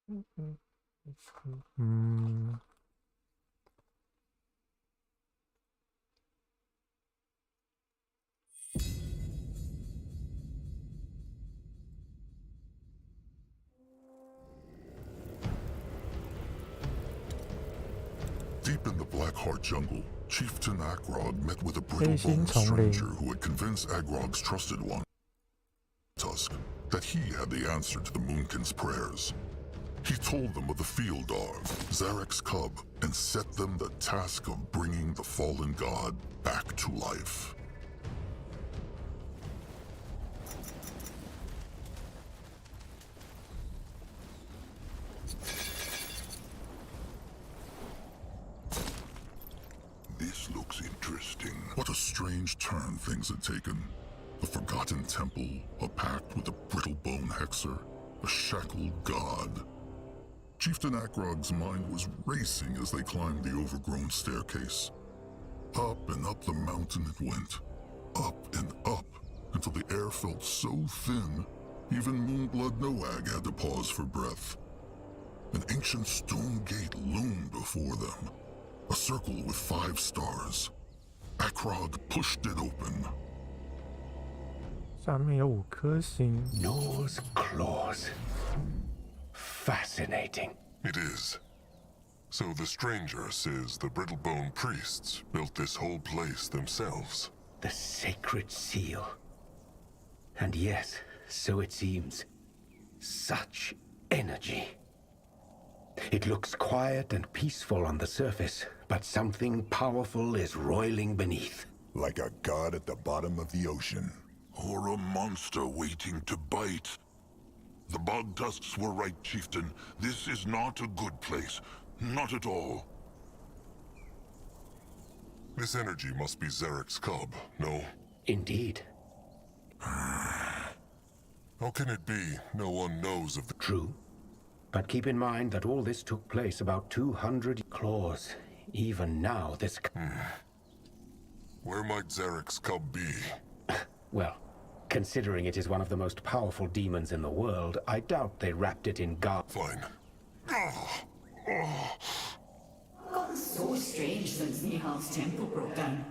嗯嗯 Deep in the Blackheart jungle, Chieftain Akrog met with a 黑心 brittle-boned 丛林 stranger who had convinced Agrog's trusted one, Tusk, that he had the answer to the Moonkin's prayers. He told them of the field dog, Zarek's cub, and set them the task of bringing the fallen god back to life. This looks interesting. What a strange turn things had taken. A forgotten temple, a pact with a brittle-bone hexer, a shackled god. Chieftain Akrog's mind was racing as they climbed the overgrown staircase. Up and up the mountain it went. Up and up, until the air felt so thin, even Moonblood Noag had to pause for breath. An ancient stone gate loomed before them. A circle with 5 stars. Akrog pushed it open. 上面有5颗星。 Gnor's claws. Fascinating. It is. So the stranger says the Brittlebone priests built this whole place themselves. The sacred seal. And yes, so it seems. Such energy. It looks quiet and peaceful on the surface, but something powerful is roiling beneath. Like a god at the bottom of the ocean. Or a monster waiting to bite. The bog tusks were right, Chieftain. This is not a good place. Not at all. This energy must be Zarek's cub, no? Indeed. How can it be no one knows of the... True. But keep in mind that all this took place about 200 claws. Even now, this... Where might Zarek's cub be? Well, considering it is one of the most powerful demons in the world, I doubt they wrapped it in Fine. Gotten so strange since Nihal's temple broke down.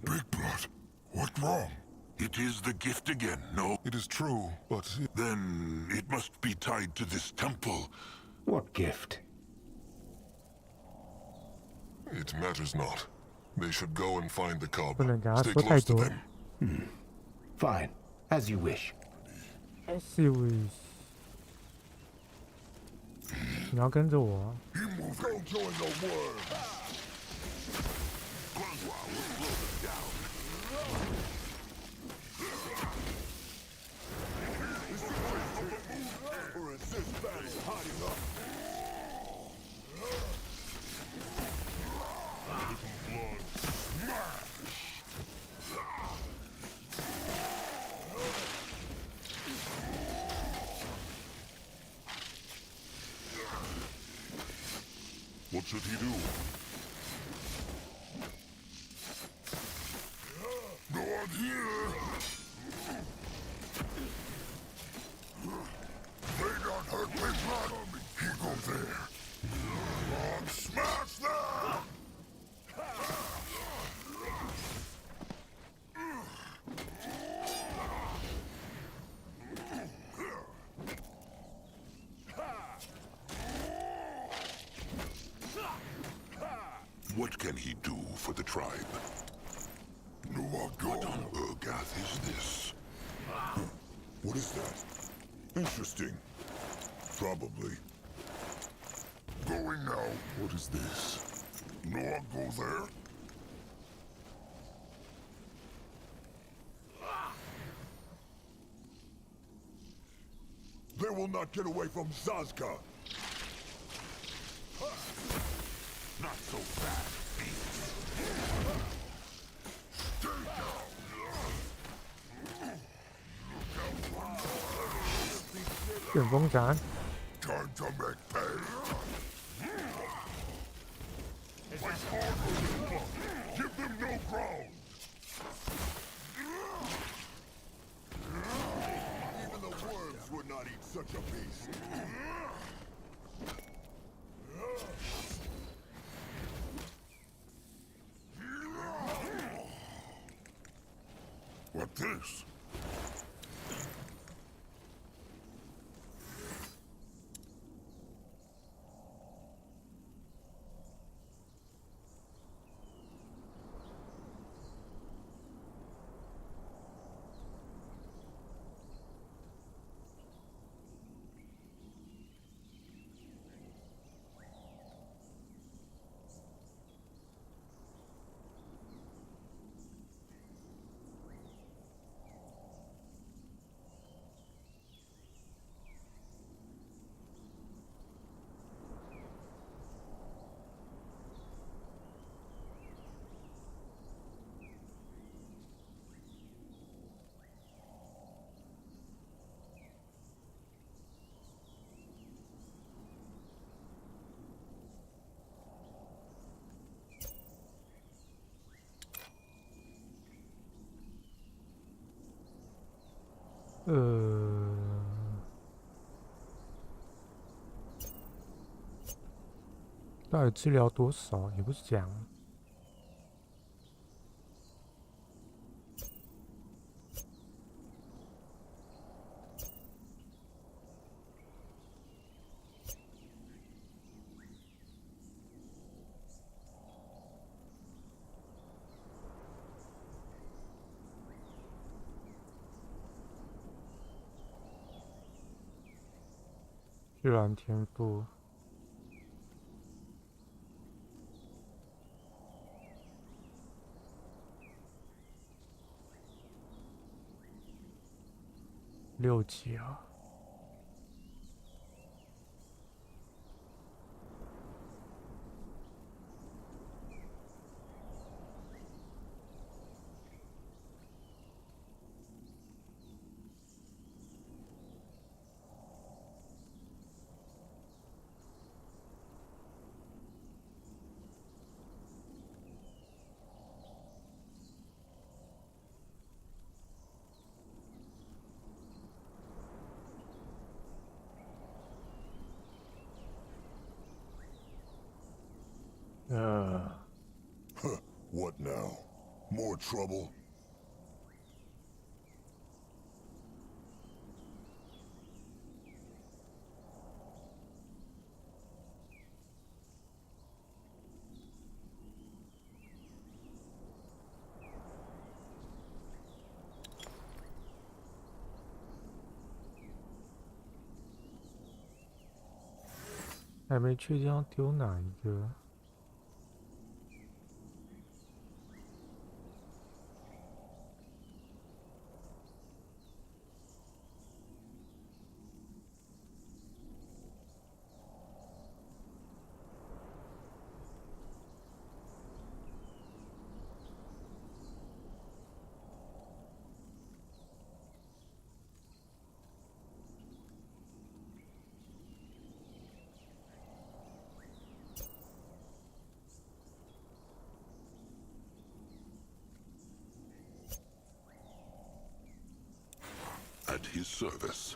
Big Blood, what's wrong? It is the gift again, no? It is true, but... Then it must be tied to this temple. What gift? It matters not. They should go and find the cub. 不能给他 Stay 说太 close to 多。 them. Fine. As you wish. As you wish。你要跟着我啊。 He moved. Go join the worm. Grandwa will slow them down. Or is this bang hiding up? Blood smash. What should he do? No one here! They don't hurt my blood! He go there! Lord, smash them! What can he do for the tribe? What on Urgath is this? What is that? Interesting. Probably. Going now. What is this? Noah, go there? They will not get away from Zazka! Not so fast, beast. Stay down. 旋风斩。 Time to make pay. Fight hard for this blood. Give them no ground. Even the worms would not eat such a beast. What this?到底治疗多少？也不是讲。自然天赋。6级啊！What now? More trouble?还没确定要丢哪一个。At his service.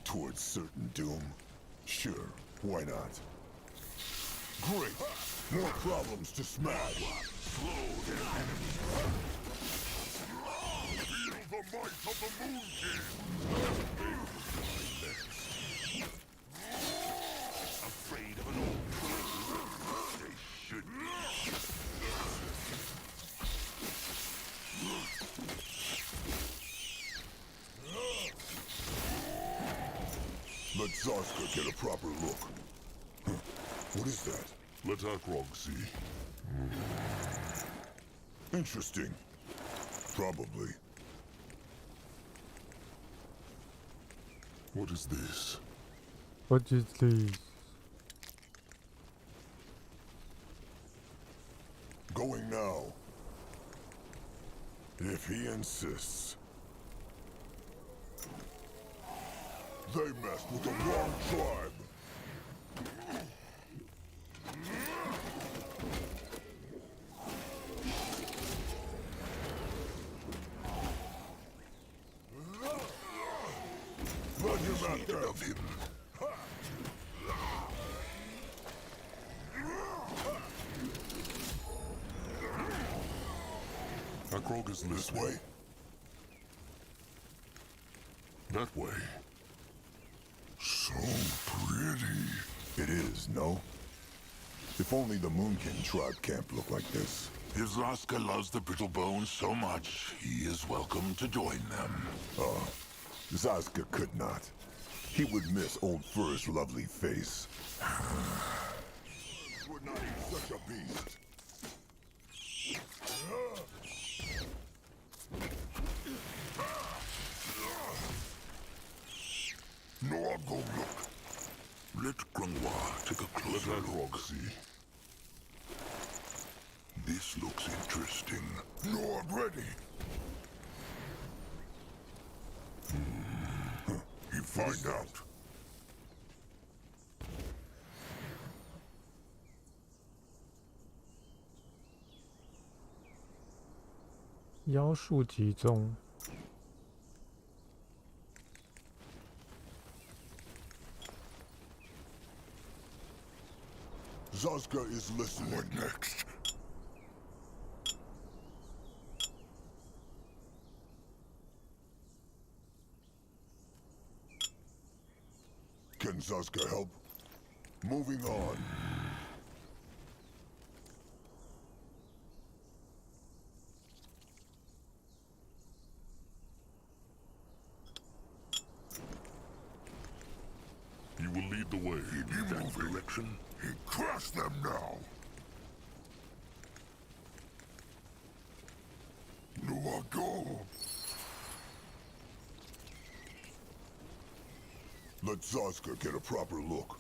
towards certain doom. Sure, why not? Great! More problems to smash! Slow their enemy. Feel the might of the Moon King! Afraid of an old troll? They should be. Let Zarska get a proper look. Huh. What is that? Let Akrog see. Interesting. Probably. What is this? What is this? Going now. If he insists. They messed with the wrong tribe. Let him out there. Of him. Akrog is This listening. way. That way. So pretty. It is, no? If only the Moon King tribe camp looked like this. If Zarska loves the brittle bones so much, he is welcome to join them. Zarska could not. He would miss Old Fur's lovely face. Would not eat such a beast. No, I'll go look. Let Grungwa take a Let closer look. Akrog see. This looks interesting. You're ready. You find out. "妖术集中。Zarska is listening. What next? Can Zarska help? Moving on. You will lead the way in that direction. He crushed them now. No, go. Let Zarska get a proper look.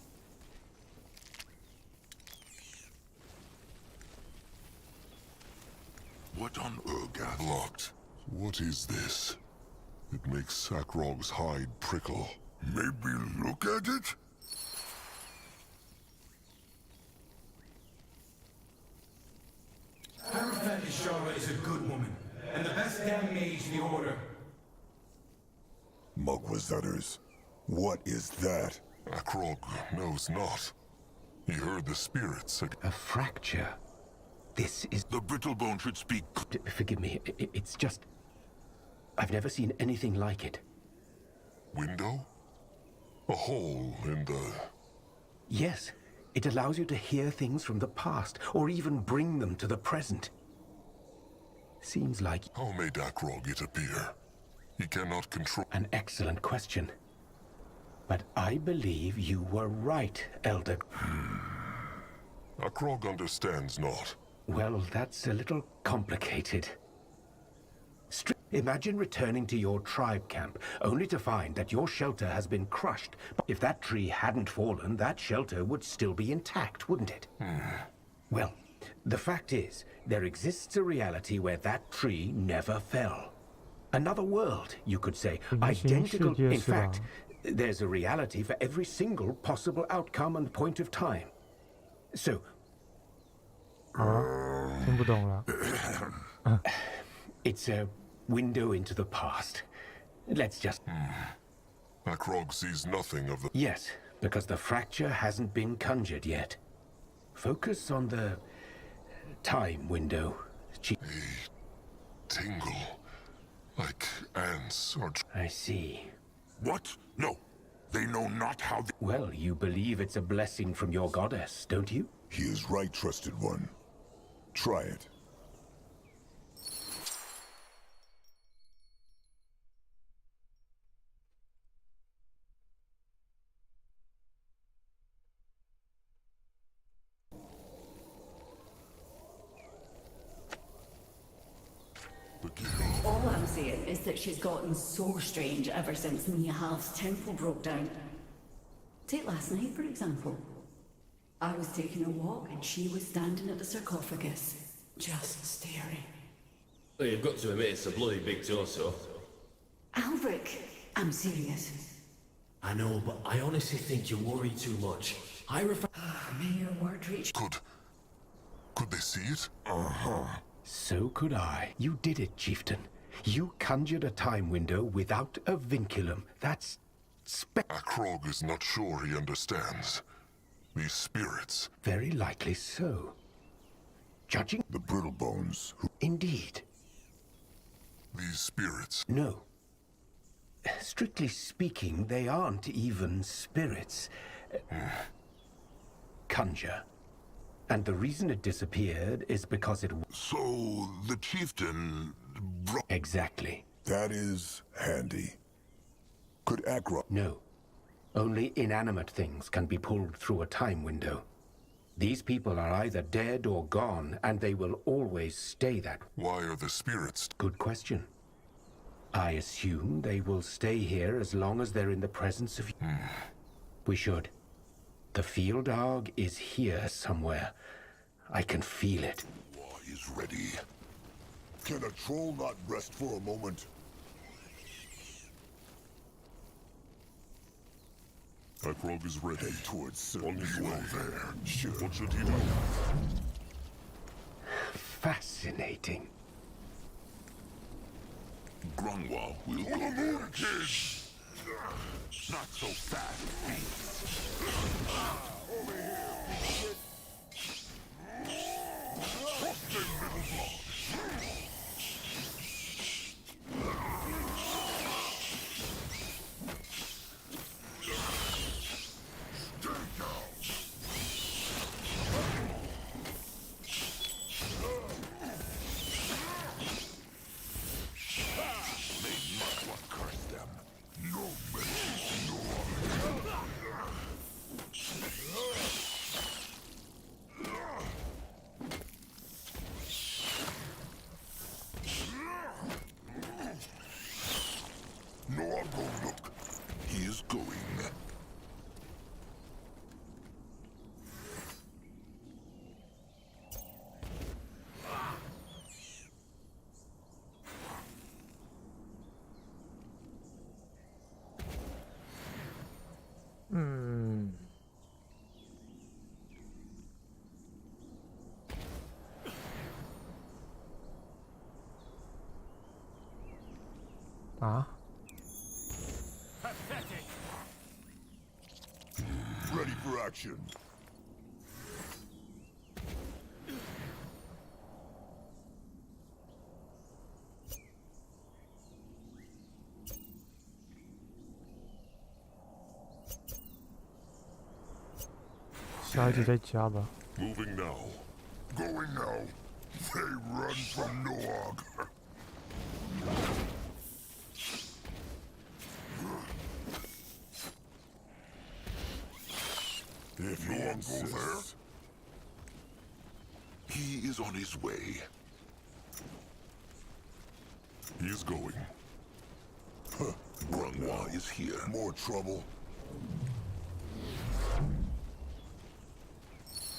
What on Urgath? Blocked. What is this? It makes Akrog's hide prickle. Maybe look at it? Harafat Ishara is a good woman, and the best damn mage in the Order. Mugwazutters. What is that? Akrog knows not. He heard the spirits. A fracture. This is... The brittle bone should speak. Forgive me, it's just... I've never seen anything like it. Window? A hole in the... Yes, it allows you to hear things from the past, or even bring them to the present. Seems like How made Akrog it appear? He cannot control... an excellent question. But I believe you were right, Elder. Akrog understands not. Well, that's a little complicated. Imagine returning to your tribe camp, only to find that your shelter has been crushed. If that tree hadn't fallen, that shelter would still be intact, wouldn't it? Well, the fact is, there exists a reality where that tree never fell. Another world, you could say, identical. In fact, there's a reality for every single possible outcome and point of time. So, 好了，听不懂了。 it's a window into the past. Let's just... Akrog sees nothing of the... Yes, because the fracture hasn't been conjured yet. Focus on the time window. tingle. Like ants or... I see. What? No. They know not how they... Well, you believe it's a blessing from your goddess, don't you? He is right, trusted one. Try it. All I'm saying is that she's gotten so strange ever since Nihal's temple broke down. Take last night, for example. I was taking a walk and she was standing at the sarcophagus, just staring. Well, you've got to admit it's a bloody big torso. Albric, I'm serious. I know, but I honestly think you worry too much. May your word reach. Could they see it? So could I. You did it, chieftain. You conjured a time window without a vinculum. That's... Akrog is not sure he understands. These spirits... Very likely so. Judging... The brittle bones, who... Indeed. These spirits... No. Strictly speaking, they aren't even spirits. Conjure. And the reason it disappeared is because it... So, the chieftain... Exactly. That is handy. Could Akrog... No. Only inanimate things can be pulled through a time window. These people are either dead or gone, and they will always stay that. Why are the spirits... Good question. I assume they will stay here as long as they're in the presence of... We should. The field dog is here somewhere. I can feel it. War is ready. Can a troll not rest for a moment? Akrog is ready. Head towards On his way. there. Sure. What should he do? Fascinating. Grunwald will go there. Not so fast. Look. He is going. Ah? Ready for action.下一集再加吧。 Moving now. Going now. They run from Noog. If he insists. He is on his way. He is going. Grunwald is here. More trouble.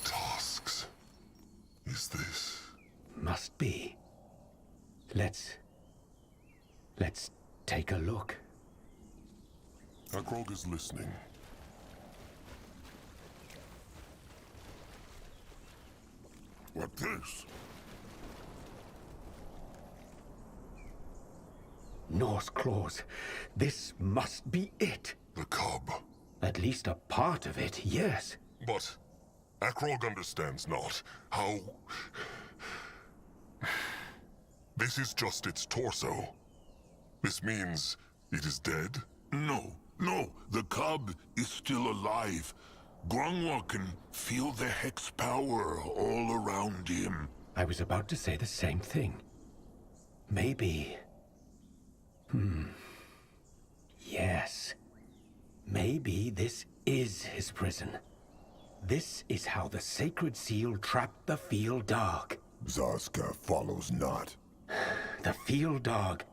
Tasks. Is this... Must be. Let's take a look. Akrog is listening. What this? Norse claws. This must be it. The cub. At least a part of it, yes. But Akrog understands not how... This is just its torso. This means it is dead? No, no, the cub is still alive. Grungwa can feel the hex power all around him. I was about to say the same thing. Maybe... Yes. Maybe this is his prison. This is how the sacred seal trapped the field dog. Zarska follows not. The field dog.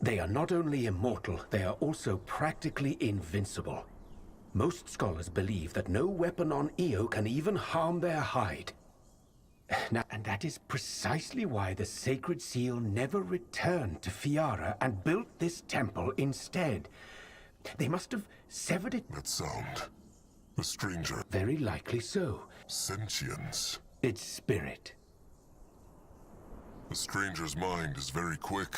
They are not only immortal, they are also practically invincible. Most scholars believe that no weapon on Io can even harm their hide. Now, and that is precisely why the sacred seal never returned to Fiara and built this temple instead. They must have severed it. That sound. The stranger. Very likely so. Sentience. Its spirit. The stranger's mind is very quick.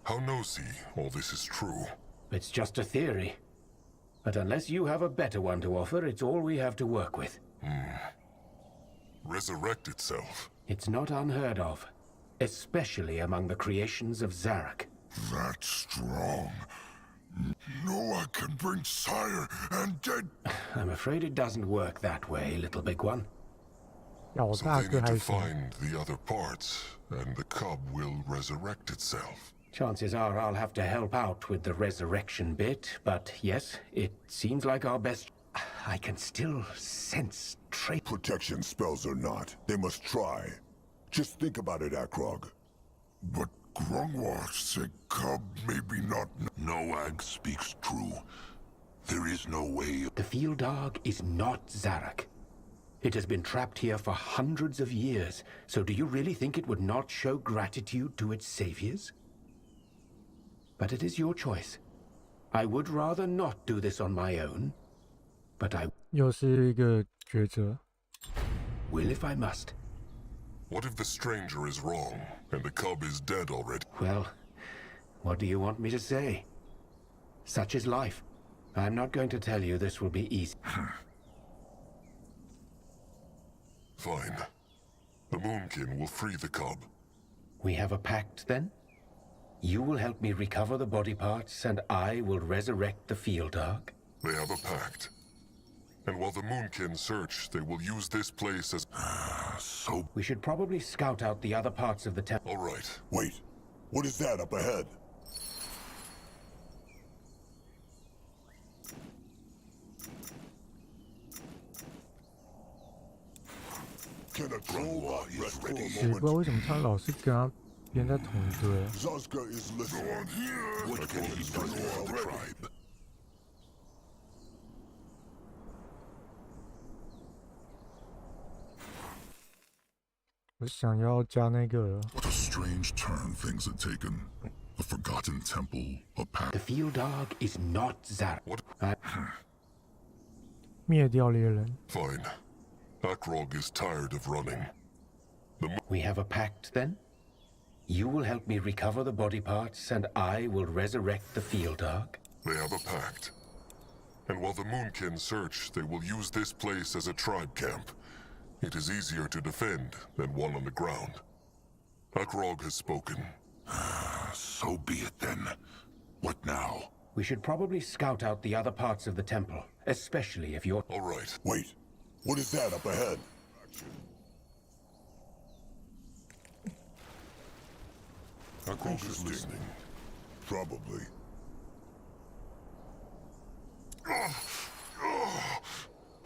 How knows he all this is true? It's just a theory. But unless you have a better one to offer, it's all we have to work with. Resurrect itself. It's not unheard of, especially among the creations of Zarek. That strong. No one can bring sire and dead. I'm afraid it doesn't work that way, little big one. 老 So 大 they 哥 need 还 to 是什么？ find the other parts, and the cub will resurrect itself. Chances are I'll have to help out with the resurrection bit, but yes, it seems like our best... I can still sense Protection spells or not, they must try. Just think about it, Akrog. But Grungwa said cub maybe not. Noag speaks true. There is no way. The field dog is not Zarek. It has been trapped here for hundreds of years, so do you really think it would not show gratitude to its saviors? But it is your choice. I would rather not do this on my own, but I 又是一个抉择。 will if I must. What if the stranger is wrong, and the cub is dead already? Well, what do you want me to say? Such is life. I'm not going to tell you this will be easy. Fine. The Moonkin will free the cub. We have a pact, then? You will help me recover the body parts, and I will resurrect the field dog? They have a pact. And while the Moonkin search, they will use this place as... So We should probably scout out the other parts of the temple. All right. Wait, what is that up ahead? Can a Grungwa rest for a 也不知道 moment? 为什么他老是跟他别人在同队。 Zarska is listening. what can he do for the tribe? 我想要加那个 What a strange turn things had taken. A forgotten temple, a pact. The field dog is not Zarek. What? 灭掉猎人。 Fine. Akrog is tired of running. We have a pact, then? You will help me recover the body parts, and I will resurrect the field dog? They have a pact. And while the Moonkin search, they will use this place as a tribe camp. It is easier to defend than one on the ground. Akrog has spoken. So be it then. What now? We should probably scout out the other parts of the temple, especially if you're... All right. Wait, what is that up ahead? Akrog is listening. Probably.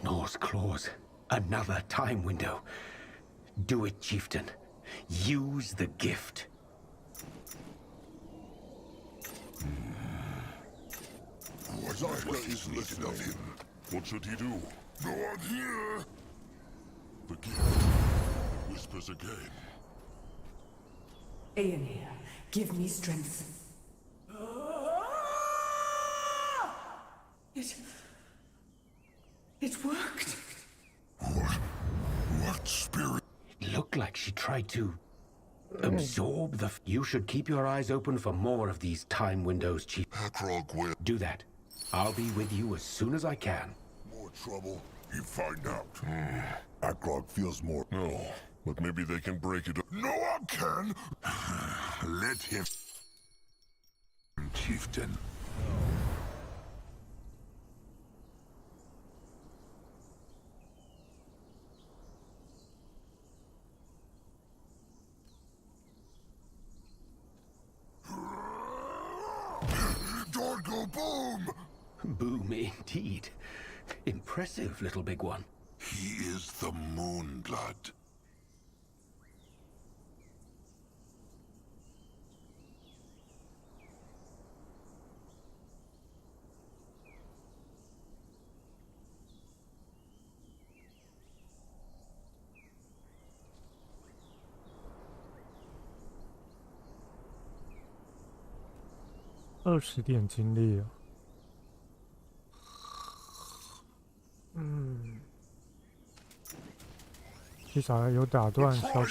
Nor's claws. Another time window. Do it, chieftain. Use the gift. Zarska is listening. What should he do? No one here. The gift whispers again. Aeonir, give me strength. It worked. What spirit? It looked like she tried to absorb the... You should keep your eyes open for more of these time windows, chief. Akrog will. Do that. I'll be with you as soon as I can. More trouble? You find out. Akrog feels more... No, but maybe they can break it up. No one can! Let him... Chieftain. Don't go boom! Boom indeed. Impressive, little big one. He is the Moonblood.20点精力啊。至少有打断效果。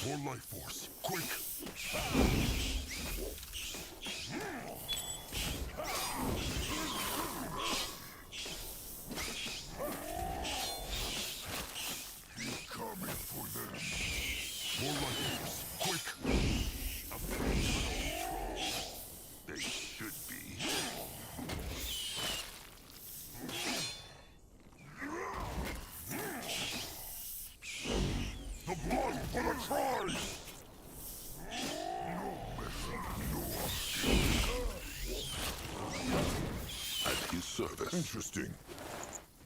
More life force, quick! He's coming for them. More life force, quick! They should be. The blood for the tribes! At his service. Interesting.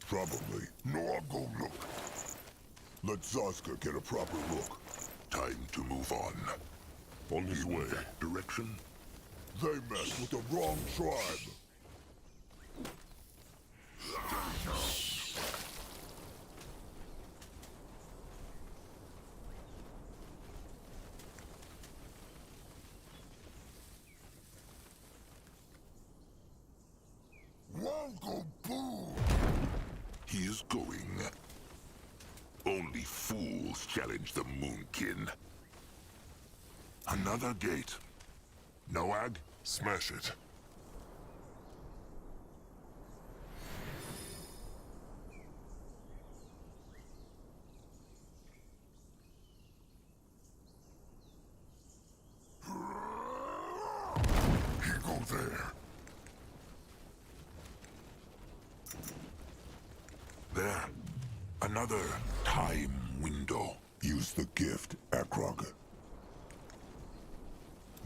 Probably. No, I'm gonna look. Let Zaska get a proper look. Time to move on. On his way. That direction? They mess with the wrong tribe. Won't go boom! He is going. Only fools challenge the Moonkin. Another gate. Noag? Smash it. He go there. There. Another time window. Use the gift, Akrog.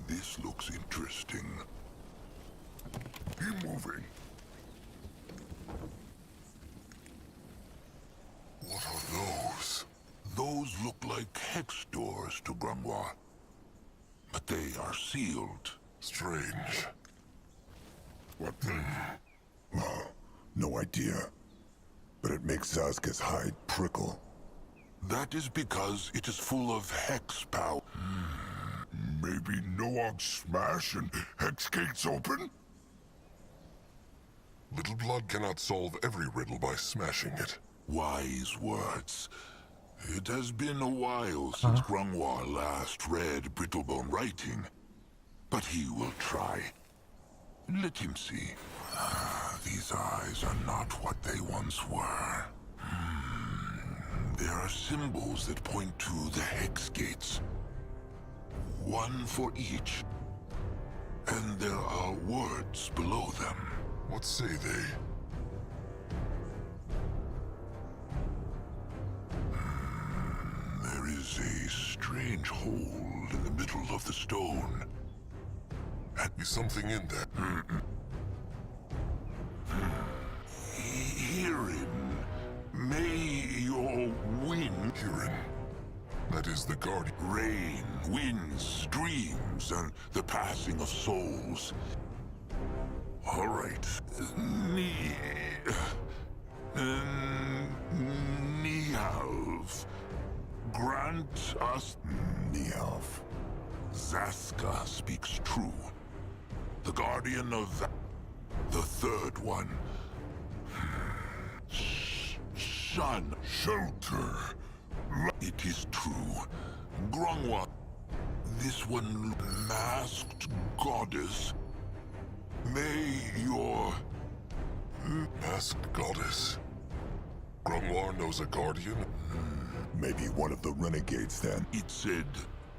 This looks interesting. He moving. What are those? Those look like hex doors to Grimoire. But they are sealed. Strange. What then? Oh, no idea. But it makes Zaska's hide prickle. That is because it is full of hex power. Maybe Noag smash and hex gates open? Little Blood cannot solve every riddle by smashing it. Wise words. It has been a while since Grimoire last read Brittlebone writing. But he will try. Let him see. These eyes are not what they once were. There are symbols that point to the hex gates. One for each. And there are words below them. What say they? There is a strange hole in the middle of the stone. Is something in there? Herein, may your wind... Huron. That is the Guardian. Rain, winds, dreams, and the passing of souls. All right. Nihalv. Grant us... Nihalv. Zaska speaks true. The guardian of the third one. Shun. Shelter. It is true. Grongwa. This one masked goddess. May your... Masked goddess. Grimoire knows a guardian? Maybe one of the renegades then. It said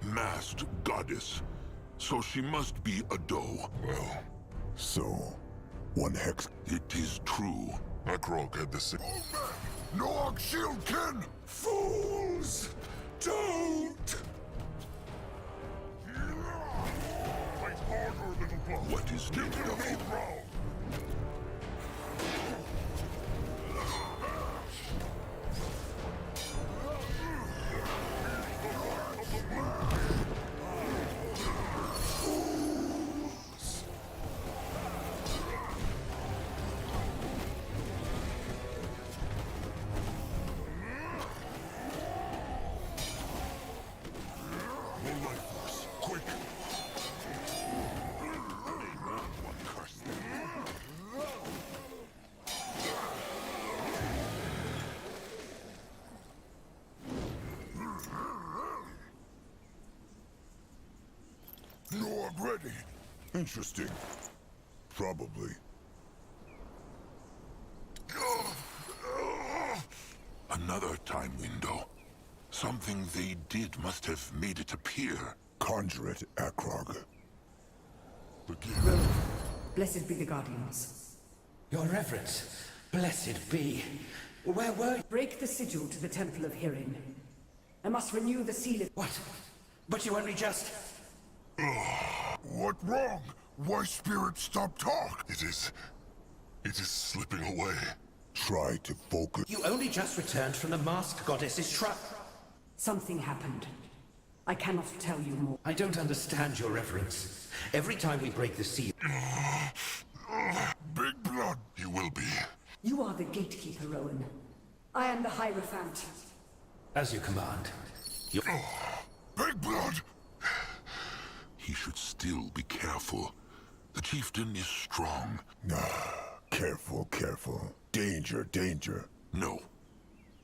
masked goddess. So she must be a doe. Well... So, one hex... It is true. Akrog had the same... Noag Shieldkin! Fools! Don't! Fight harder, little bug. What is needed of you? Noag ready. Interesting. Probably. Another time window. Something they did must have made it appear. Conjure it, Akrog. Blessed be the Guardians. Your Reverence, blessed be. Where were you? Break the sigil to the Temple of Hirin. I must renew the seal of... What? But you only just... What wrong? Why spirit stop talk? It is slipping away. Try to focus. You only just returned from the masked goddess's trap. Something happened. I cannot tell you more. I don't understand, Your Reverence. Every time we break the seal... Big blood. You will be. You are the gatekeeper, Rowan. I am the Hierophant. As you command. Big blood! He should still be careful. The chieftain is strong. Careful, careful. Danger, danger. No.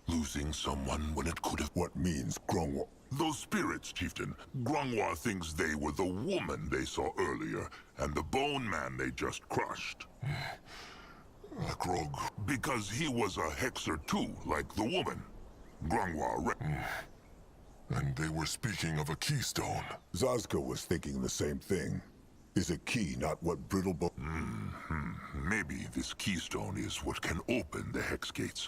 Losing someone when it could have... What means Grongwa? Those spirits, chieftain. Grongwa thinks they were the woman they saw earlier, and the bone man they just crushed. Akrog. Because he was a hexer too, like the woman. Grongwa... And they were speaking of a keystone. Zazka was thinking the same thing. Is a key not what Brittlebone... Maybe this keystone is what can open the hex gates.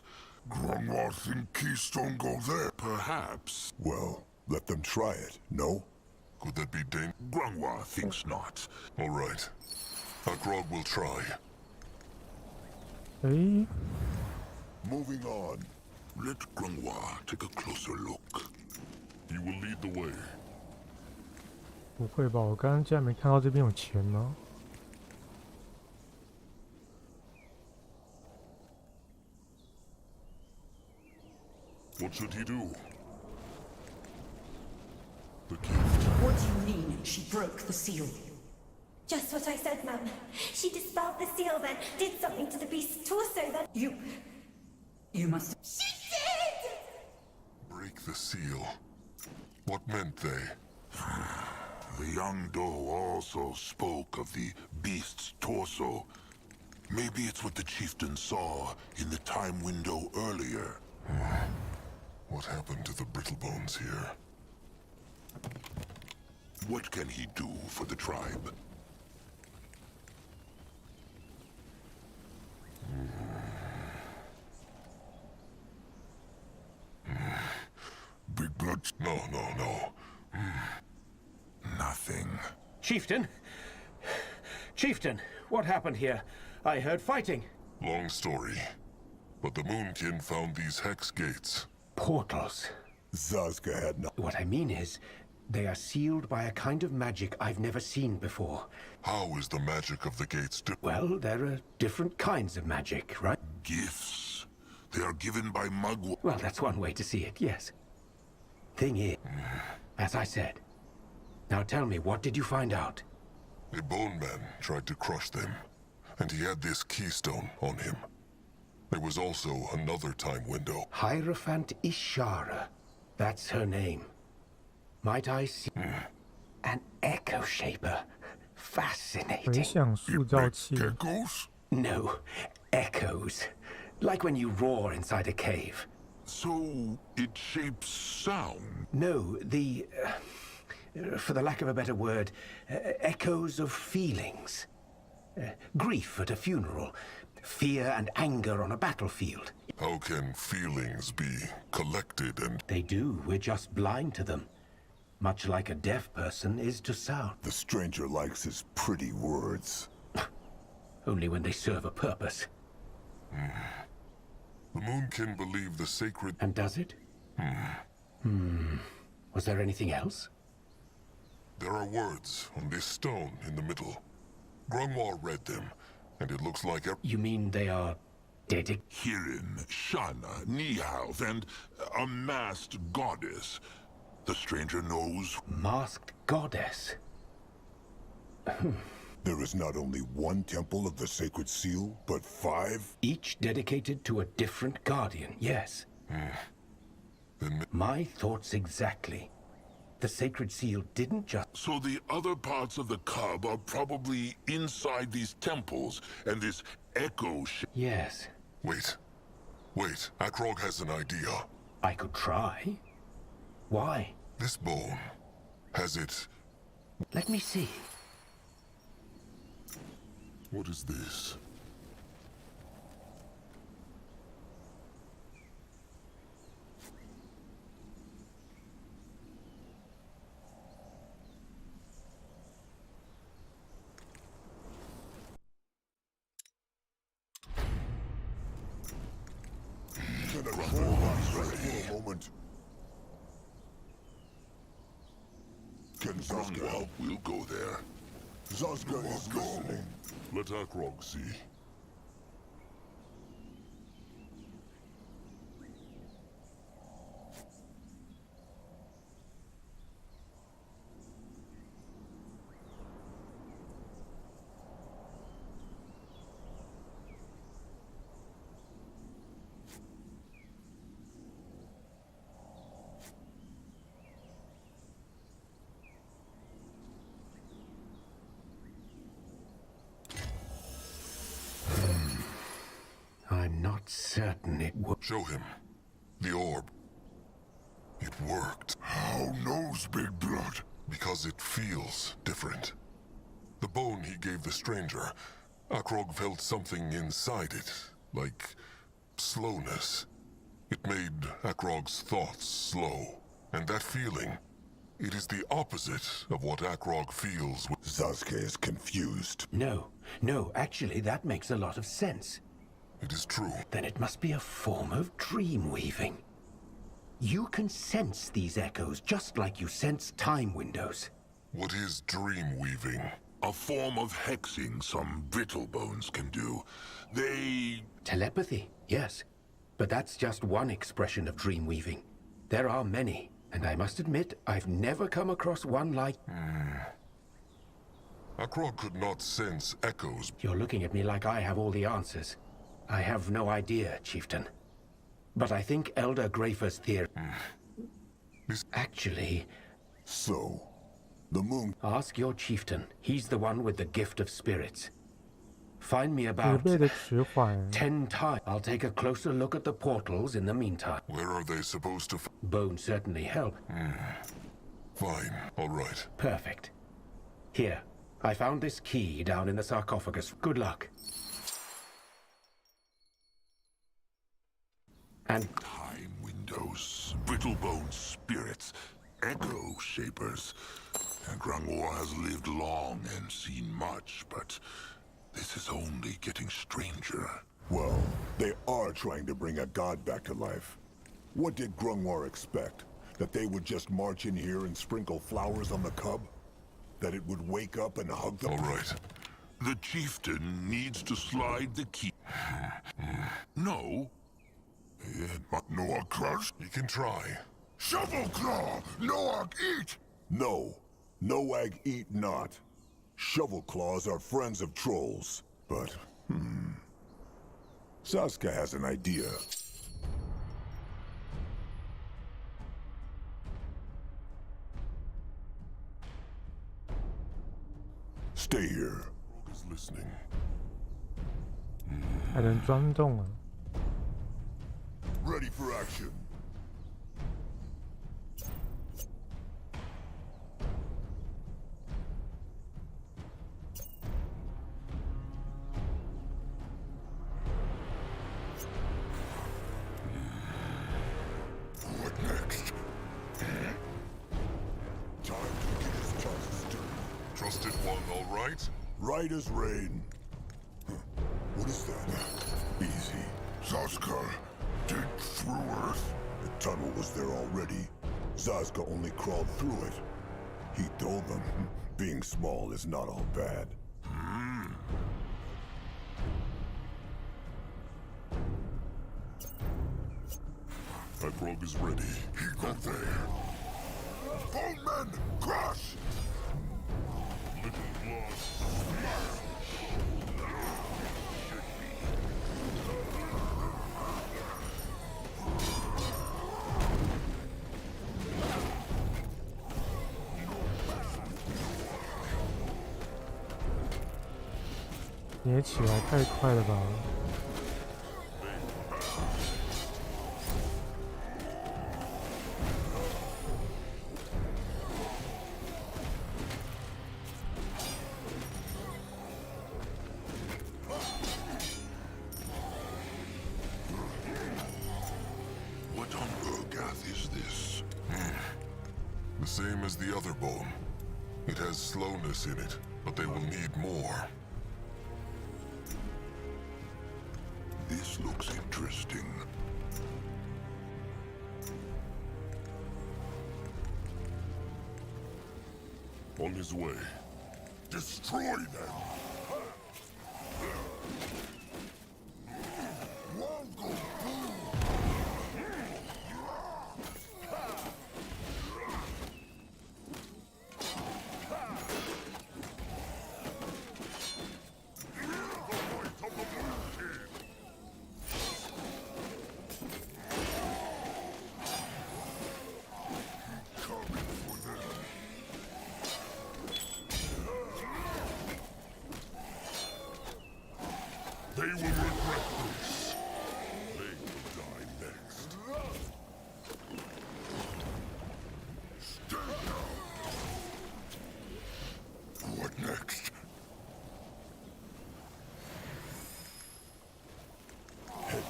Grongwa think keystone go there? Perhaps. Well, let them try it, no? Could that be dangerous? Grongwa thinks not. All right. Akrog will try. Hey. Moving on. Let Grongwa take a closer look. You will lead the way. 不会吧？我刚刚竟然没看到这边有钱吗？ What should he do? The gift. What do you mean she broke the seal? Just what I said, Mum. She dispelled the seal, then did something to the beast's torso, then... You must... She did! Break the seal. What meant they? The young doe also spoke of the beast's torso. Maybe it's what the chieftain saw in the time window earlier. What happened to the Brittlebones here? What can he do for the tribe? Big blood? No. Nothing. Chieftain? Chieftain, what happened here? I heard fighting. Long story. But the Moonkin found these hex gates. Portals. Zazka had not... What I mean is, They are sealed by a kind of magic I've never seen before. How is the magic of the gates different? Well, there are different kinds of magic, right? Gifts. They are given by Mugwort. Well, that's one way to see it, yes. Thing is, as I said. Now tell me, what did you find out? A bone man tried to crush them, and he had this keystone on him. There was also another time window. Hierophant Ishara. That's her name. Might I see? An echo shaper. 回 Fascinating. 响塑造器， Echoes? No, echoes. Like when you roar inside a cave. So it shapes sound. No, for the lack of a better word, echoes of feelings. Grief at a funeral. Fear and anger on a battlefield. How can feelings be collected and... They do, we're just blind to them. Much like a deaf person is to sound. The stranger likes his pretty words. Only when they serve a purpose. The Moonkin believe the sacred... And does it? Was there anything else? There are words on this stone in the middle. Grungwar read them, and it looks like... You mean they are dedicated? Kirin, Shana, Nihalv, and a masked goddess. The stranger knows Masked goddess. there is not only one temple of the sacred seal, but 5. Each dedicated to a different guardian, yes. Then My thoughts exactly. The sacred seal didn't just... So the other parts of the cub are probably inside these temples, and this echo Yes, Wait. Akrog has an idea. I could try. Why? This bone, has it... Let me see. What is this? For a moment. Can Zazka? We'll go there. Zazka is listening. Let Akrog see. I'm not certain it would. Show him. The orb. It worked. How knows Big Blood? Because it feels different. The bone he gave the stranger, Akrog felt something inside it, like slowness. It made Akrog's thoughts slow. And that feeling, it is the opposite of what Akrog feels. Zazka is confused. No, actually that makes a lot of sense. It is true. Then it must be a form of dream weaving. You can sense these echoes just like you sense time windows. What is dream weaving? A form of hexing some brittle bones can do. They... Telepathy, yes. But that's just one expression of dream weaving. There are many, and I must admit, I've never come across one like... Akrog could not sense echoes. You're looking at me like I have all the answers. I have no idea, Chieftain. But I think Elder Grafer's theory... Actually... So, the moon... Ask your Chieftain. He's the one with the gift of spirits. Find me 耳 about 背的迟缓， 10 times. I'll take a closer look at the portals in the meantime. Where are they supposed to... Bones certainly help. Fine, all right. Perfect. Here, I found this key down in the sarcophagus. Good luck. And Time windows, brittle bone spirits, echo shapers. And Grangor has lived long and seen much, but this is only getting stranger. Well, they are trying to bring a god back to life. What did Grungwar expect? That they would just march in here and sprinkle flowers on the cub? That it would wake up and hug them? All right. The chieftain needs to slide the key. No. But Noah Crush? You can try. Shovel Claw! Noag eat! No. Noag eat not. Shovel Claws are friends of trolls. But, Sasuke has an idea. Stay here. Rogue is listening. 还能钻洞啊！ Ready for action. What next? Time to get his tusks dirty. Trusted one, all right? Right as rain. What is that? Easy. Sasuke, dig through Earth. The tunnel was there already. Sasuke only crawled through it. He told them, being small is not all bad. That rogue is ready. He go there. Bowman, crush! Little blood.你也起来太快了吧！ What on Urgath is this? The same as the other bone. It has slowness in it, but they will need more. This looks interesting. On his way. Destroy them! Won't go boom! They will regret this. They will die next. Stay down! What next?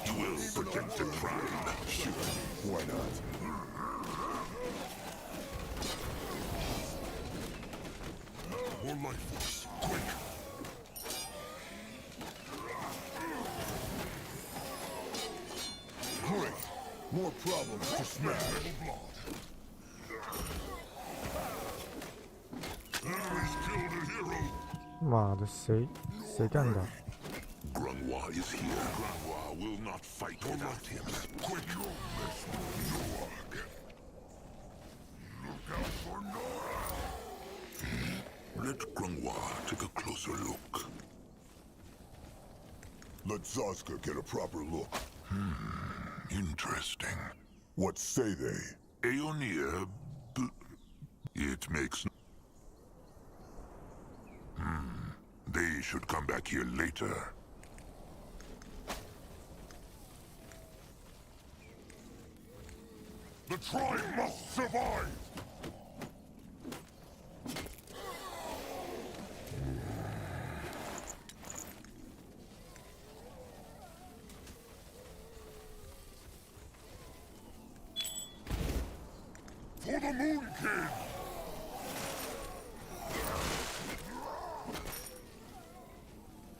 You will protect the tribe. Sure, why not? More life force. Quick. Great. More problems to smash. Enemies killed a hero! 妈的，谁干的？ Grunwa is here. Grunwa will not fight without him. Quick! You'll mess with Noah. Look out for Noah! Let Grunwa take a closer look. Let Sasuke get a proper look. Interesting. What say they? Aeonia... It makes... They should come back here later. The tribe must survive! For the Moon King!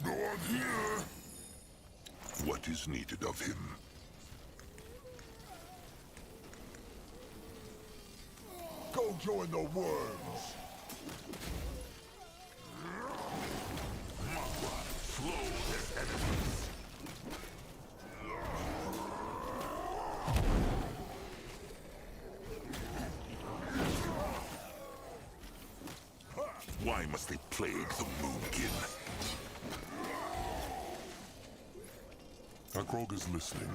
No one here! What is needed of him? join the worms. Slow their enemies. Why must they plague the Moonkin? Akrog is listening.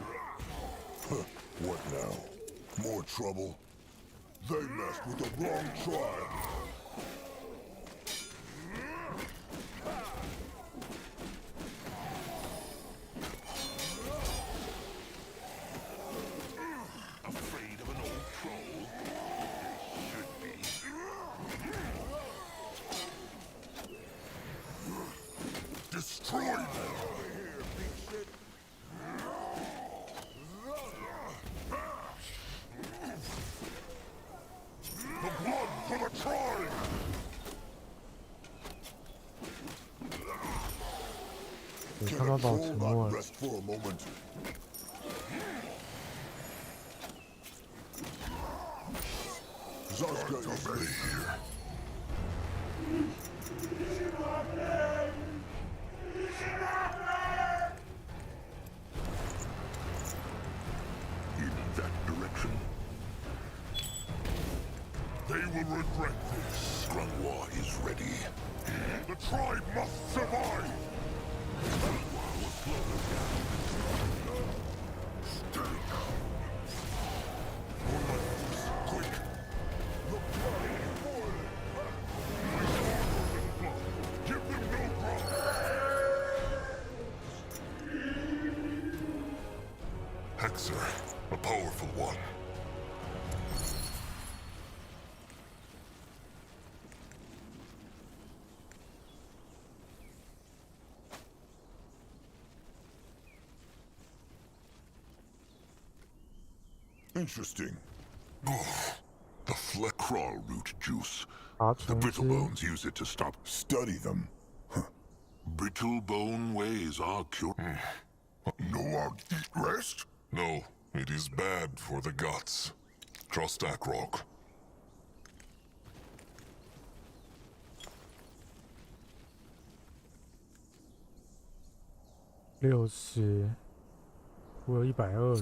What now? More trouble? They messed with the wrong tribe. Afraid of an old troll? Should be. Destroy them! The blood for the tribe!我 Can 看到 a 保 troll 沉默 not 了。 rest for a moment? Zarska is here. In that direction? They will regret this. Grunwa is ready. The tribe must survive! Stay down. Quick! The blood is boiling! Give them no ground! Hexer, a powerful one. Interesting. The Flecrawl root juice. 拔 The 虫 brittle 枝， bones use it to stop. Study them. Brittle bone ways are cure. No out eat rest? No, it is bad for the guts. Trust Akrog. 60，我有120了。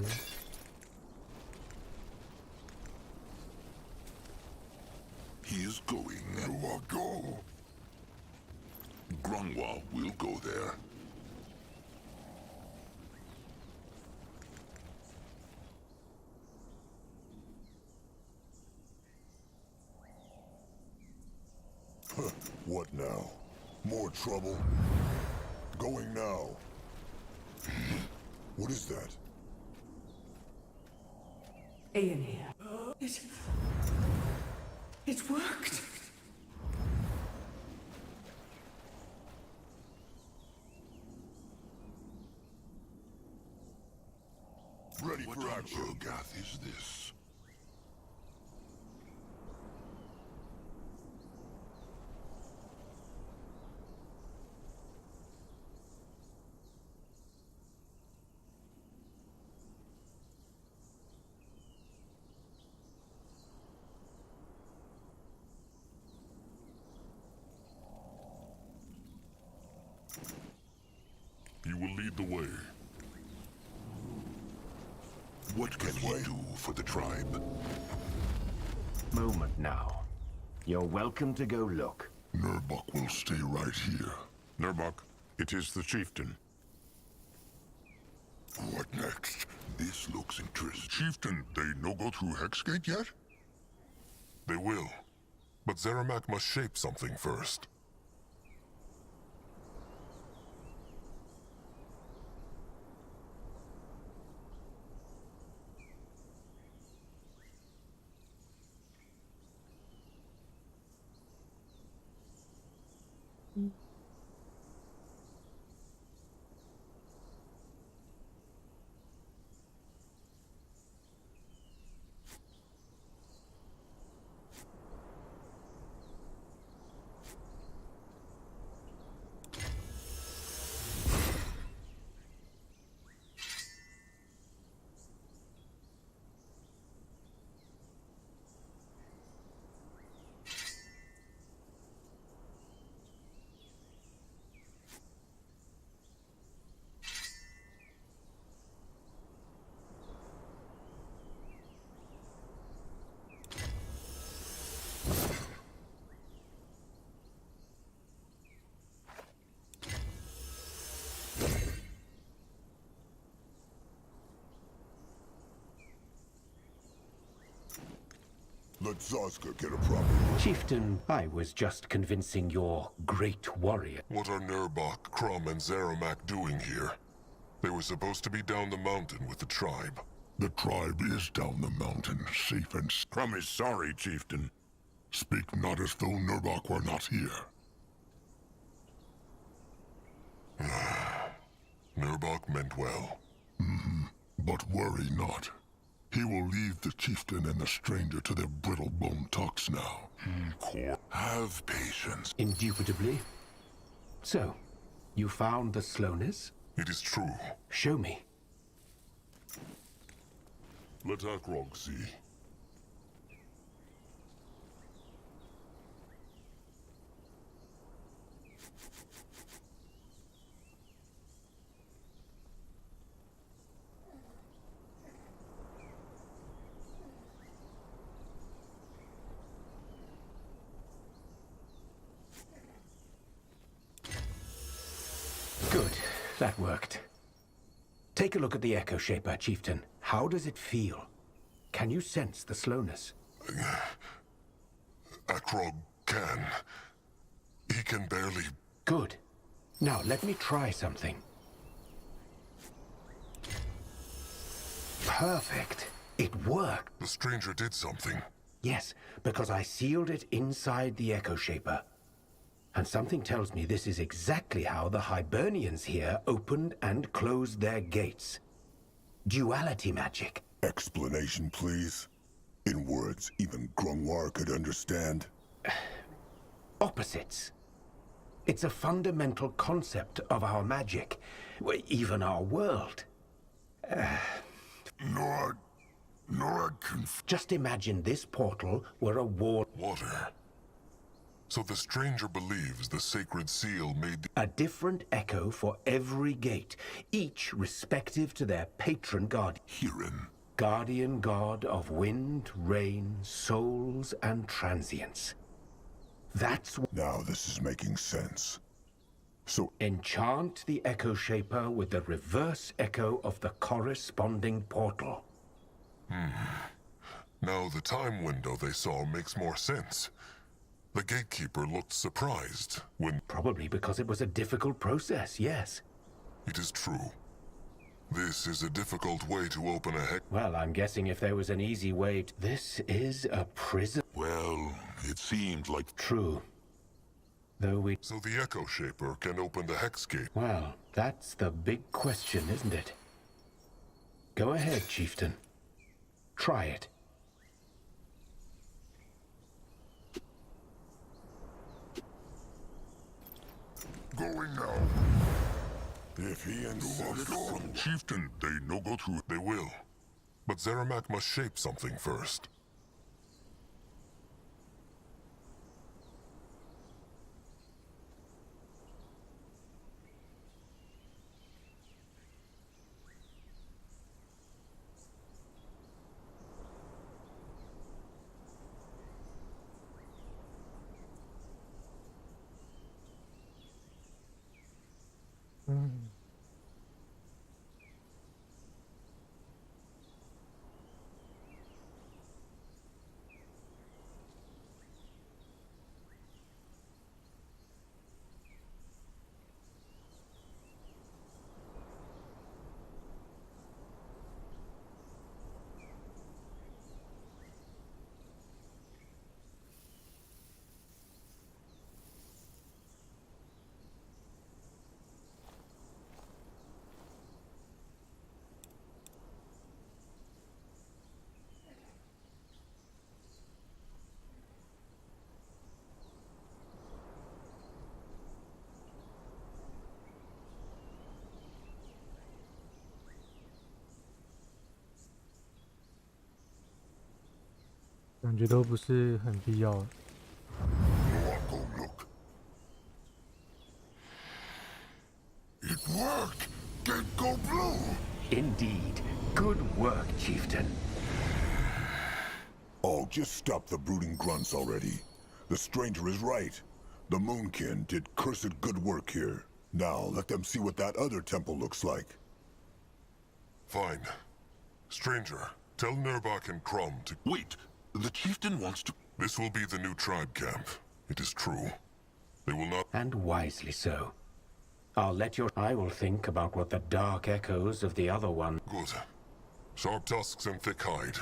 He is going. You are go. Grunwa will go there. What now? More trouble? Going now. What is that? Aeon here. It worked. Ready What for on action. Urgath is this? You will lead the way. What can he do for the tribe? Moment now. You're welcome to go look. Nurbok will stay right here. Nurbok, it is the chieftain. What next? This looks interesting. Chieftain, they no go through Hexgate yet? They will. But Zeramak must shape something first. Let Zoska get a proper look. Chieftain, I was just convincing your great warrior. What are Nurbok, Crum, and Zeramak doing here? They were supposed to be down the mountain with the tribe. The tribe is down the mountain, safe and... Crum is sorry, Chieftain. Speak not as though Nurbok were not here. Nurbok meant well. But worry not. He will leave the chieftain and the stranger to their brittle bone talks now. Have patience. Indubitably. So, you found the slowness? It is true. Show me. Let Akrog see. Good. That worked. Take a look at the Echo Shaper, Chieftain. How does it feel? Can you sense the slowness? Akrog can. He can barely... Good. Now, let me try something. Perfect. It worked. The stranger did something. Yes, because I sealed it inside the Echo Shaper. And something tells me this is exactly how the Hibernians here opened and closed their gates. Duality magic. Explanation, please. In words even Grungwar could understand. Opposites. It's a fundamental concept of our magic, even our world. Nora Just imagine this portal were a wall. Water. So the stranger believes the sacred seal made A different echo for every gate, each respective to their patron god. Huron. Guardian god of wind, rain, souls, and transience. That's Now this is making sense. So, enchant the Echo Shaper with the reverse echo of the corresponding portal. Now the time window they saw makes more sense. The gatekeeper looked surprised when... Probably because it was a difficult process, yes. It is true. This is a difficult way to open a Well, I'm guessing if there was an easy way to... This is a prison. Well, it seemed like... True. Though we... So the Echo Shaper can open the Hex Gate. Well, that's the big question, isn't it? Go ahead, Chieftain. Try it. Going now. if he insists... From Chieftain, they no go through. They will. But Zeramak must shape something first.感觉都不是很必要。 Go look. It worked! Gate go blue! Indeed. Good work, Chieftain. Oh, just stop the brooding grunts already. The stranger is right. The Moonkin did cursed good work here. Now, let them see what that other temple looks like. Fine. Stranger, tell Nurbok and Crum to... Wait! The chieftain wants to... This will be the new tribe camp. It is true. They will not... And wisely so. I will think about what the dark echoes of the other one... Good. Sharp tusks and thick hide.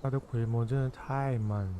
他的回眸真的太慢了。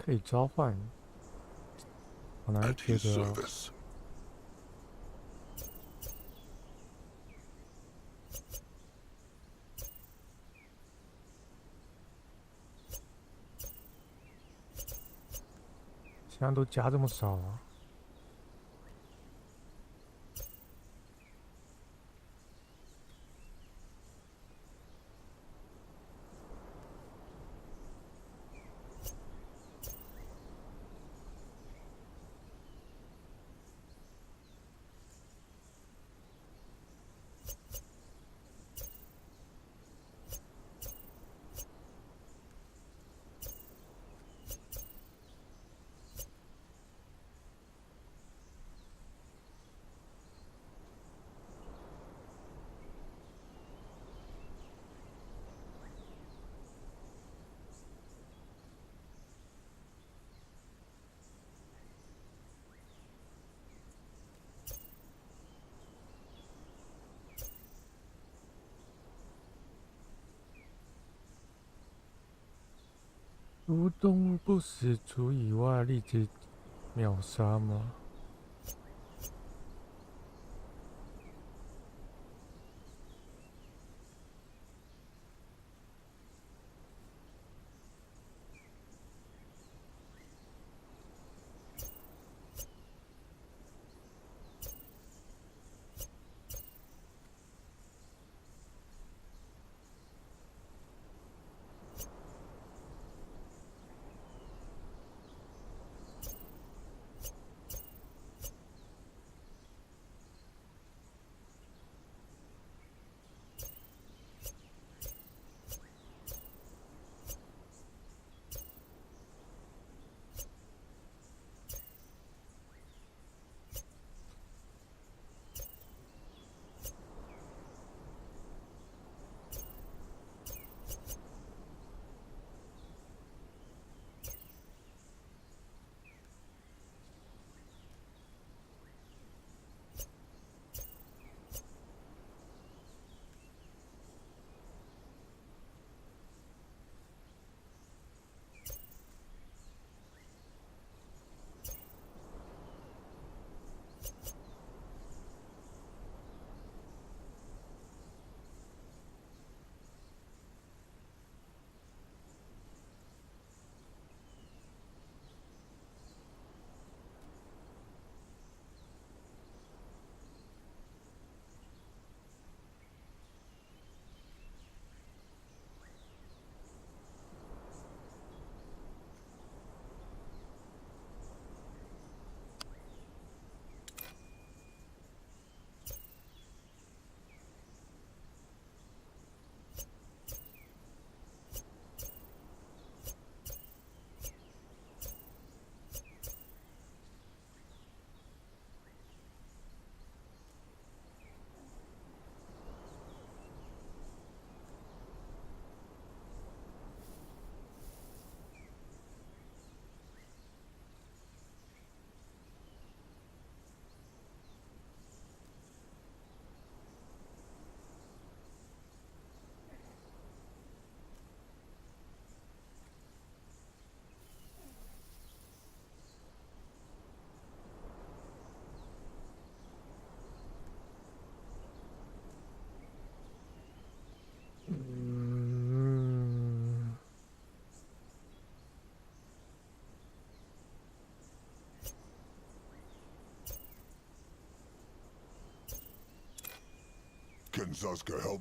可以召唤，好难 At 贴 his 着哦。 service. 现在都加这么少啊？无动不死除以外，立即秒杀吗？ Can Sasuke help?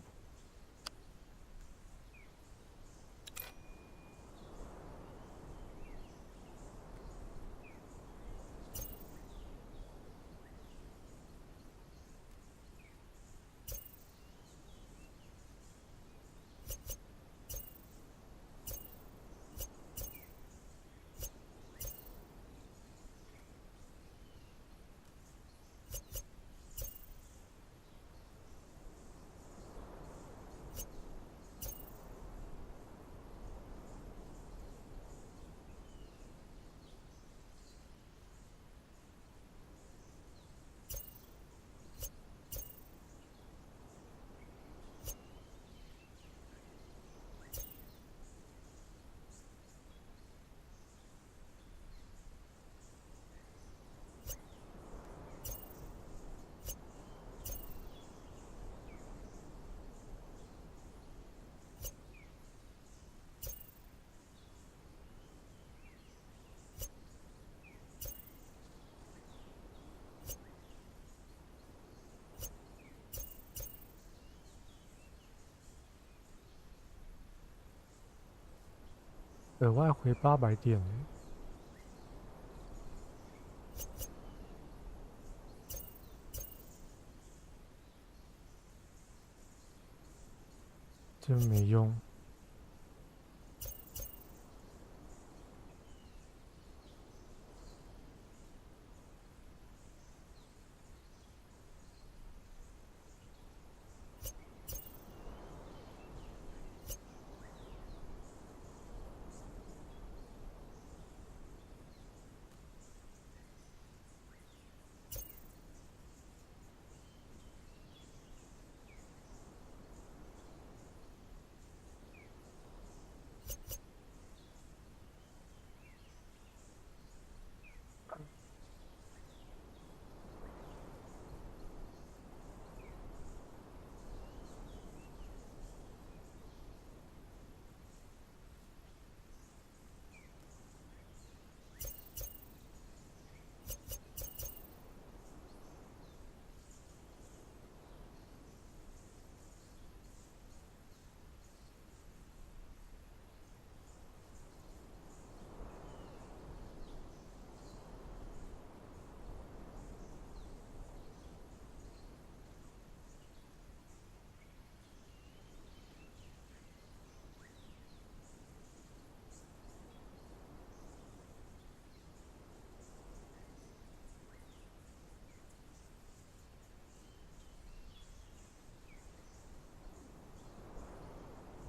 额外回800点欸，真没用。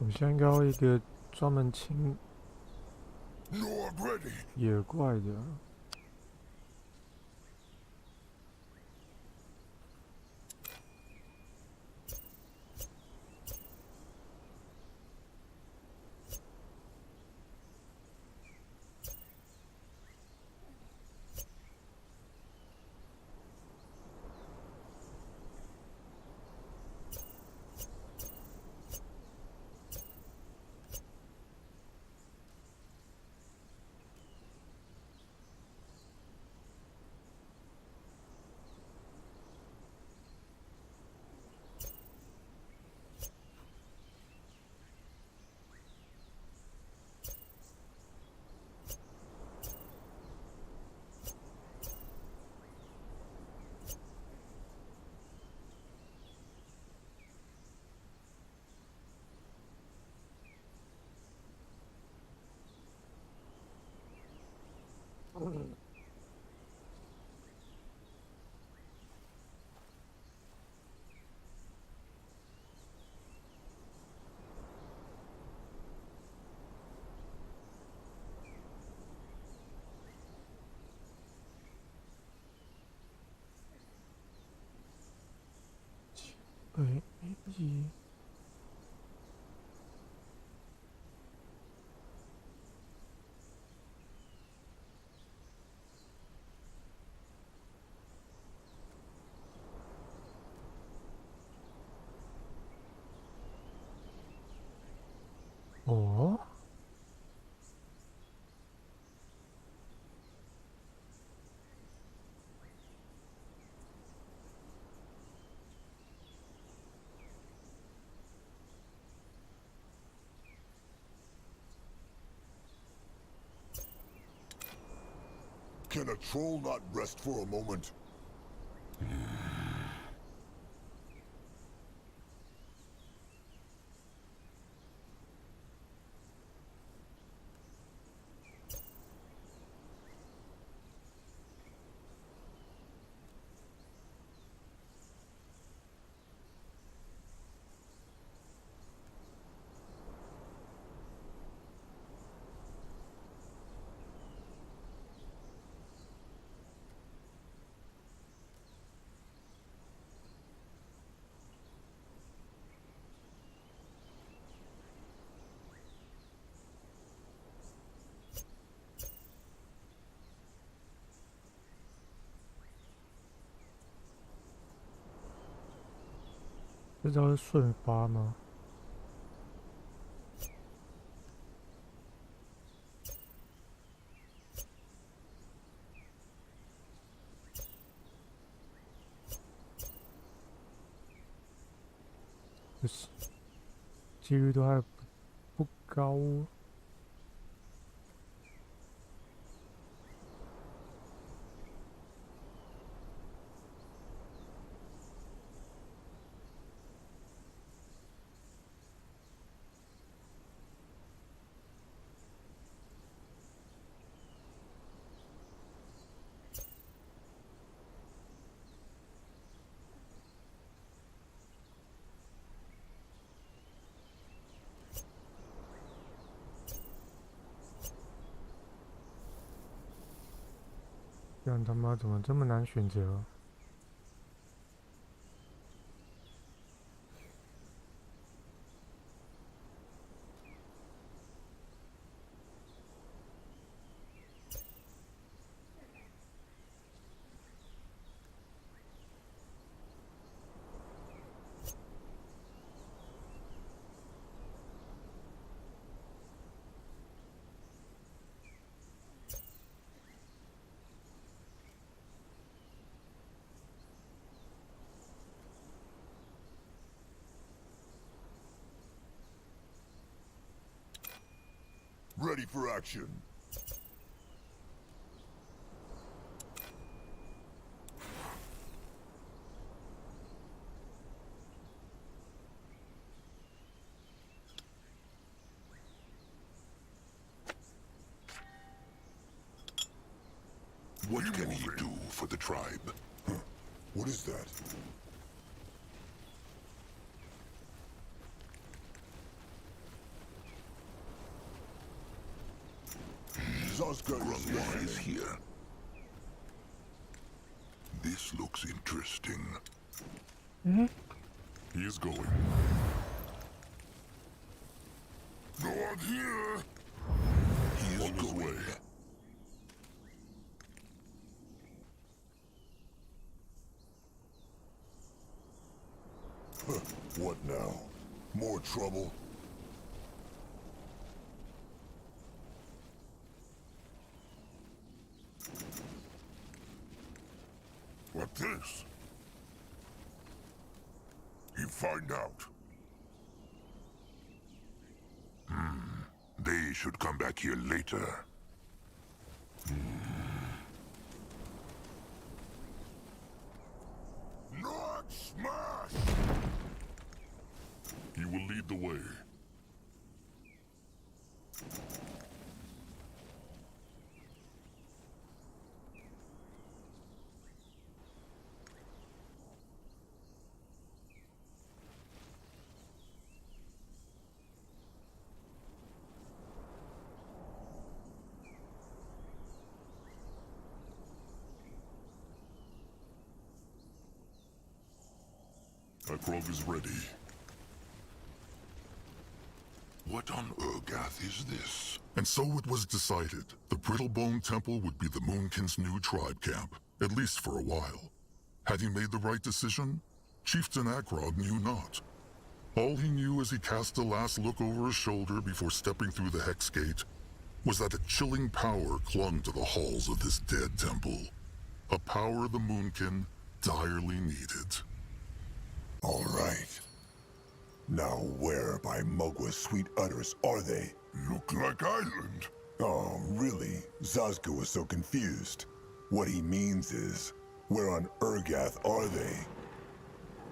我现在应该要一个专门清 You're ready. 野怪的。1哦， Can a troll not rest for a moment? 这招是瞬发吗？不是，几率都还不高哦。这样他妈怎么这么难选择？Ready for action. What can he do for the tribe? Huh. What is that? Grumlar is here. This looks interesting. He is going. No one here! He is On his going. way. What now? More trouble? What this? You find out. They should come back here later. Not smash! He will lead the way. Akrog is ready. What on Urgath is this? And so it was decided. The Brittlebone Temple would be the Moonkin's new tribe camp, at least for a while. Had he made the right decision? Chieftain Akrog knew not. All he knew as he cast a last look over his shoulder before stepping through the Hex Gate was that a chilling power clung to the halls of this dead temple. A power the Moonkin direly needed. All right. Now where by Mogwa's sweet utters are they? Look like island. Oh, really? Zazka was so confused. What he means is, where on Urgath are they?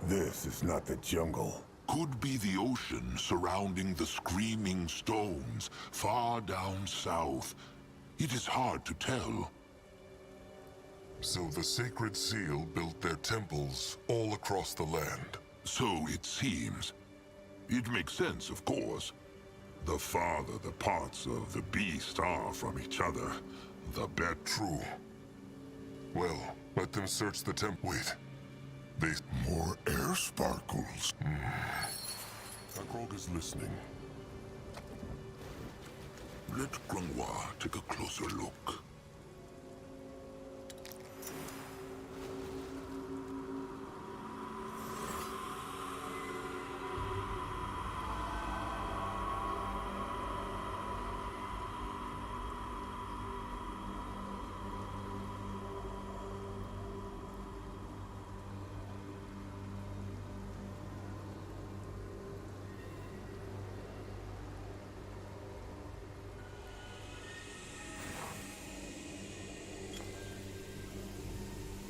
This is not the jungle. Could be the ocean surrounding the screaming stones, far down south. It is hard to tell. So the Sacred Seal built their temples all across the land. So it seems. It makes sense, of course. The farther the parts of the beast are from each other, the better. True. Well, let them search the temple. Wait. They... More air sparkles. Akrog is listening. Let Grungwa take a closer look.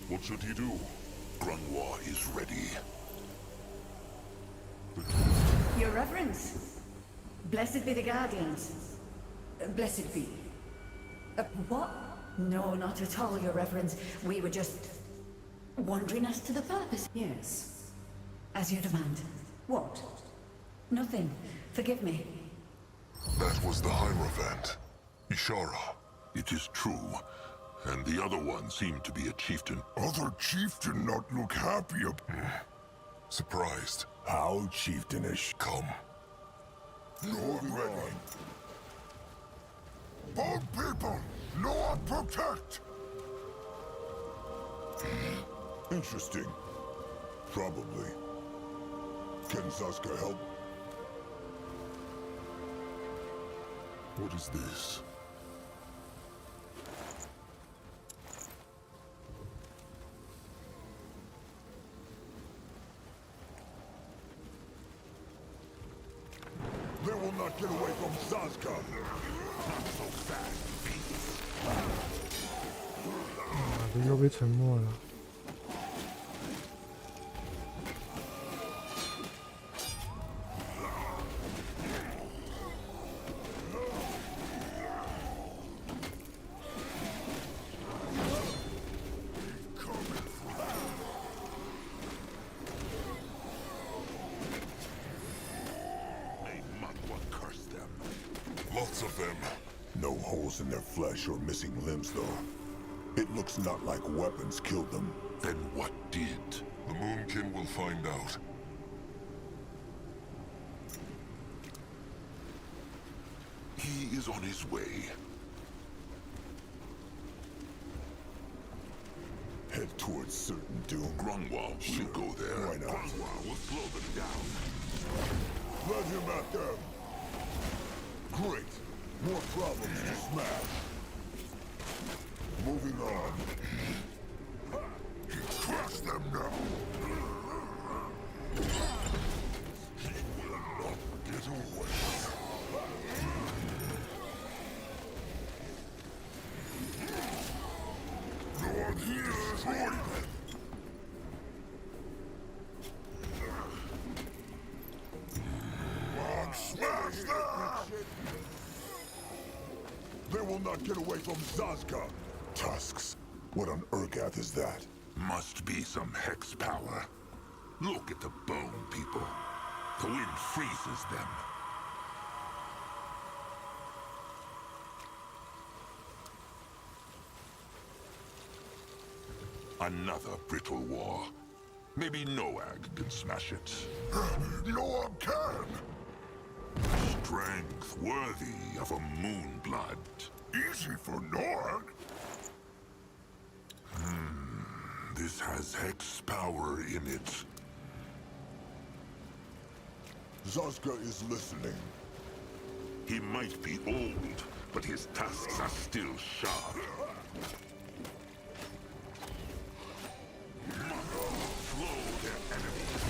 What should he do? Grungwa is ready. Your Reverence. Blessed be the Guardians. Blessed be. What? No, not at all, Your Reverence. We were just wondering as to the purpose. Yes. As you demand. What? Nothing. Forgive me. That was the Hierophant. Ishara. It is true. And the other one seemed to be a chieftain. Other chieftain not look happy. Surprised. How chieftanish? Come. No ready. Bold people, no one protect. Interesting. Probably. Can Zaska help? What is this? They will not get away from Zaska. Not so fast, beasts. 这又被沉默了。Lots of them. No holes in their flesh or missing limbs, though. It looks not like weapons killed them. Then what did? The Moonkin will find out. He is on his way. Head towards certain doom. Grungwa will go there. Why not? Grungwa will slow them down. Let him at them. Great. More problems to smash. Moving on. Crush them now. He will not get away. Lord, he destroyed them. On, smash them! They will not get away from Zaska. Tusks. What on Urgath is that? Must be some hex power. Look at the bone people. The wind freezes them. Another brittle war. Maybe Noag can smash it. Noag can! Strength worthy of a moonblood. Easy for Noag. This has hex power in it. Zaska is listening. He might be old, but his tusks are still sharp. Slow their enemies.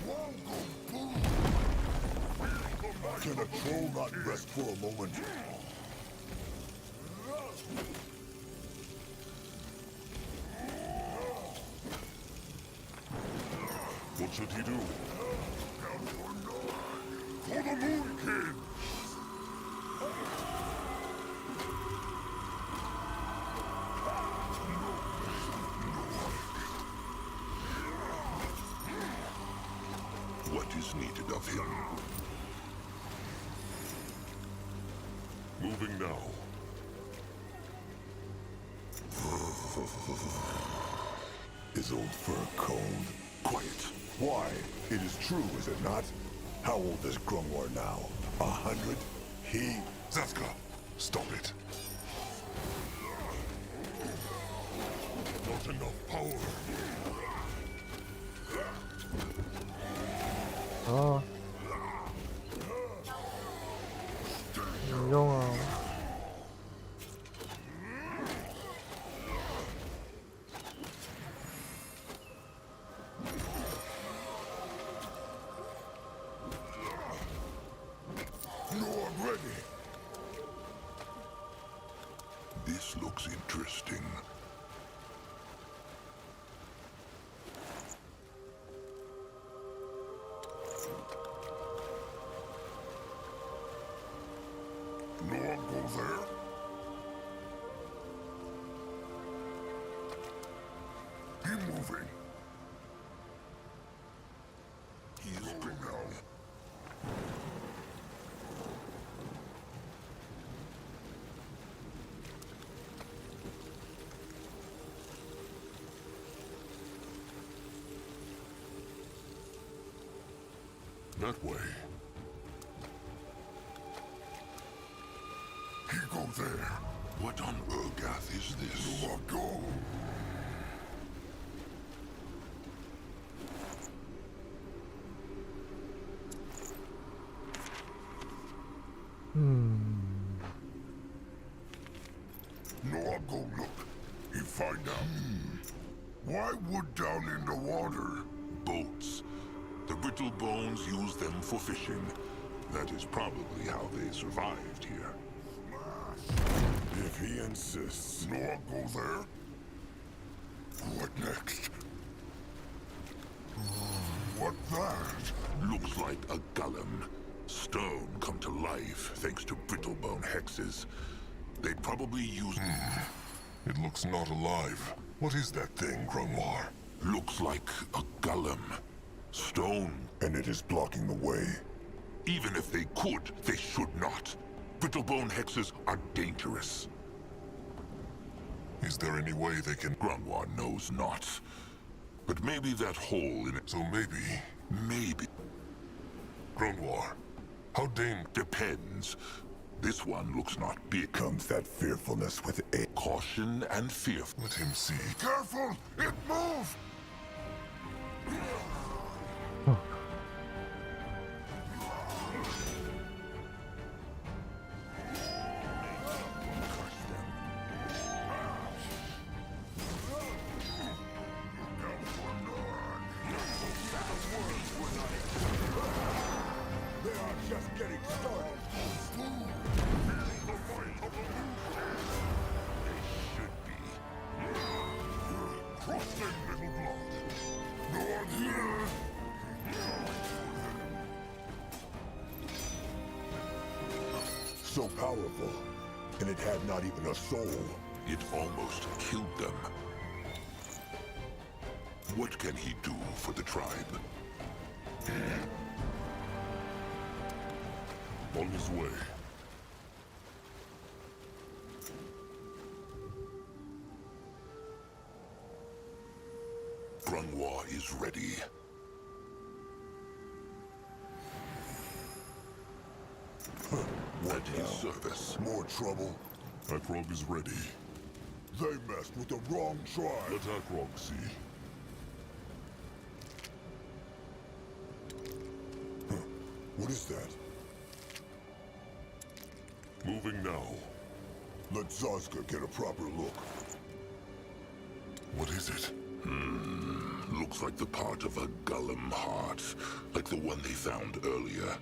Won't go boom. Can a troll not rest for a moment? What should he do? For the Moon King! What is needed of him? Moving now. Is old fur cold? Quiet. Why? It is true, is it not? How old is Grungwar now? 100? He... Zaska, stop it. Not enough power. 啊，有用啊！ No, I'm ready. This looks interesting. No one go there? Keep moving. He's going now. That way. He go there. What on Urgath is this? No one go. No one go look. He find out. Why wood down in the water? Boats. The brittle bones use them for fishing. That is probably how they survived here. If he insists. No one go there? What next? What that? Looks like a golem. Stone come to life thanks to brittlebone hexes. They probably use... It looks not alive. What is that thing, Grungwar? Looks like a golem. Stone. And it is blocking the way. Even if they could, they should not. Brittlebone hexes are dangerous. Is there any way they can... Grungwar knows not. But maybe that hole in it... So maybe... Maybe. Grungwar, how Depends. This one looks not big. Comes that fearfulness with a... Caution and fear. Let him see. Careful! It moved! They are just getting started. Cross them, little blood. No one here. So powerful, and it had not even a soul. It almost killed them. What can he do for the tribe? On his way. Grungwar is ready. At his service. More trouble. Akrog is ready. They messed with the wrong tribe. Let Akrog see. What is that? Moving now. Let Zazka get a proper look. What is it? Looks like the part of a golem heart, like the one they found earlier.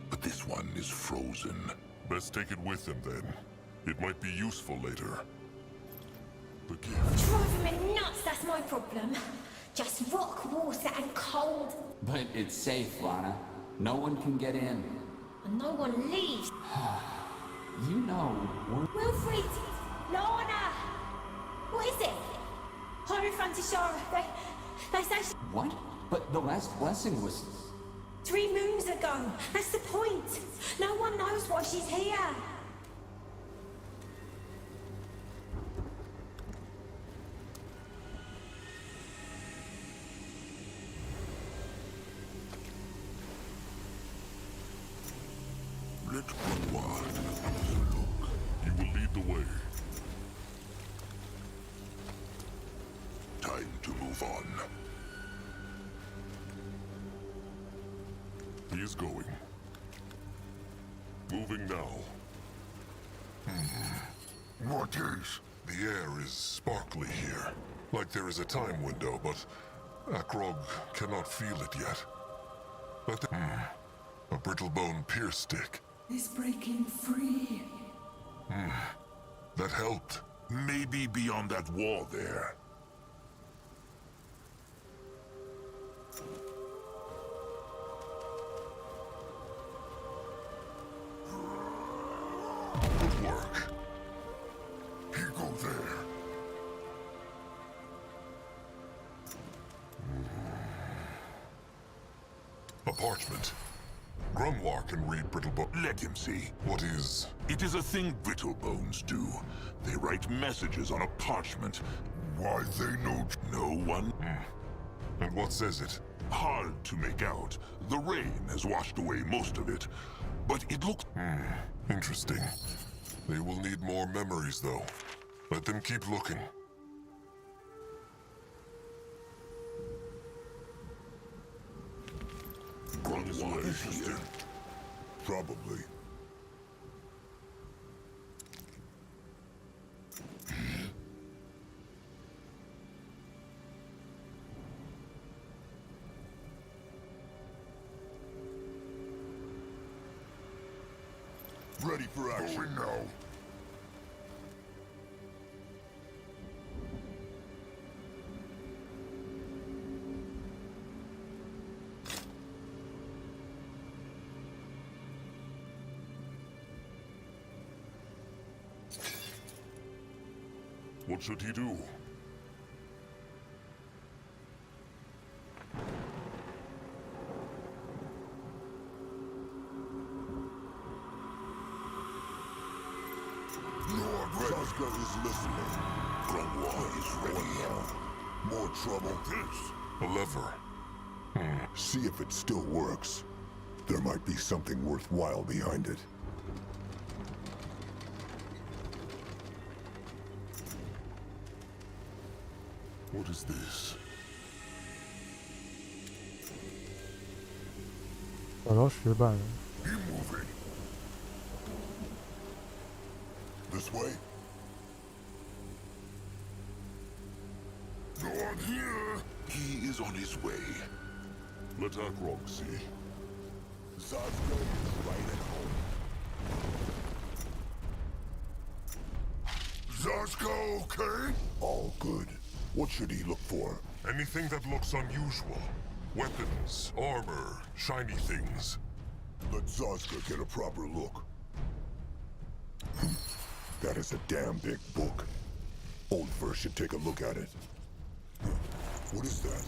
But this one is frozen. Best take it with him then. It might be useful later. The gift. Driving me nuts, that's my problem. Just rock, water, and cold. But it's safe, Lana. No one can get in. And no one leaves. You know, Wilfred! Lorna! What is it? Hierophant Ishara. They say What? But the last blessing was... 3 moons ago. That's the point. No one knows why she's here. Let Grimoire take a closer look. You will lead the way. Time to move on. He is going. Moving now. What is? The air is sparkly here. Like there is a time window, but Akrog cannot feel it yet. Let the... A brittle bone pierce stick. Is breaking free. That helped. Maybe beyond that wall there. Good work. He go there. A parchment. Grimoire can read brittle bone. Let him see. What is... It is a thing brittle bones do. They write messages on a parchment. Why they know no one? And what says it? Hard to make out. The rain has washed away most of it. But it looks... Interesting. They will need more memories, though. Let them keep looking. Grimoire is here. Probably. Ready for action. Going now. What should he do? Lord Zazka is listening. Grimoire is ready. More trouble. A lever. See if it still works. There might be something worthwhile behind it. What is this? 找到石板了。 Be moving. This way. Go on here. He is on his way. Let Akrog see. Zazka is right at home. Zazka, okay? All good. What should he look for? Anything that looks unusual. Weapons, armor, shiny things. Let Zazka get a proper look. That is a damn big book. Old First should take a look at it. What is that?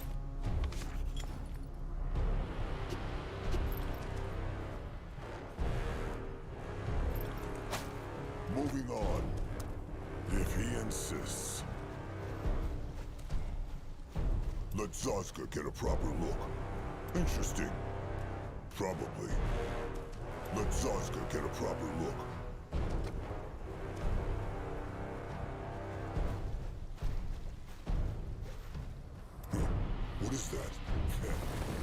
Moving on. If he insists. Let Zazka get a proper look. Interesting. Probably. Let Zazka get a proper look. What is that?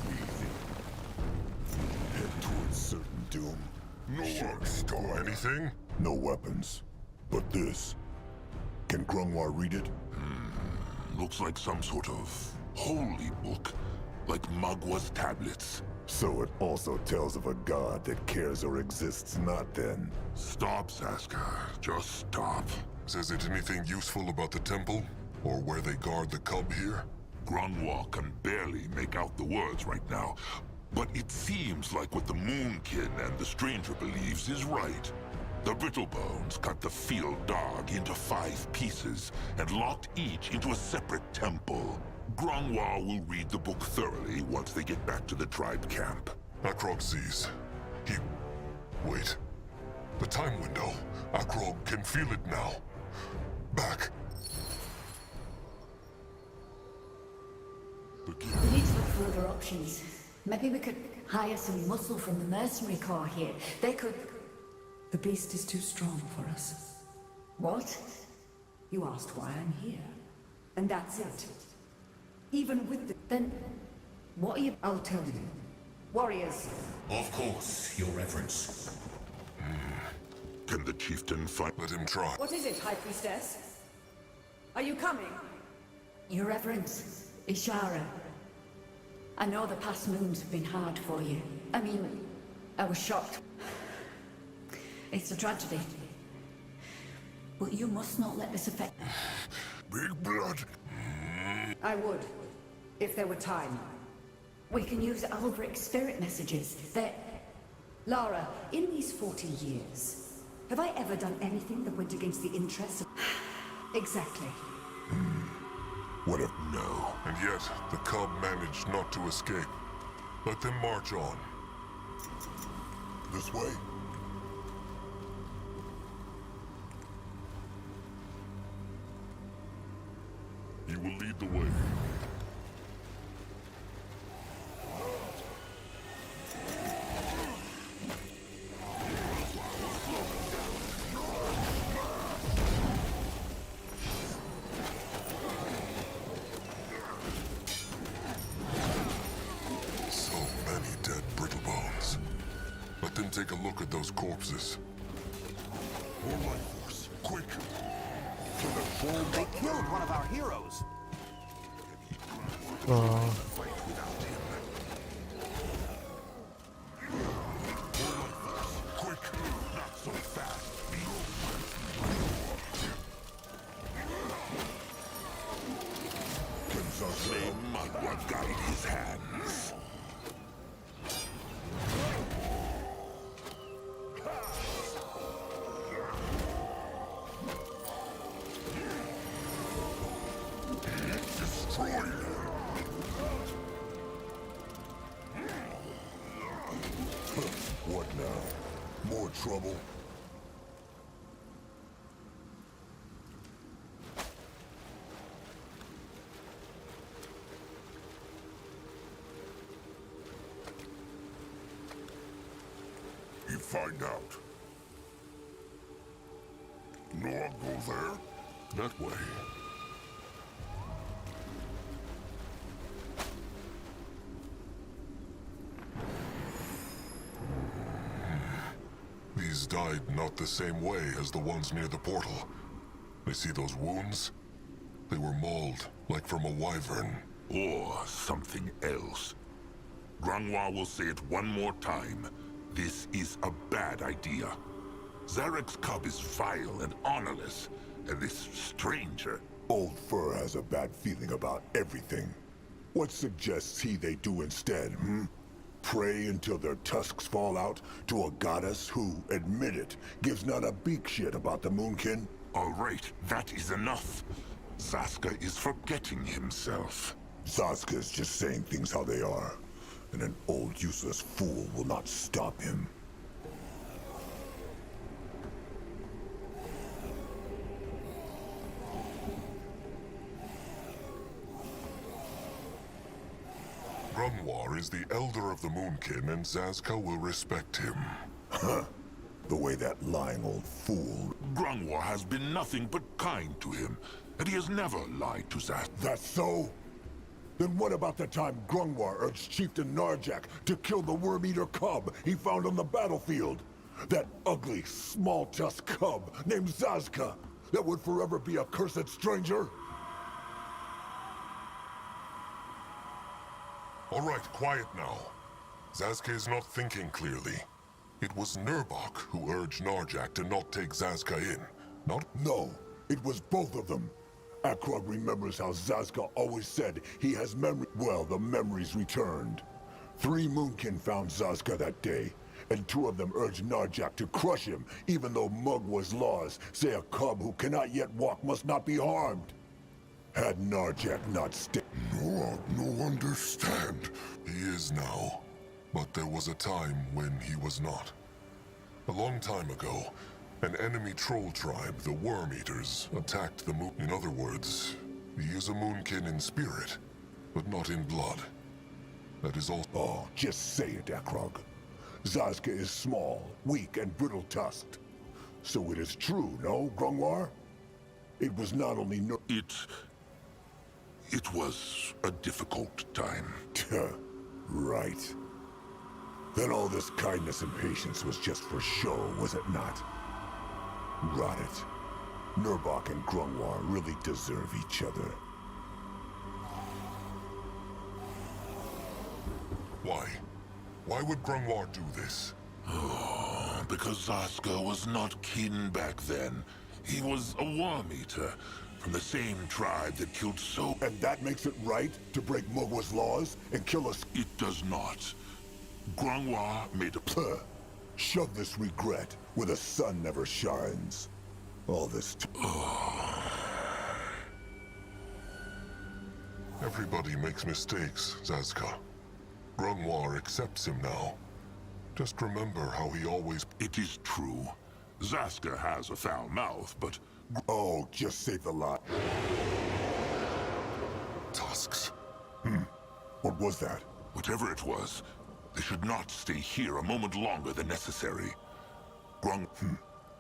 Easy. Head towards certain doom. No star. Anything? No weapons. But this. Can Grimoire read it? Looks like some sort of holy book. Like Magwa's tablets. So it also tells of a god that cares or exists not then. Stop, Zazka. Just stop. Says it anything useful about the temple? Or where they guard the cub here? Grunwall can barely make out the words right now, but it seems like what the Moonkin and the stranger believes is right. The Brittlebones cut the field dog into 5 pieces and locked each into a separate temple. Grunwall will read the book thoroughly once they get back to the tribe camp. Akrog sees. Wait. The time window. Akrog can feel it now. Back. We need to look for other options. Maybe we could hire some muscle from the mercenary corps here. They could... The beast is too strong for us. What? You asked why I'm here. And that's it. Even with the... Then, what are you... I'll tell you. Warriors. Of course, Your Reverence. Can the chieftain find... Let him try. What is it, High Priestess? Are you coming? Your Reverence, Ishara. I know the past moons have been hard for you. I mean, I was shocked. It's a tragedy. But you must not let this affect... Big blood. I would, if there were time. We can use Albric's spirit messages. They're... Lara, in these 40 years, have I ever done anything that went against the interests of... Exactly. What if no? And yet, the cub managed not to escape. Let them march on. This way? You will lead the way. So many dead Brittlebones. Let them take a look at those corpses. More life force, quick! They killed one of our heroes. Quick! Not so fast! May Mudwa guide his hands. Destroy them. What now? More trouble? You find out. No one goes there? That way. These died not the same way as the ones near the portal. They see those wounds? They were mauled, like from a wyvern. Or something else. Grunwall will say it one more time. This is a bad idea. Zarek's cub is vile and honorless, and this stranger... Old Fur has a bad feeling about everything. What suggests he they do instead, Pray until their tusks fall out to a goddess who, admit it, gives not a beak shit about the Moonkin? All right, that is enough. Zaska is forgetting himself. Zaska's just saying things how they are, and an old useless fool will not stop him. Grunwar is the elder of the Moonkin, and Zaska will respect him. Huh. The way that lying old fool... Grunwar has been nothing but kind to him, and he has never lied to Zaska. That's so? Then what about the time Grunwar urged Chieftain Narjak to kill the worm-eater cub he found on the battlefield? That ugly, small-tusked cub named Zaska that would forever be a cursed stranger? All right, quiet now. Zaska is not thinking clearly. It was Nurbok who urged Narjak to not take Zaska in, not... No, it was both of them. Akrog remembers how Zazka always said he has memory. Well, the memories returned. 3 Moonkin found Zazka that day, and 2 of them urged Narjak to crush him, even though Mugwa's laws say a cub who cannot yet walk must not be harmed. Had Narjak not stayed... No understand. He is now. But there was a time when he was not. A long time ago, an enemy troll tribe, the Worm Eaters, attacked the moon. In other words, he is a Moonkin in spirit, but not in blood. That is all. Oh, just say it, Akrog. Zazka is small, weak, and brittle-tusked. So it is true, no, Grungwar? It was not only no... It was a difficult time. Right. Then all this kindness and patience was just for show, was it not? Rot it. Nurbok and Grungwar really deserve each other. Why? Why would Grungwar do this? Oh, because Zazka was not kin back then. He was a Worm Eater, from the same tribe that killed so... And that makes it right to break Mugwa's laws and kill us? It does not. Grungwar made a... Shove this regret where the sun never shines. All this... Everybody makes mistakes, Zazka. Grungwar accepts him now. Just remember how he always... It is true. Zazka has a foul mouth, but... Oh, just save the lot. Tusks. What was that? Whatever it was, they should not stay here a moment longer than necessary.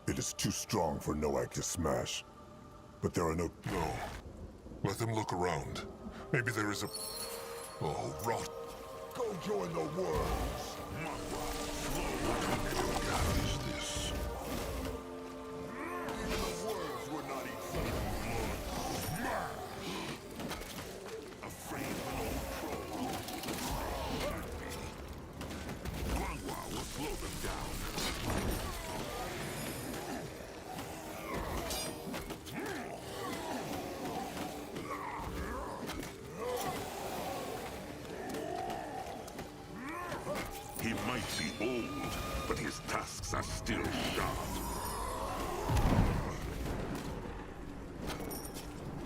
It is too strong for Noak to smash. But there are no... No. Let them look around. Maybe there is a... Oh, rot. Go join the worms! What is this? Even the worms would not eat something blood. Afraid of an old troll. Grungwar will slow them down. He might be old, but his tusks are still sharp.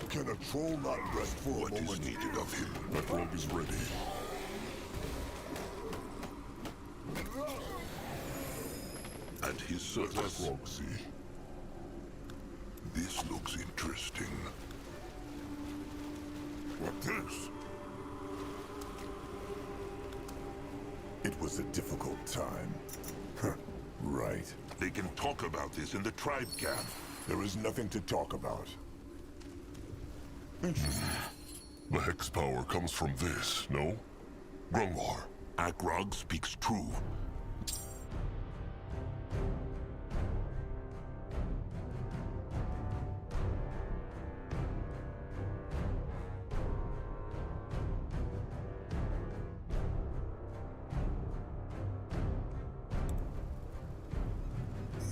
Can a troll not rest for a moment? What is needed of him? That rogue is ready. At his service. Let rogue see. This looks interesting. What this? It was a difficult time. Right. They can talk about this in the tribe camp. There is nothing to talk about. Interesting. The hex power comes from this, no? Grungwar. Akrog speaks true.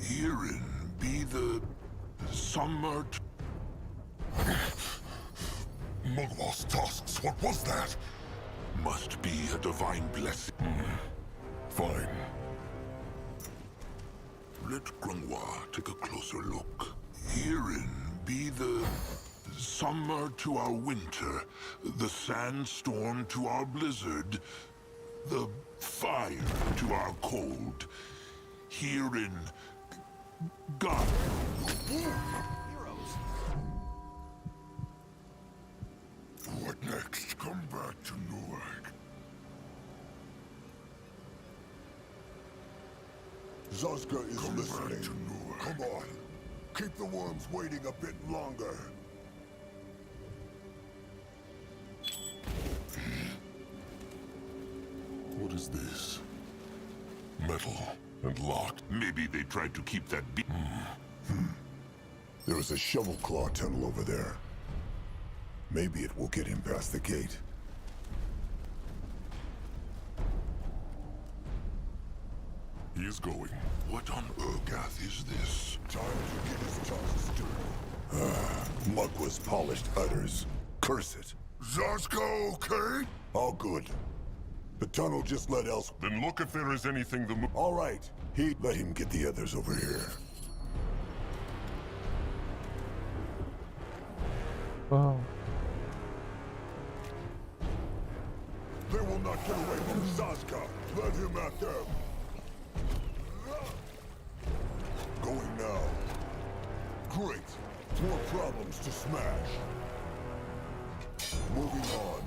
Herein be the summer... Mugwa's tusks, what was that? Must be a divine blessing. Fine. Let Grungwar take a closer look. Herein be the summer to our winter, the sandstorm to our blizzard, the fire to our cold. Herein, God. What next? Come back to Newark. Zazka is listening. Back to Newark. Come on. Keep the worms waiting a bit longer. What is this? Metal and locked. Maybe they tried to keep that beat. There is a shovel claw tunnel over there. Maybe it will get him past the gate. He is going. What on Urgath is this? Time to get his tusks stirred. Mugwa's polished utters. Curse it. Zazka okay? All good. The tunnel just led else. Then look if there is anything the All right. Let him get the others over here. Wow. They will not get away from Zazka. Let him at them. Going now. Great. More problems to smash. Moving on.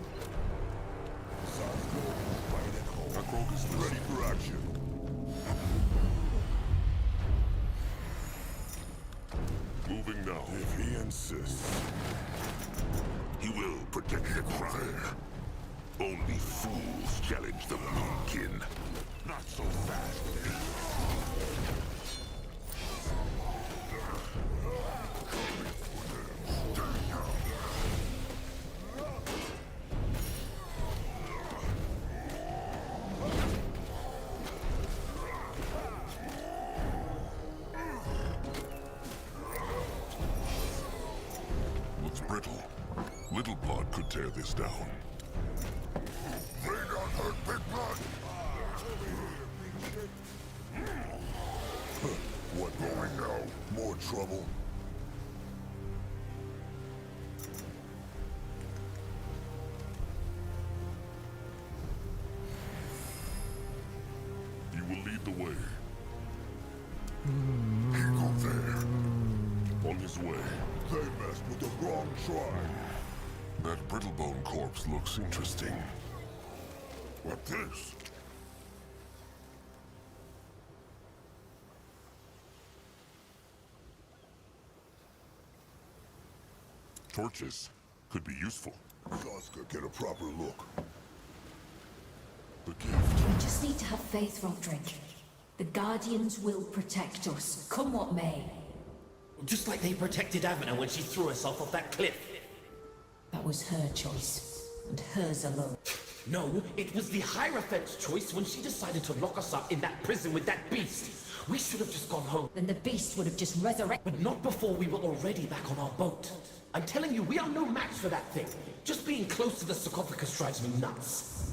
Zazka is right at home. Akrog is Ready for action. moving now. If he insists. He will protect the crown. Only fools challenge the Moonkin. Not so fast. Looks brittle. Little blood could tear this down. May not hurt big blood. What going now? More trouble? You will lead the way. He go there. On his way. They messed with the wrong tribe. That Brittlebone corpse looks interesting. What this? Torches could be useful. Zazka, get a proper look. The gift. We just need to have faith, Roderick. The Guardians will protect us, come what may. Just like they protected Avena when she threw herself off that cliff. That was her choice, and hers alone. No, it was the Hierophant's choice when she decided to lock us up in that prison with that beast. We should have just gone home. Then the beast would have just resurrected. But not before we were already back on our boat. I'm telling you, we are no match for that thing. Just being close to the sarcophagus drives me nuts.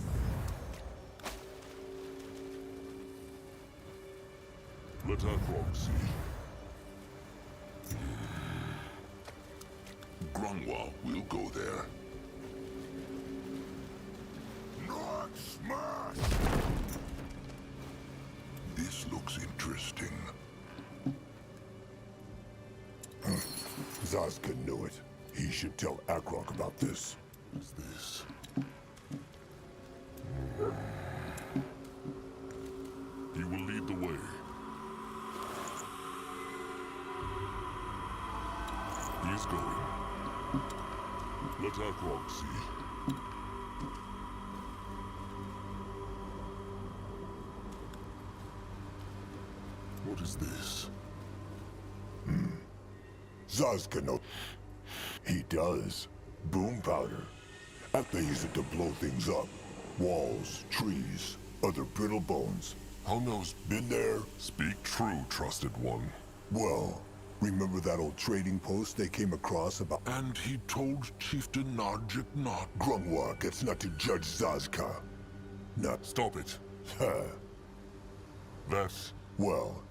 Let Akrog see. Grungwa will go there. Not smash! This looks interesting. Zazka knew it. He should tell Akrog about this. What's this? You will lead the way. He is going. Let Akrog see. What is this? Zazka knows. He does. Boom powder. They use it to blow things up. Walls, trees, other brittle bones. How knows? Been there? Speak true, trusted one. Well, remember that old trading post they came across about? And he told Chieftain Narjik not. Grungwa gets not to judge Zazka. Not. Stop it. That. Well,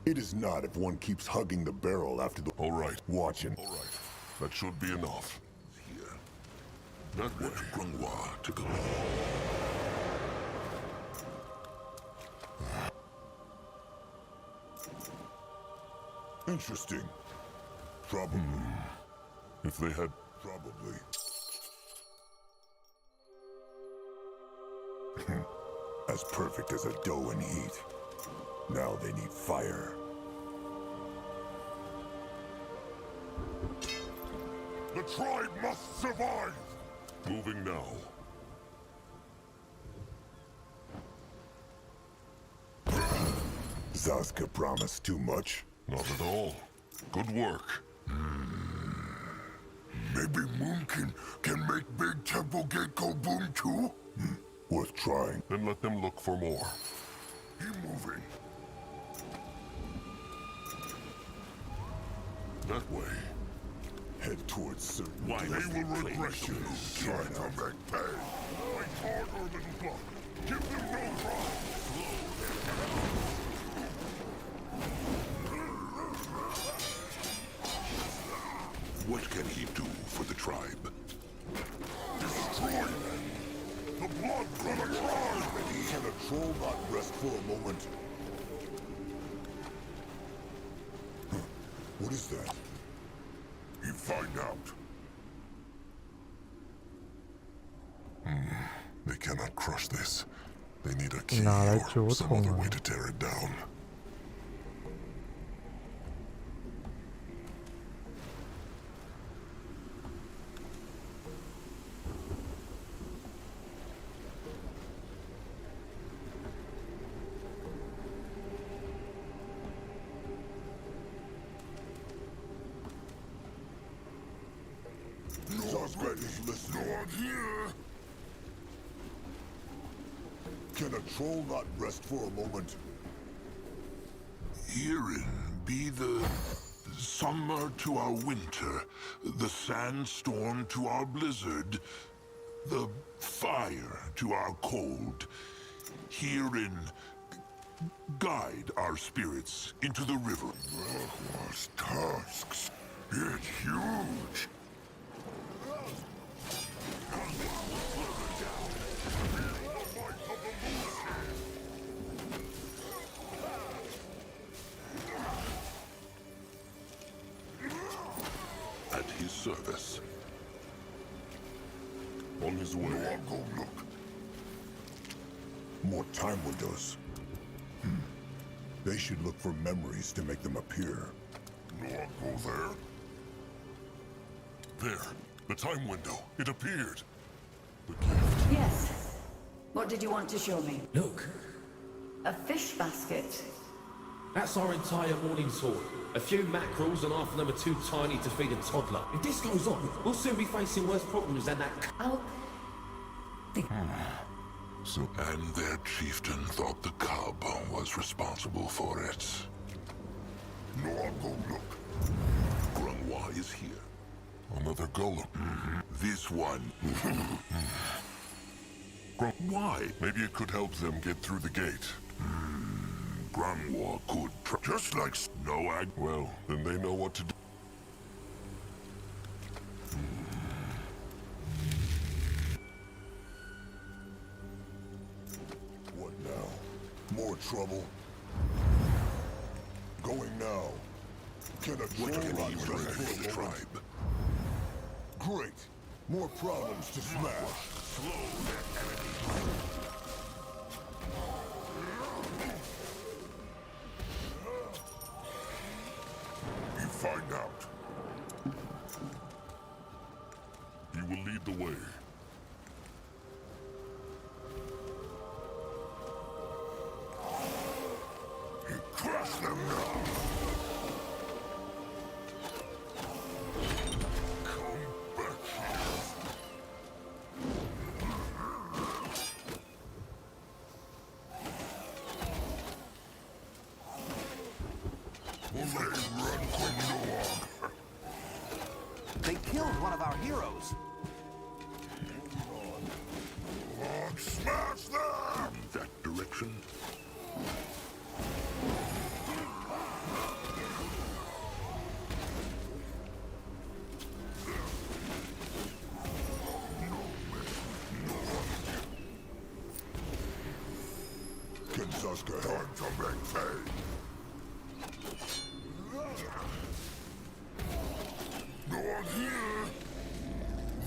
it is not if one keeps hugging the barrel after the. All right. Watching. All right. That should be enough. Here. That way. Let Grungwa take a look. Interesting. Probably. If they had. Probably. As perfect as a dough in heat. Now they need fire. The tribe must survive! Moving now. Zazka promised too much. Not at all. Good work. Maybe Moonkin can make Big Temple Gate go boom too? Worth trying. Then let them look for more. He moving. That way. head towards certain. Why they will regret you, try to make pay. Fight hard or little blood. Give them no prize. What can he do for the tribe? Destroy them. The blood for the tribe. Can a troll not rest for a moment? Huh. What is that? You find out. They cannot crush this. They need a key or some other way to tear it down. Can a troll not rest for a moment? Herein be the summer to our winter, the sandstorm to our blizzard, the fire to our cold. Herein guide our spirits into the river. Ragwar's tusks. It's huge. At his service. On his way. No, I'll go look. More time windows. They should look for memories to make them appear. No, I'll go there. There. The time window. It appeared. The gift. Yes. What did you want to show me? Look, A fish basket. that's our entire morning's haul. A few mackerels and half of them are too tiny to feed a toddler. If this goes on, we'll soon be facing worse problems than that. I'll... And their chieftain thought the cub was responsible for it. No, I'll go look. Grungwa is here. Another golem. This one. Why? Maybe it could help them get through the gate. Grungwa could try. Just like Snoag. Well, then they know what to do. What now? More trouble? Going now. Can a What troll can not he rest bring for to a the moment? tribe? Great. More problems to smash. You find out. You will lead the way. You crush them now. Come back here. They run from Noag. They killed one of our heroes. Noag, smash them! That direction. Can Zaska Time help? to make pay. Noag here.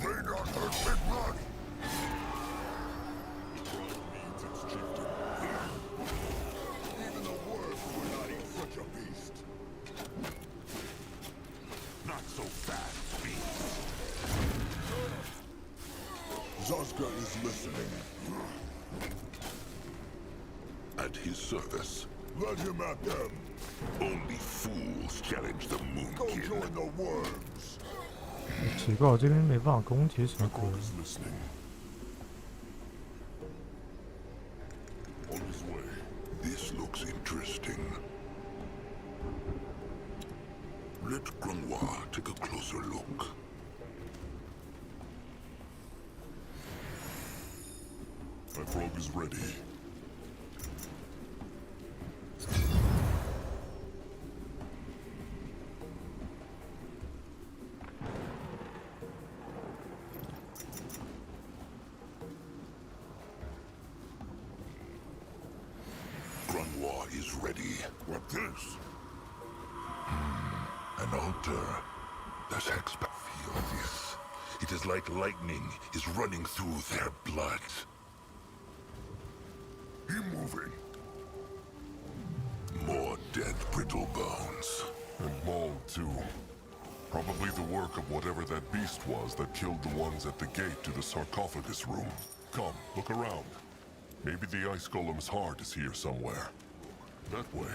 They not hurt big blood. Needs its chieftain. Even the worst would not eat such a beast. Not so fast, beast. Zaska is listening. At his service. Let him at them. Only fools challenge the Go Moonkin. join the worms. 奇怪，我这边没办法攻击什么鬼？ God is listening. On his way. This looks interesting. Let Grunwa take a closer look. My frog is ready. Grunwa is ready. What this? An altar. That's Hexpa. Feel this. It is like lightning is running through their blood. Keep moving. More dead brittle bones. And mauled too. Probably the work of whatever that beast was that killed the ones at the gate to the sarcophagus room. Come, look around. Maybe the ice golem's heart is here somewhere. That way.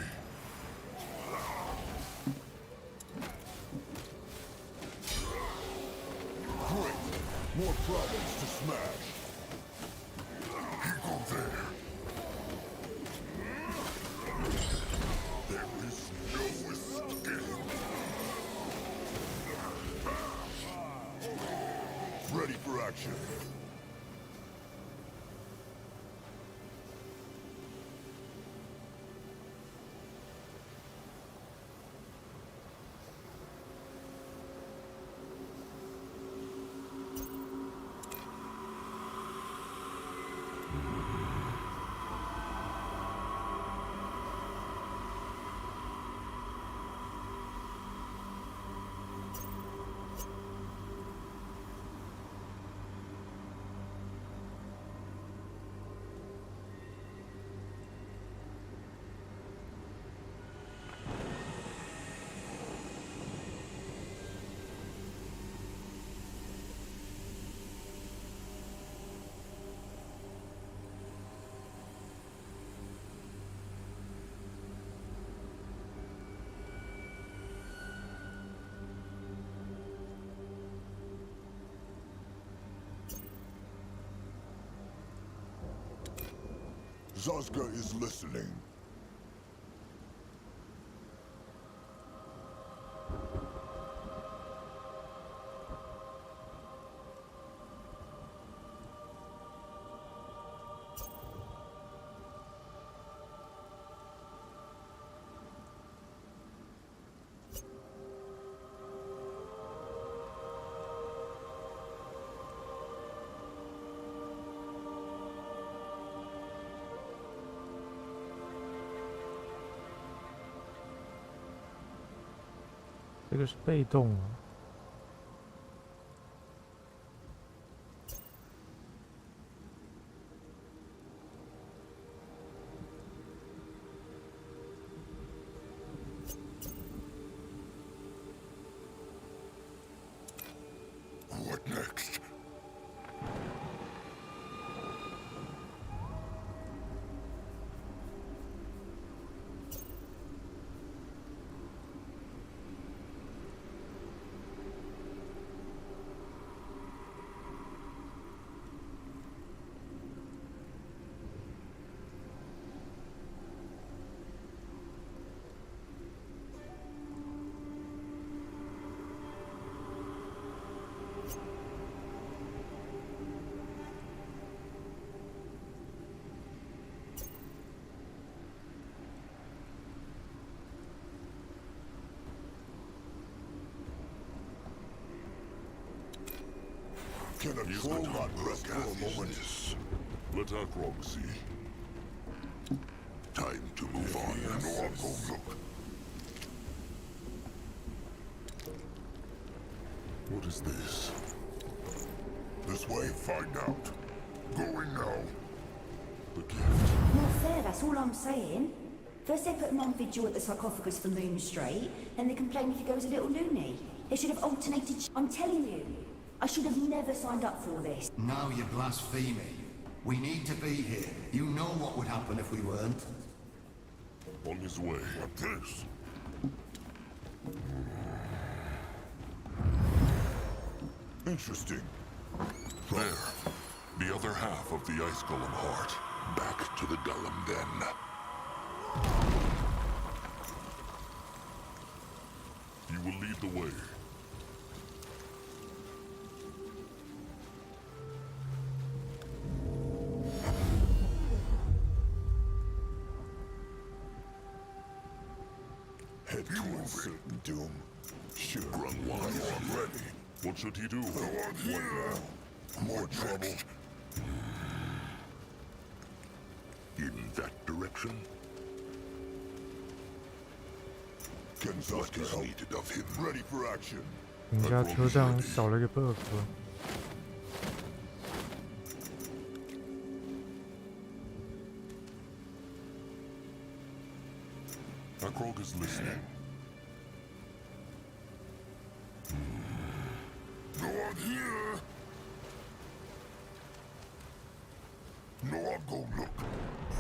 Great! More problems to smash. He go there. There is no escape. Ready for action. Zazga is listening.这个是被动啊。What next? Can a troll not rest for a moment? Let Akrog see. Time to move on. No, I'll go look. What is this? This way, find out. Going now. The gift. Not fair, that's all I'm saying. First they put him on vigil at the sarcophagus for Moon Strait, then they complain if he goes a little loony. They should have alternated. I'm telling you, I should have never signed up for this. Now you're blaspheming. We need to be here. You know what would happen if we weren't. On his way. What this? Interesting. There. The other half of the ice golem heart. Back to the golem then. You will lead the way. Head towards certain doom. Sure. Grunwald is ready. What should he do? What now? More trouble. In that direction? What is needed of him? Ready for action. 人家酋长少了一个 buff。Akrog is listening. No one here! No one go look.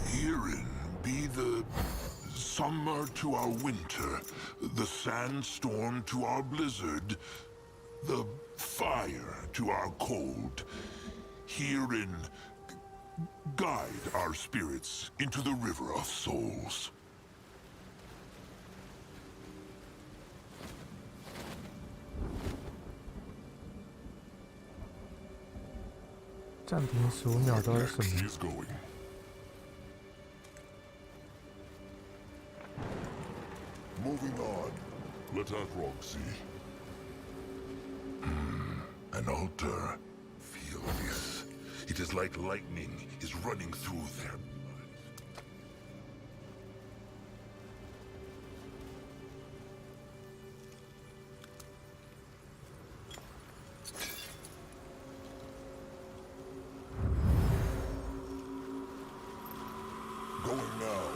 Herein be the summer to our winter, the sandstorm to our blizzard, the fire to our cold. Herein guide our spirits into the river of souls. 暂停15秒到底是什么？ He is going. Moving on. Let Akrog see. An altar. Feel this. It is like lightning is running through their blood. Going now.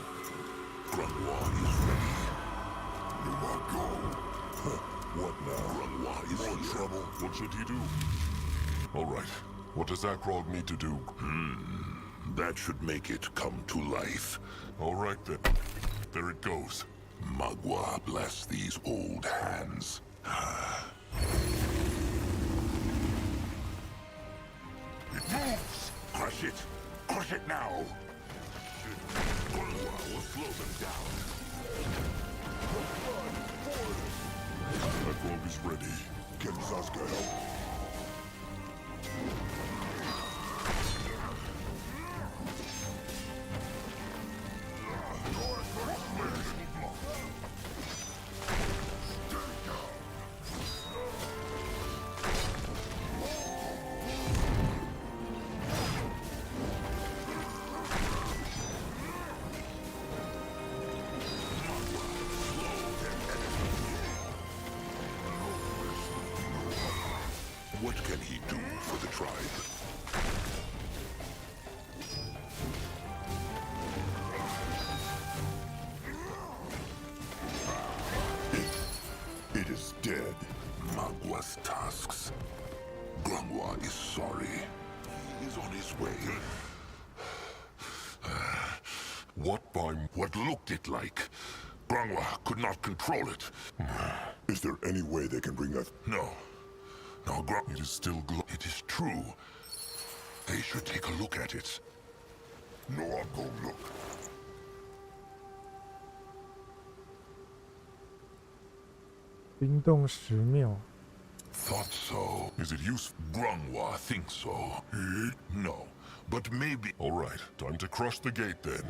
Grunwald is ready. You want go? What now? Grunwald is More here. trouble. What should he do? All right. What does Akrog need to do? That should make it come to life. All right then. There it goes. Magua bless these old hands. It moves! Crush it! Crush it now! Grunwald will slow them down. Akrog is ready. Can Zaska help? What can he do for the tribe? It is dead. Magua's tasks. Grunwald is sorry. He is on his way. What looked it like? Grunwald could not control it. Is there any way they can bring us? No. No, it is still It is true. They should take a look at it. No, I'll go look. Thought so. Is it useful? Grunwald thinks so. No, but maybe... All right. Time to crush the gate then.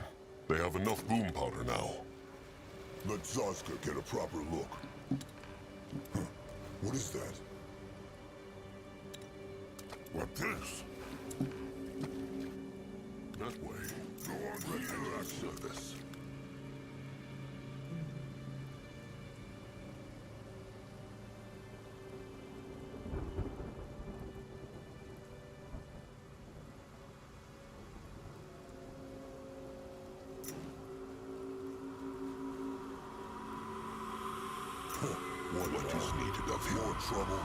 They have enough boom powder now. Let Zaska get a proper look. What is that? What this? That way. No one here at service. What is needed of him? More trouble.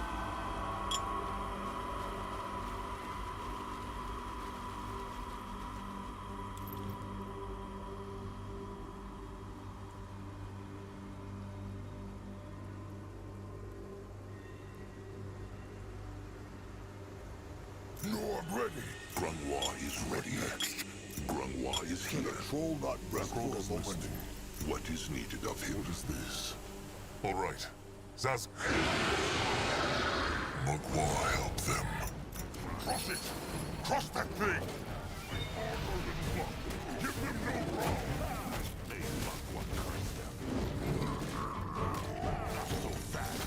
No, I'm ready. Grunwald is ready. Grunwald is here. Troll not rest for a moment. What is needed of him? What is this? All right. Zaz. Magua help them. Cross it! Cross that thing! Give them no ground! May Magua curse them. Not so fast,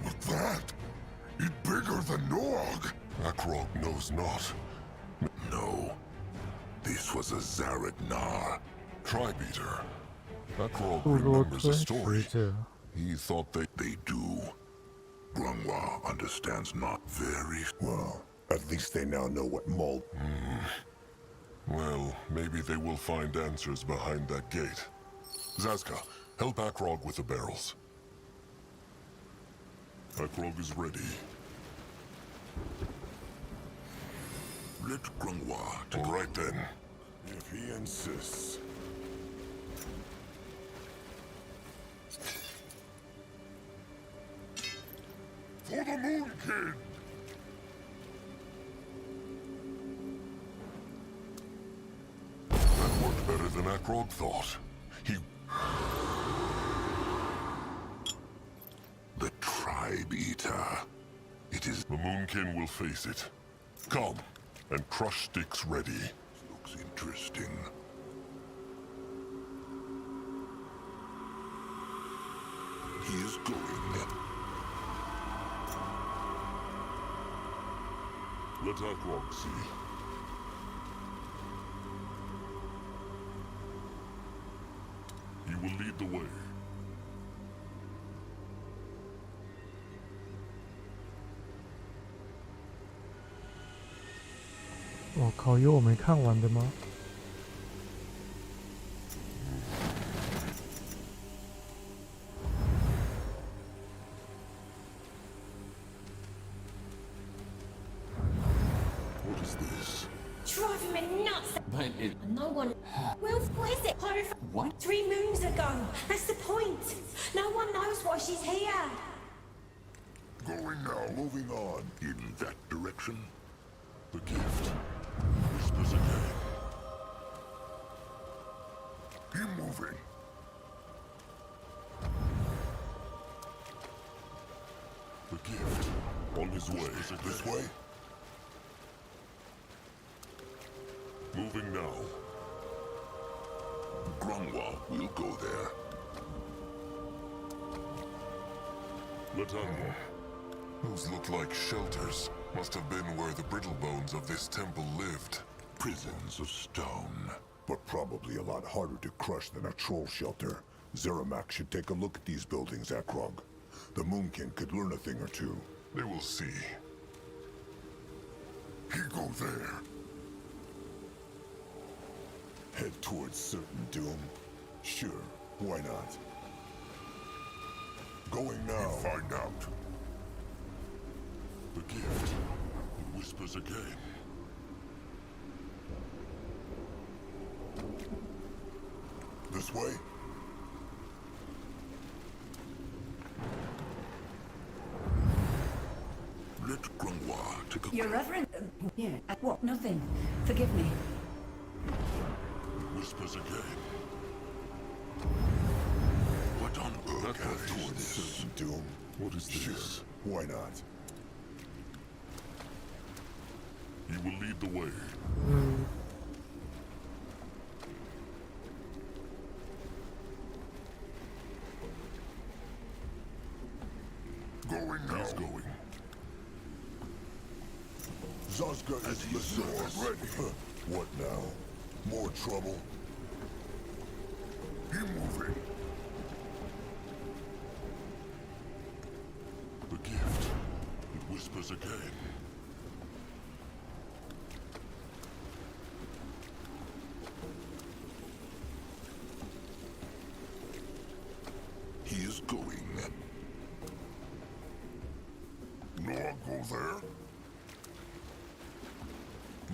What's that? It bigger than Nog! Akrog knows not. No. This was a Zared Nar. Tribe Eater. Akrog 部落 remembers 吞 a 食 story. 者， He thought They do. Grungwa understands not very well. At least they now know what mold. Well, maybe they will find answers behind that gate. Zazka, help Akrog with the barrels. Akrog is ready. Let Grungwa take All right then. if he insists. For the Moon King! That worked better than Akrog thought. He... The Tribe Eater. It is... The Moonkin will face it. Come, and crush sticks ready. Looks interesting. He is going. Let Akrog see. He will lead the way. 我靠，有我没看完的吗？ What is this? Driving me nuts! But it... No one... Well, what is it? What? 3 moons ago. That's the point. No one knows why she's here. Going now. Moving on. In that direction. The gift. Whispers again. Keep moving. The gift. On his way. This way? Moving now. Grungwa will go there. Latanya. Those look like shelters. Must have been where the brittle bones of this temple lived. Prisons of stone. But probably a lot harder to crush than a troll shelter. Zeramak should take a look at these buildings, Akrog. The Moonkin could learn a thing or two. They will see. He go there. Head towards certain doom? Sure, why not? Going now. You find out. The gift. It whispers again. This way? Let Grungwa take a... Your Reverend... yeah, what? Nothing. Forgive me. It whispers again. What on earth? That Head is towards this. certain doom? What is Sure, this? why not? He will lead the way. Going now. He's going. Zazka is listening. Ready. What now? More trouble? He moving. The gift. It whispers again. He is going. No one go there?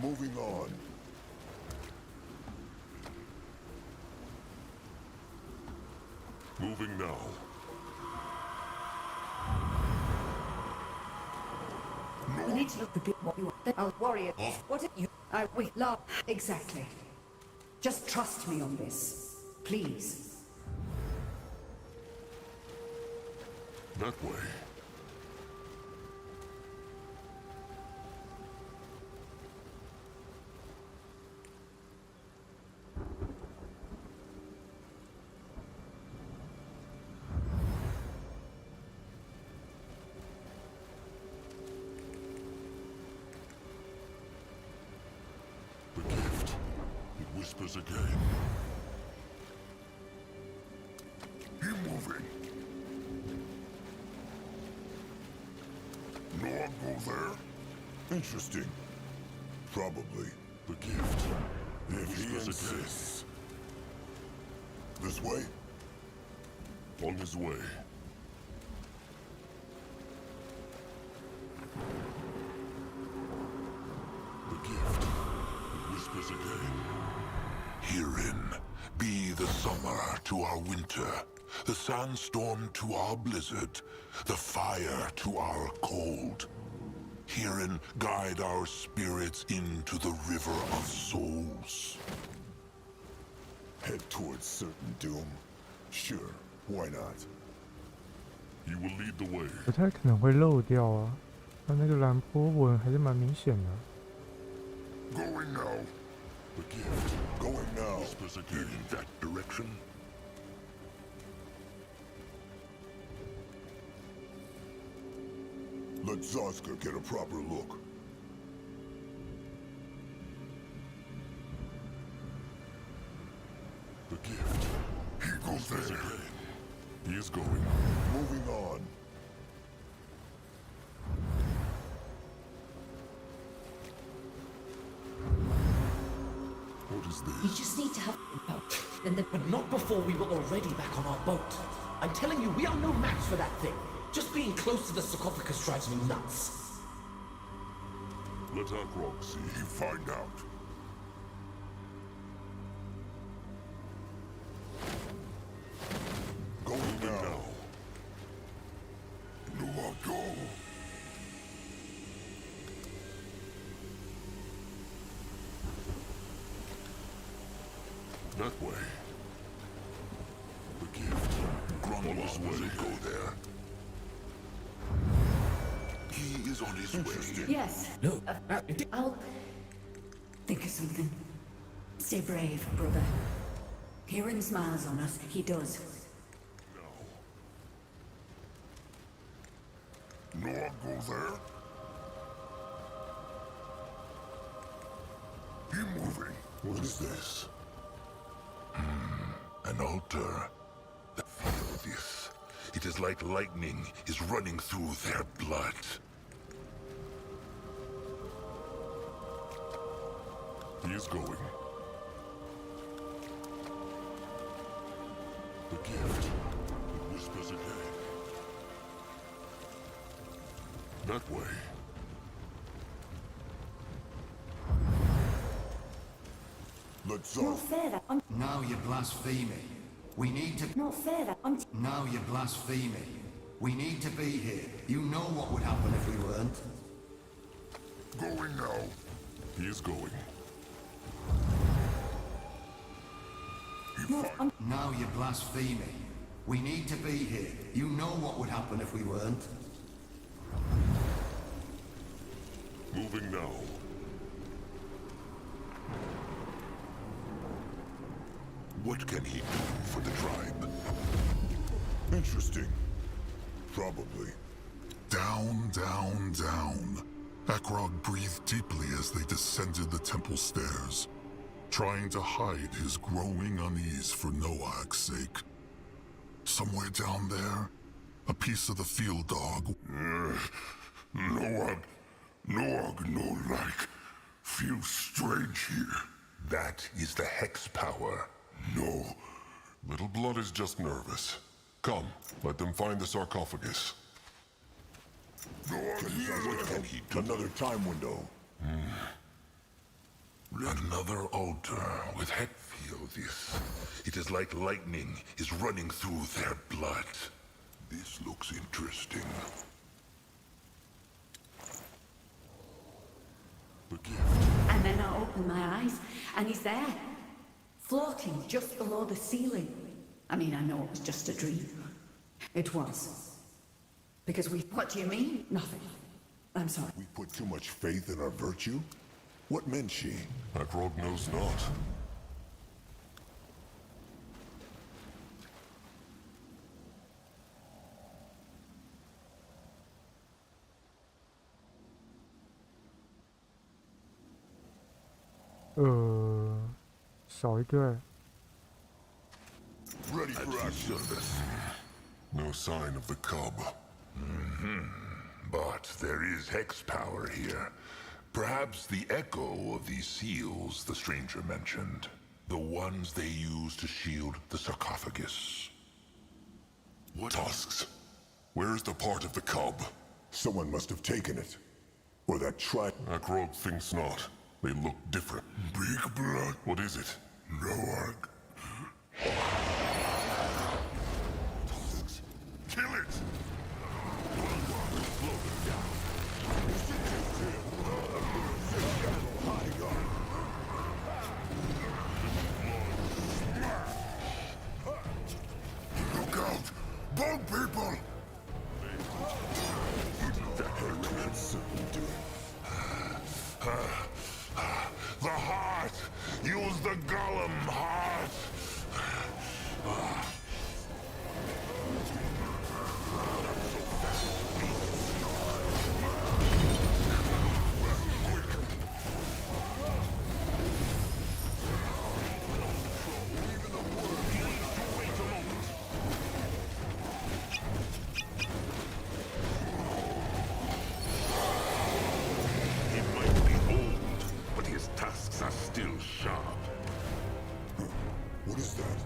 Moving on. Moving now. No The made to look a bit what you want. I'll worry it. What are you? We love. Exactly. Just trust me on this. Please. That way. The gift. It whispers again. Keep moving. No one go there? Interesting. Probably. The gift. If he insists. This way? On his way. The gift. It whispers again. Herein be the summer to our winter, the sandstorm to our blizzard, the fire to our cold. Herein guide our spirits into the river of souls. Head towards certain doom. Sure, why not? You will lead the way. 不太可能会漏掉啊，那个蓝波纹还是蛮明显的。Going now. The gift. Going now. Whispers again in that direction. Let Zoska get a proper look. The gift. He goes there. He is going. Moving on. What is You this? just need to have a boat. And the But not before we were already back on our boat. I'm telling you, we are no match for that thing. Just being close to the sarcophagus drives me nuts. Let Akrog see. Find out. Going now. No, go. That way. The gift. Grumbles will go there. He is on his way. Yes. No. I'll think of something. Stay brave, brother. Kieran smiles on us. He does. No one go there. Keep moving. What is this? An altar. Feel this. It is like lightning is running through their blood. He is going. The gift. It whispers again. That way. Let's Not fair that I'm Now you're blaspheming. We need to... not fair that I'm Now you're blaspheming. We need to be here. You know what would happen if we weren't. Going now. He is going. Now you're blaspheming. We need to be here. You know what would happen if we weren't. Moving now. What can he do for the tribe? Interesting. Probably. Down, down, down. Akrog breathed deeply as they descended the temple stairs, trying to hide his growing unease for Noak's sake. Somewhere down there, a piece of the field dog. Noak no like. Feels strange here. That is the hex power. No. Little Blood is just nervous. Come, let them find the sarcophagus. What can he do? Another time window. Another altar with heck. Feel this. It is like lightning is running through their blood. This looks interesting. The gift. And then I opened my eyes, and he's there, floating just below the ceiling. I mean, I know it was just a dream. It was. Because we... What do you mean? Nothing. I'm sorry. We put too much faith in our virtue? What meant she? Akrog knows not.少一个。 Ready for action. No sign of the cub. But there is hex power here. Perhaps the echo of these seals the stranger mentioned. The ones they use to shield the sarcophagus. What tusks? Where's the part of the cub? Someone must have taken it. Or that Akrog thinks not. They look different. Big blood. What is it? No one. Kill it! Look out! Bone people! The hell do that certainly do? The heart! Use the golem heart! He might be old, but his tusks are still sharp. What is that?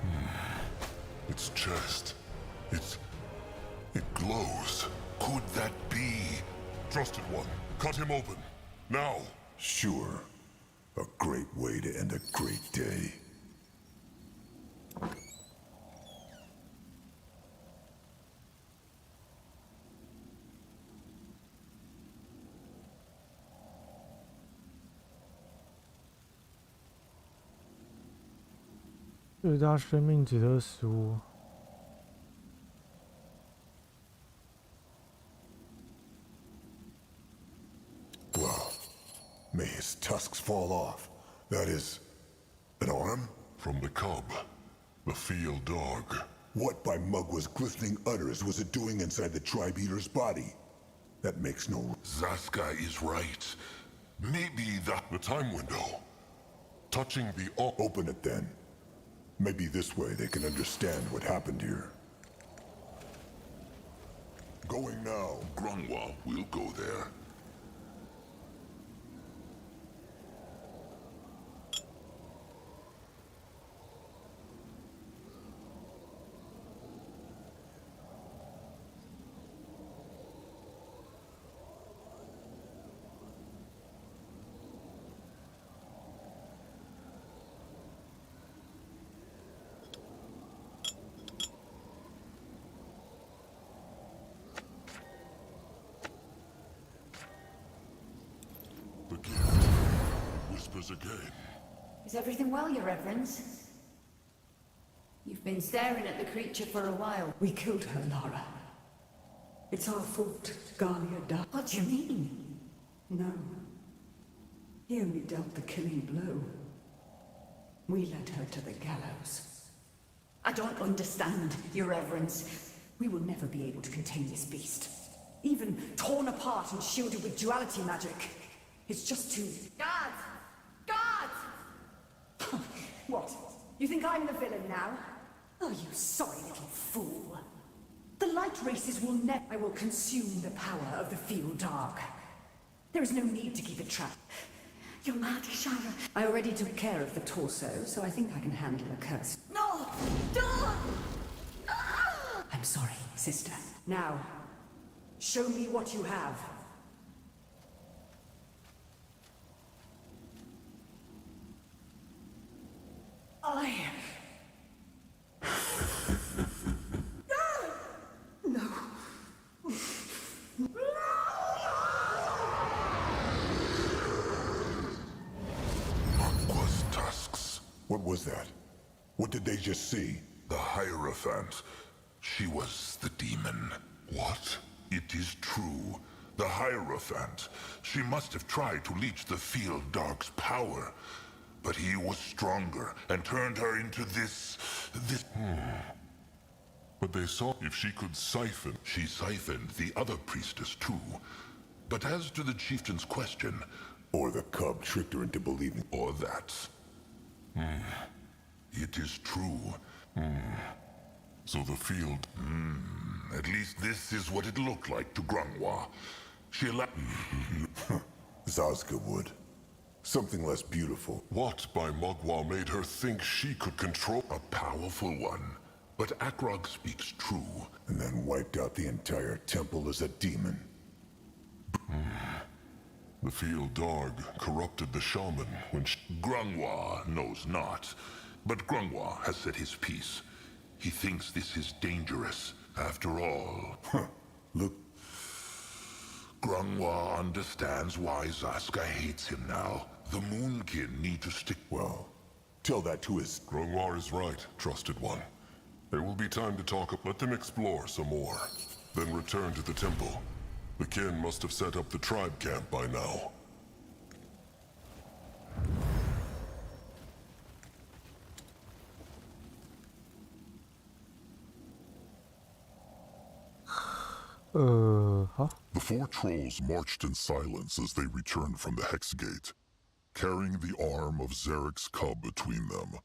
Its chest. It glows. Could that be? Trusted one, cut him open. Now! Sure. A great way to end a great day.「最大生命值的15。 Wow. May his tusks fall off. That is... an arm? From the cub. The field dog. What by Mugwa's glistening udders was it doing inside the tribe eater's body? That makes no... Zaska is right. Maybe the time window. Touching the... Open it then. Maybe this way they can understand what happened here. Going now. Grungwa will go there. The gift whispers again. Is everything well, Your Reverence? You've been staring at the creature for a while. We killed her, Lara. It's our fault. Galia died. What do you mean? No. He only dealt the killing blow. We led her to the gallows. I don't understand, Your Reverence. We will never be able to contain this beast. Even torn apart and shielded with duality magic. It's just too... Guards! Guards! What? You think I'm the villain now? Oh, you sorry little fool. The light races will never... I will consume the power of the field dark. There is no need to keep it trapped. You're mad, Shara. I already took care of the torso, so I think I can handle a curse. No! Don't! I'm sorry, sister. Now, show me what you have. No. was that? What did they just see? The Hierophant. She was the demon. What? It is true. The Hierophant. She must have tried to leech the Field Dark's power. But he was stronger and turned her into this... But they saw if she could siphon. She siphoned the other priestess too. But as to the chieftain's question... Or the cub tricked her into believing... Or that... It is true. So the field... At least this is what it looked like to Grungwa. She allowed... Zazka would. Something less beautiful. What by Mugwa made her think she could control... A powerful one. But Akrog speaks true. And then wiped out the entire temple as a demon. The Field Dark corrupted the shaman when Grungwa knows not. But Grungwa has said his piece. He thinks this is dangerous. After all... Look... Grungwa understands why Zazka hates him now. The Moonkin need to stick... Well, tell that to his... Grungwa is right, trusted one. There will be time to talk. Let them explore some more. Then return to the temple. The kin must have set up the tribe camp by now. The four trolls marched in silence as they returned from the Hex Gate, carrying the arm of Zarek's cub between them.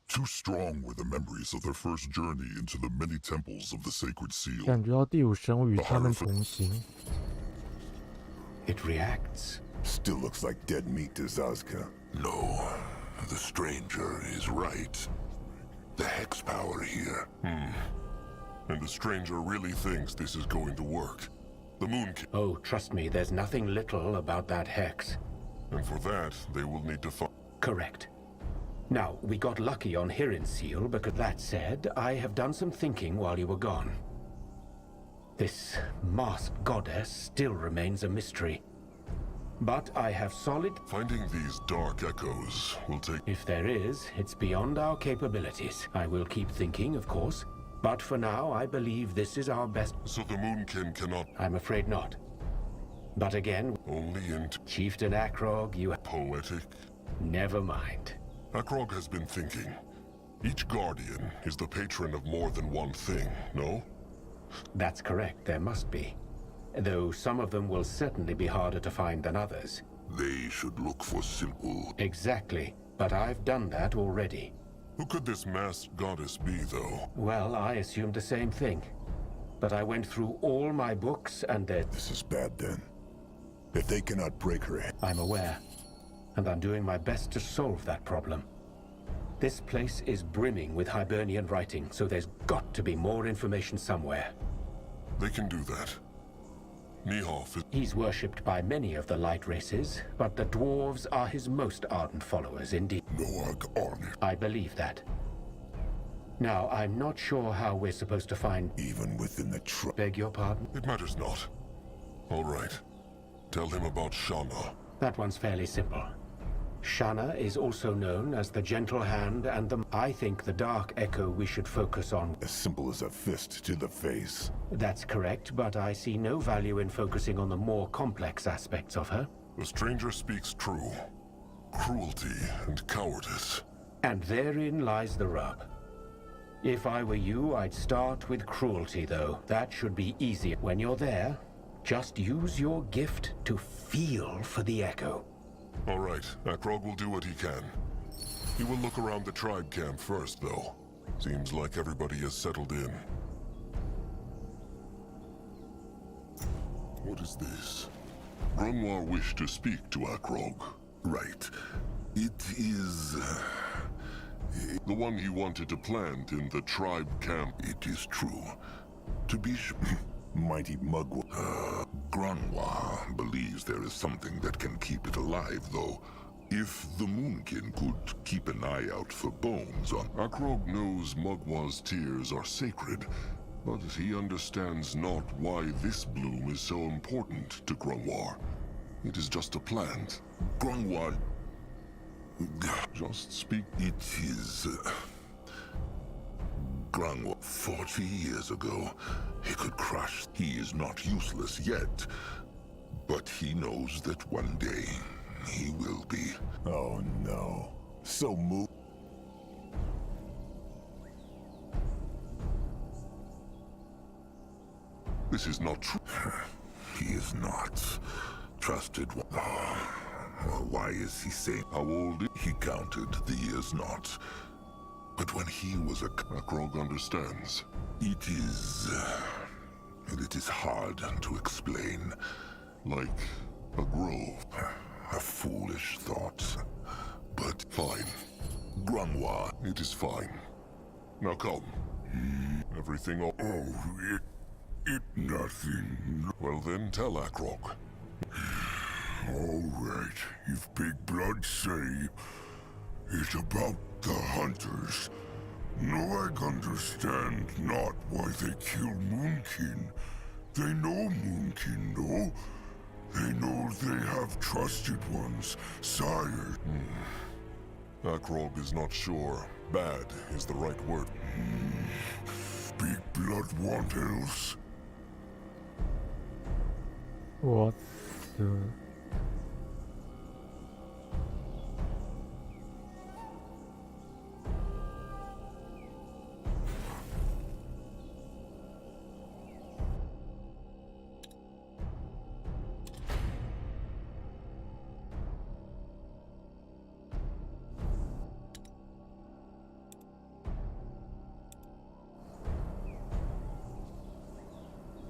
Too strong were the memories of their first journey into the many temples of the Sacred Seal. 感觉到第五生物与他们同行。It reacts. Still looks like dead meat to Zazka. No, the stranger is right. The hex power here. And the stranger really thinks this is going to work. The Moonkin. Oh, trust me, there's nothing little about that hex. And for that, they will need to find... Correct. Now, we got lucky on Hirin's seal, because that said, I have done some thinking while you were gone. This masked goddess still remains a mystery. But I have solid... Finding these dark echoes will take... If there is, it's beyond our capabilities. I will keep thinking, of course. But for now, I believe this is our best... So the Moonkin cannot... I'm afraid not. But again... Only in... Chieftain Akrog, you... Poetic? Never mind. Akrog has been thinking. Each guardian is the patron of more than one thing, no? That's correct, there must be. Though some of them will certainly be harder to find than others. They should look for simple... Exactly, but I've done that already. Who could this masked goddess be, though? Well, I assumed the same thing. But I went through all my books and they're... This is bad then. If they cannot break her head... I'm aware. And I'm doing my best to solve that problem. This place is brimming with Hibernian writing, so there's got to be more information somewhere. They can do that. Nihoff is... He's worshipped by many of the light races, but the dwarves are his most ardent followers indeed. I believe that. Now, I'm not sure how we're supposed to find... Even within the Beg your pardon? It matters not. All right. Tell him about Shana. That one's fairly simple. Shana is also known as the Gentle Hand and the... I think the Dark Echo we should focus on... As simple as a fist to the face. That's correct, but I see no value in focusing on the more complex aspects of her. The stranger speaks true. Cruelty and cowardice. And therein lies the rub. If I were you, I'd start with cruelty, though. That should be easier. When you're there, just use your gift to feel for the echo. All right, Akrog will do what he can. He will look around the tribe camp first, though. Seems like everybody has settled in. What is this? Grungwa wished to speak to Akrog. Right. It is... The one he wanted to plant in the tribe camp. It is true. To be sure... Mighty Mugwa. Grungwa believes there is something that can keep it alive, though. If the Moonkin could keep an eye out for bones on... Akrog knows Mugwa's tears are sacred, but he understands not why this bloom is so important to Grungwa. It is just a plant. Grungwa... Just speak. It is... Grangwa, 40 years ago, he could crush. He is not useless yet, but he knows that one day he will be. Oh no. So moved. This is not true. He is not trusted. Why is he saying how old? He counted the years not. But when he was a... Akrog understands. It is hard to explain. Like a grove. A foolish thought. But fine. Grangwa. It is fine. Now come. Everything all... Oh, it nothing. Well then, tell Akrog. All right, if Big Blood say it's about the hunters, no, I understand not why they kill Moonkin. They know Moonkin, though. They know they have trusted ones, sire. Akrog is not sure. Bad is the right word. Big Blood want else? What the...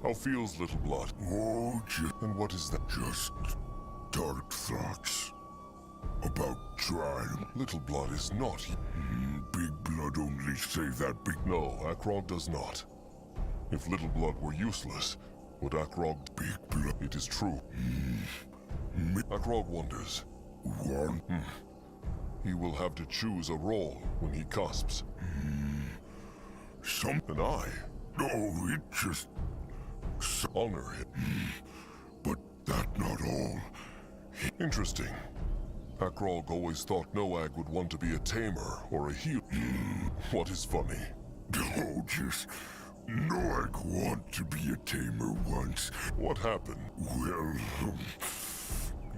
How feels Little Blood? Oh, and what is that? Just dark thoughts about trying. Little Blood is not. Big Blood only say that big... No, Akrog does not. If Little Blood were useless, would Akrog... Big Blood... It is true. Akrog wonders. One? He will have to choose a role when he cusps. And I? No, it just... honor him. But that not all. Interesting. Akrog always thought Noag would want to be a tamer or a healer. What is funny? Oh, just... Noag want to be a tamer once. What happened? Well,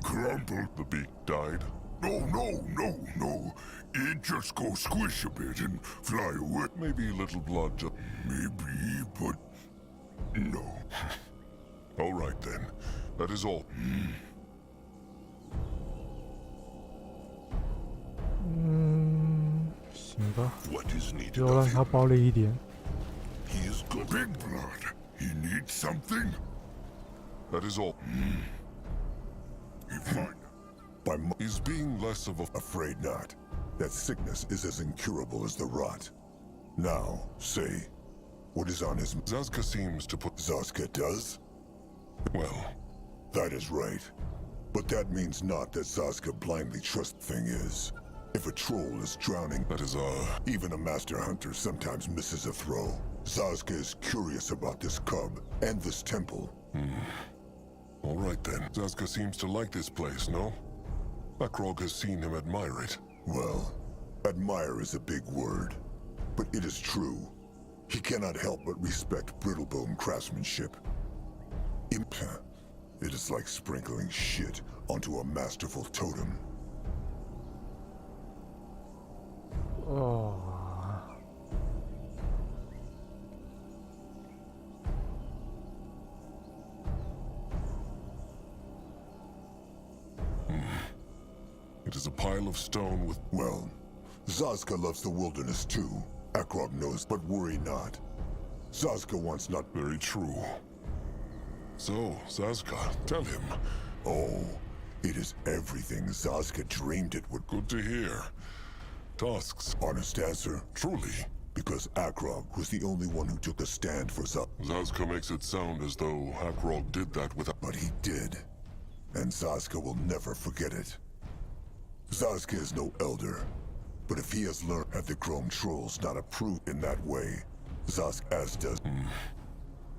Grumble... The beak died? No. It just go squish a bit and fly away. Maybe Little Blood just... Maybe, but... No. All right then. That is all.行吧， What is needed 就让 of 他 him? 暴力一点。 He is good. Big Blood. He needs something. That is all. He find... He's being less of a... Afraid not. That sickness is as incurable as the rot. Now, say, what is on his... Zazka seems to put... Zazka does? Well... That is right. But that means not that Zazka blindly trusts thing is. If a troll is drowning... That is, Even a master hunter sometimes misses a throw. Zazka is curious about this cub, and this temple. All right then. Zazka seems to like this place, no? Akrog has seen him admire it. Well, admire is a big word. But it is true. He cannot help but respect brittlebone craftsmanship. It is like sprinkling shit onto a masterful totem. Oh. It is a pile of stone with... Well, Zazka loves the wilderness too. Akrog knows, but worry not. Zazka wants not... Very true. So, Zazka, tell him. Oh, it is everything Zazka dreamed it would... Good to hear. Tasks. Honest answer? Truly. Because Akrog was the only one who took a stand for Zazka makes it sound as though Akrog did that without... But he did. And Zazka will never forget it. Zazka is no elder. But if he has learned that the Chrome Trolls not approved in that way, Zazka as does...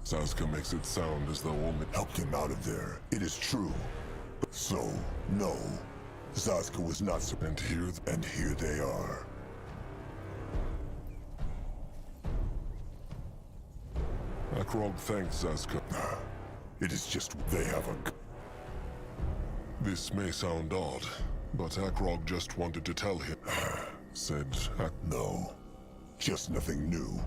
Zazka makes it sound as though only... Helped him out of there. It is true. So, no. Zaska was not so... And here they are. Akrog thanks Zaska. It is just they have a... This may sound odd, but Akrog just wanted to tell him. Said No, just nothing new.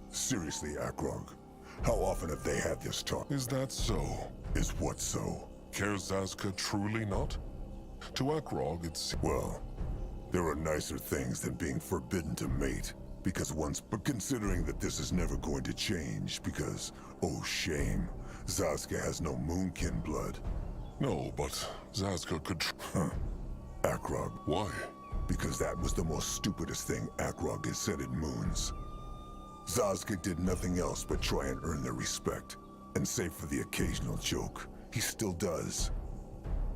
Seriously, Akrog, how often have they had this talk? Is that so? Is what so? Cares Zaska truly not? To Akrog, it's... Well, there are nicer things than being forbidden to mate. Because once... But considering that this is never going to change, because, oh shame, Zaska has no Moonkin blood. No, but Zaska could... Akrog. Why? Because that was the most stupidest thing Akrog has said in moons. Zaska did nothing else but try and earn their respect. And save for the occasional joke, he still does.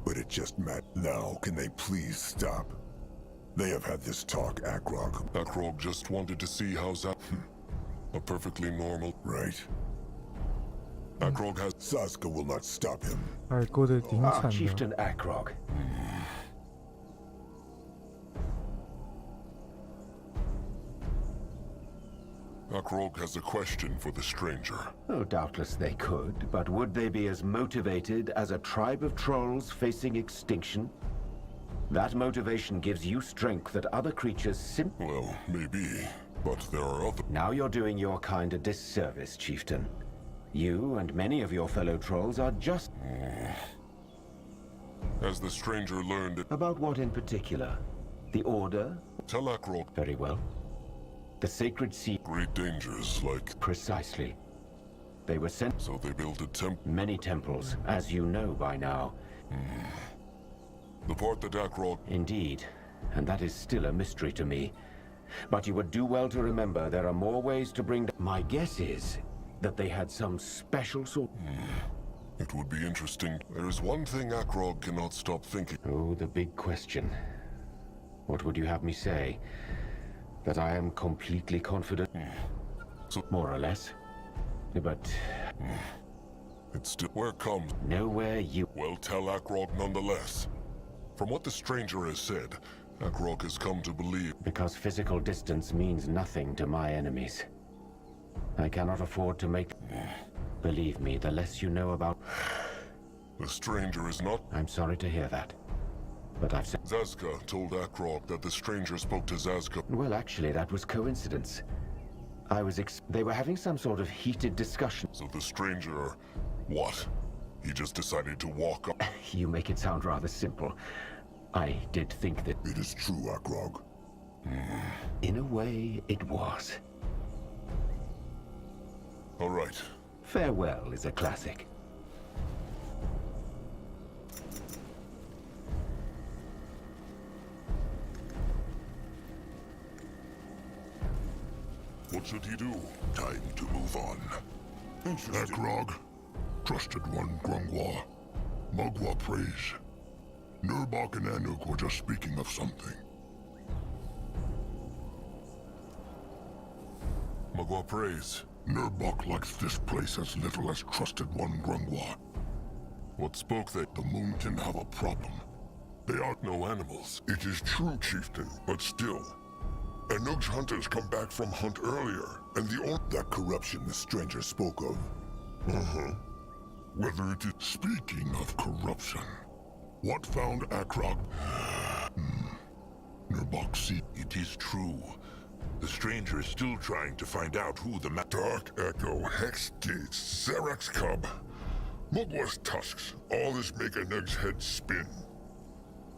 But it just now, can they please stop? They have had this talk, Akrog. Akrog just wanted to see how a perfectly normal... Right. Akrog has... Zaska will not stop him. Chieftain Akrog. Akrog has a question for the stranger. Oh, doubtless they could, but would they be as motivated as a tribe of trolls facing extinction? That motivation gives you strength that other creatures Well, maybe, but there are other... Now you're doing your kind a disservice, Chieftain. You and many of your fellow trolls are just... Has the stranger learned it? About what in particular? The Order? Tell Akrog. Very well. The Sacred Sea... Great dangers, like... Precisely. They were sent... So they built a temple? Many temples, as you know by now. The part that Akrog... Indeed, and that is still a mystery to me. But you would do well to remember there are more ways to bring... My guess is that they had some special sort... It would be interesting. There is one thing Akrog cannot stop thinking. Oh, the big question. What would you have me say? That I am completely confident? So, more or less. But... It's still... Where comes... Nowhere you... Well, tell Akrog nonetheless. From what the stranger has said, Akrog has come to believe... Because physical distance means nothing to my enemies. I cannot afford to make... Believe me, the less you know about... The stranger is not... I'm sorry to hear that. But I've said... Zaska told Akrog that the stranger spoke to Zaska. Well, actually, that was coincidence. They were having some sort of heated discussion. So the stranger... What? He just decided to walk up... You make it sound rather simple. I did think that... It is true, Akrog. In a way, it was. All right. Farewell is a classic. What should he do? Time to move on. Akrog, Trusted One Grungwa, Mugwa prays. Nurbok and Anuk were just speaking of something. Mugwa prays. Nurbok likes this place as little as Trusted One Grungwa. What spoke they? The moon can have a problem. They are no animals. It is true, Chieftain, but still. Anuk's hunters come back from hunt earlier, and that corruption the stranger spoke of. Whether it is... Speaking of corruption, what found Akrog? Nurbok see... It is true. The stranger is still trying to find out who the Dark Echo, Hex Gates, Xerax Cub, Mugwa's tusks, all this make Anug's head spin.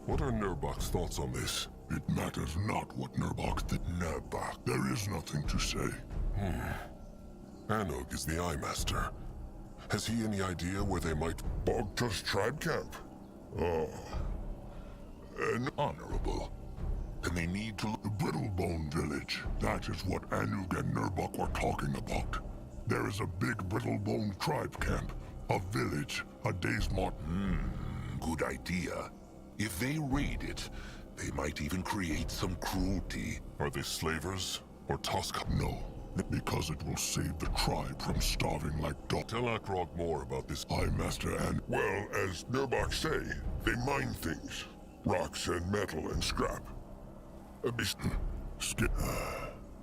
What are Nurbok's thoughts on this? It matters not what Nurbok thinks. Nurbok. There is nothing to say. Anug is the Eye Master. Has he any idea where they might... Bogtus tribe camp? Oh. Honorable. Then they need to... The Brittlebone village. That is what Anug and Nurbok were talking about. There is a big Brittlebone tribe camp. A village. A day's march. Good idea. If they raid it, they might even create some cruelty. Are they slavers? Or Tusk? No. Because it will save the tribe from starving like dogs. Tell Akrog more about this. Eye Master and... Well, as Nurbok say, they mine things. Rocks and metal and scrap. Skip.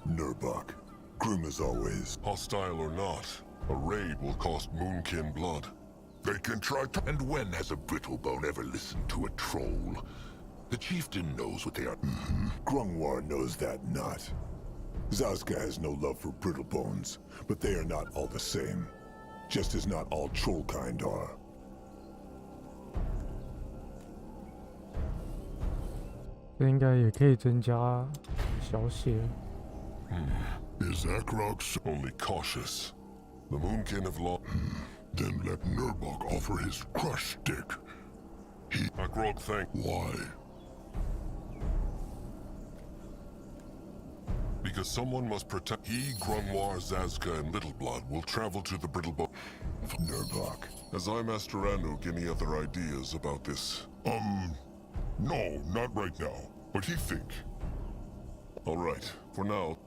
Nurbok. Grim as always. Hostile or not, a raid will cost Moonkin blood. They can try to— And when has a Brittlebone ever listened to a troll? The chieftain knows what they are— Grungwar knows that not. Zazka has no love for Brittlebones, but they are not all the same. Just as not all troll kind are. 这应该也可以增加小血。Is Akrog's only cautious? The Moonkin have lost. Then let Nurbok offer his crush stick. Akrog thank. Why? Because someone must protect. He, Grunwar, Zazka, and Littleblood will travel to the Brittlebone. Nurbok. As I, Master Anuk, any other ideas about this? No, not right now. What do you think? All right, for now.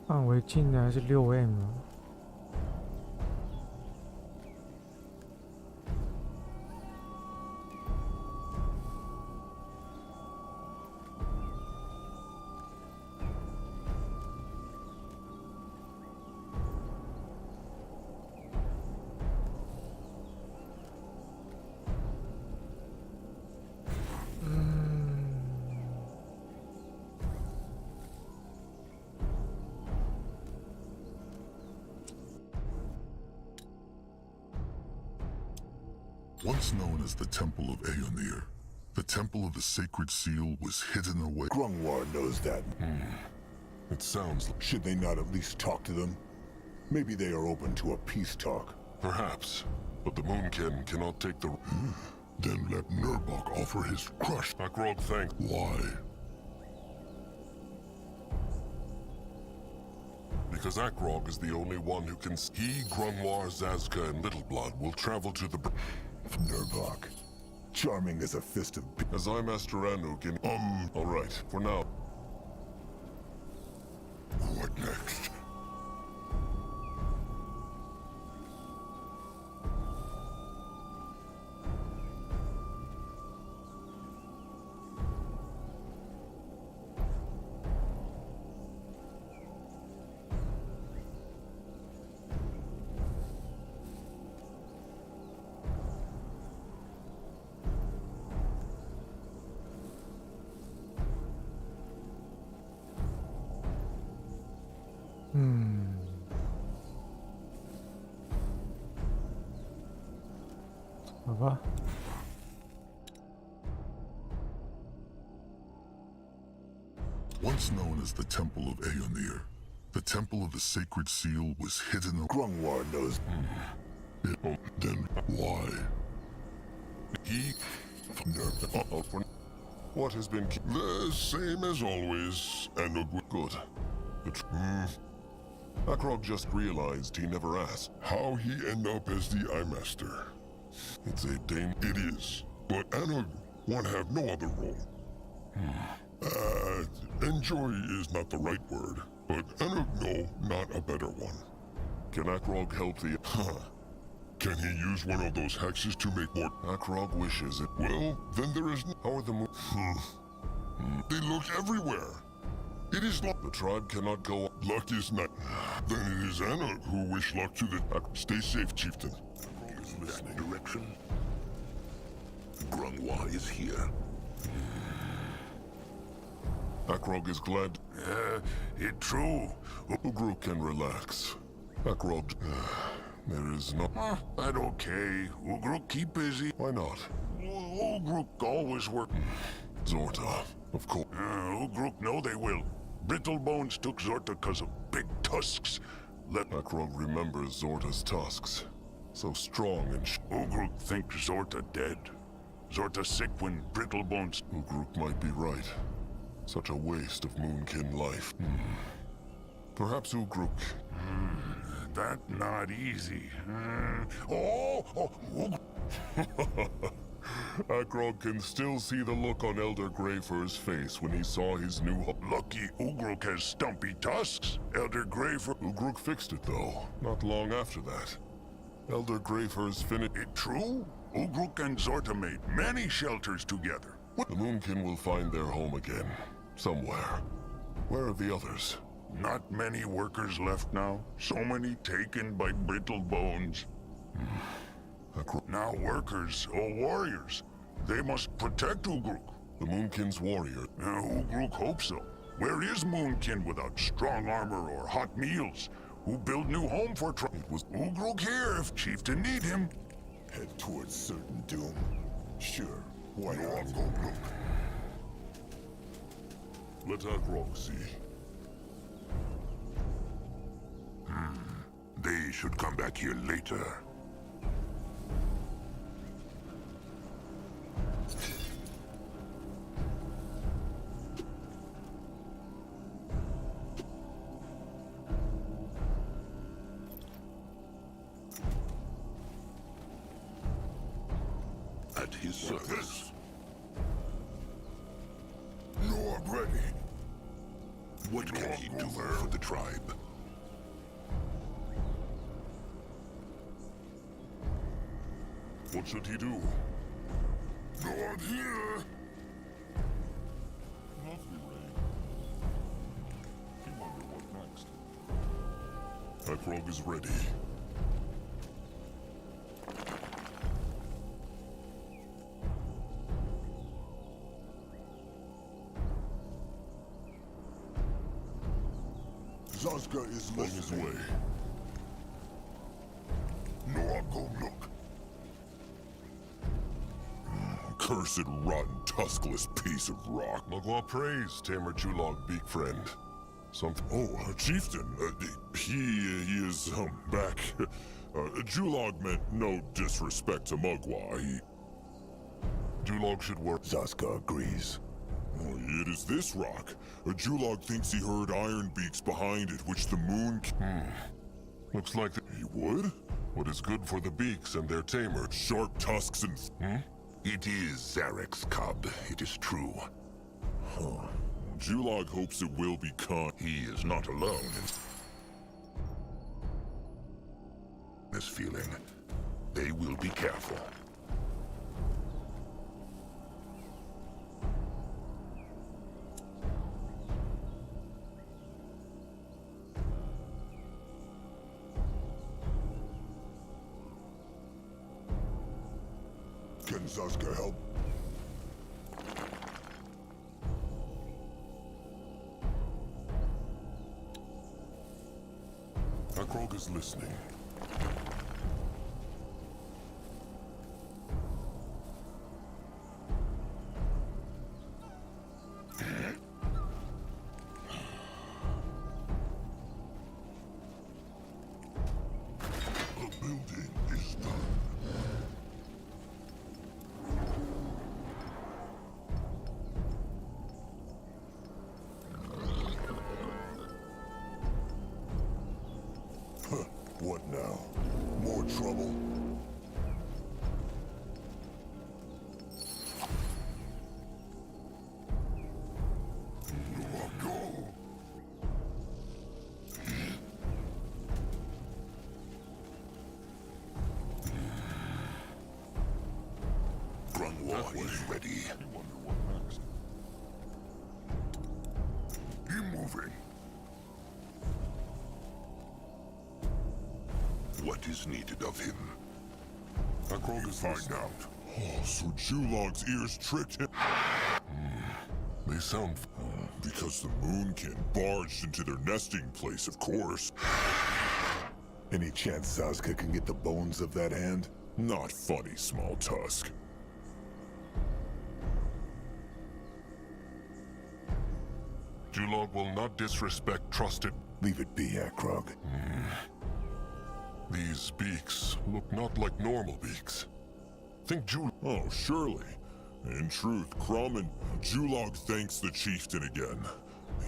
范围近的还是6M 啊？Once known as the Temple of Aeonir, the Temple of the Sacred Seal was hidden away. Grungwar knows that. It sounds like... Should they not at least talk to them? Maybe they are open to a peace talk. Perhaps, but the Moonkin cannot take the... Then let Nurbok offer his crush. Akrog thank. Why? Because Akrog is the only one who can... He, Grunwar, Zazka, and Littleblood will travel to the... Nurbok. Charming as a fist of... As I, Master Anuk, in... All right, for now. What next?好吧。Once known as the Temple of Aeonir, the Temple of the Sacred Seal was hidden. Grungwar knows. Then why? He... What has been... The same as always, and good. Akrog just realized he never asked. How he end up as the Eye Master? It's a dame. It is, but Anug won't have no other role. Enjoy is not the right word, but Anug no, not a better one. Can Akrog help the... Can he use one of those hexes to make more... Akrog wishes it. Well, then there is... How are the They look everywhere. It is luck. The tribe cannot go... Luck is not... Then it is Anug who wish luck to the... Stay safe, chieftain. That direction? Grungwar is here. Akrog is glad. It true. Ugruk can relax. Akrog... there is no... That okay. Ugruk keep busy. Why not? Ugruk always work. Zorta, of course. Ugruk know they will. Brittlebones took Zorta because of big tusks. Akrog remembers Zorta's tusks. So strong and Ugruk thinks Zorta dead. Zorta sick when Brittlebones... Ugruk might be right. Such a waste of Moonkin life. Perhaps Ugruk... That not easy. Akrog can still see the look on Elder Greyfur's face when he saw his new Lucky Ugruk has stumpy tusks. Elder Greyfur... Ugruk fixed it, though. Not long after that. Elder Greyfur's finished... It true? Ugruk and Zorta made many shelters together. The Moonkin will find their home again. Somewhere. Where are the others? Not many workers left now. So many taken by Brittlebones. Now workers, or warriors. They must protect Ugruk. The Moonkin's warrior. Ugruk hopes so. Where is Moonkin without strong armor or hot meals? Who build new home for It was Ugruk here if Chieftain need him. Head towards certain doom. Sure, why not? Go look. Let Akrog see. They should come back here later. At his service. You're ready. What can he do for the tribe? What should he do? Not here! Lovely rain. I wonder what next. Akrog is ready. Zazka is on his way. No, I'll go look. Cursed, rotten, tuskless piece of rock. Magua praise Tamer Julog, big friend. Chieftain. He is, back. Julog meant no disrespect to Mugwa. Julog should work. Zazka agrees. It is this rock. Julog thinks he heard iron beaks behind it, which the moon... Looks like he would? What is good for the beaks and their tamer? Sharp tusks and... It is Zarek's cub, it is true. Julog hopes it will be caught. He is not alone in this feeling. They will be careful. Can Zazka help? Akrog is listening. The building is done. What now? More trouble? Go! Grunwald is ready. I wonder what next. Be moving. What is needed of him? Akrog is Find listening. out. Oh, so Julog's ears tricked him. They sound... Because the Moonkin barged into their nesting place, of course. Any chance Zazka can get the bones of that hand? Not funny, small tusk. Julog will not disrespect trusted... Leave it be, Akrog. These beaks look not like normal beaks. Think Jul— Oh, surely. In truth, Crom and Julog thanks the chieftain again.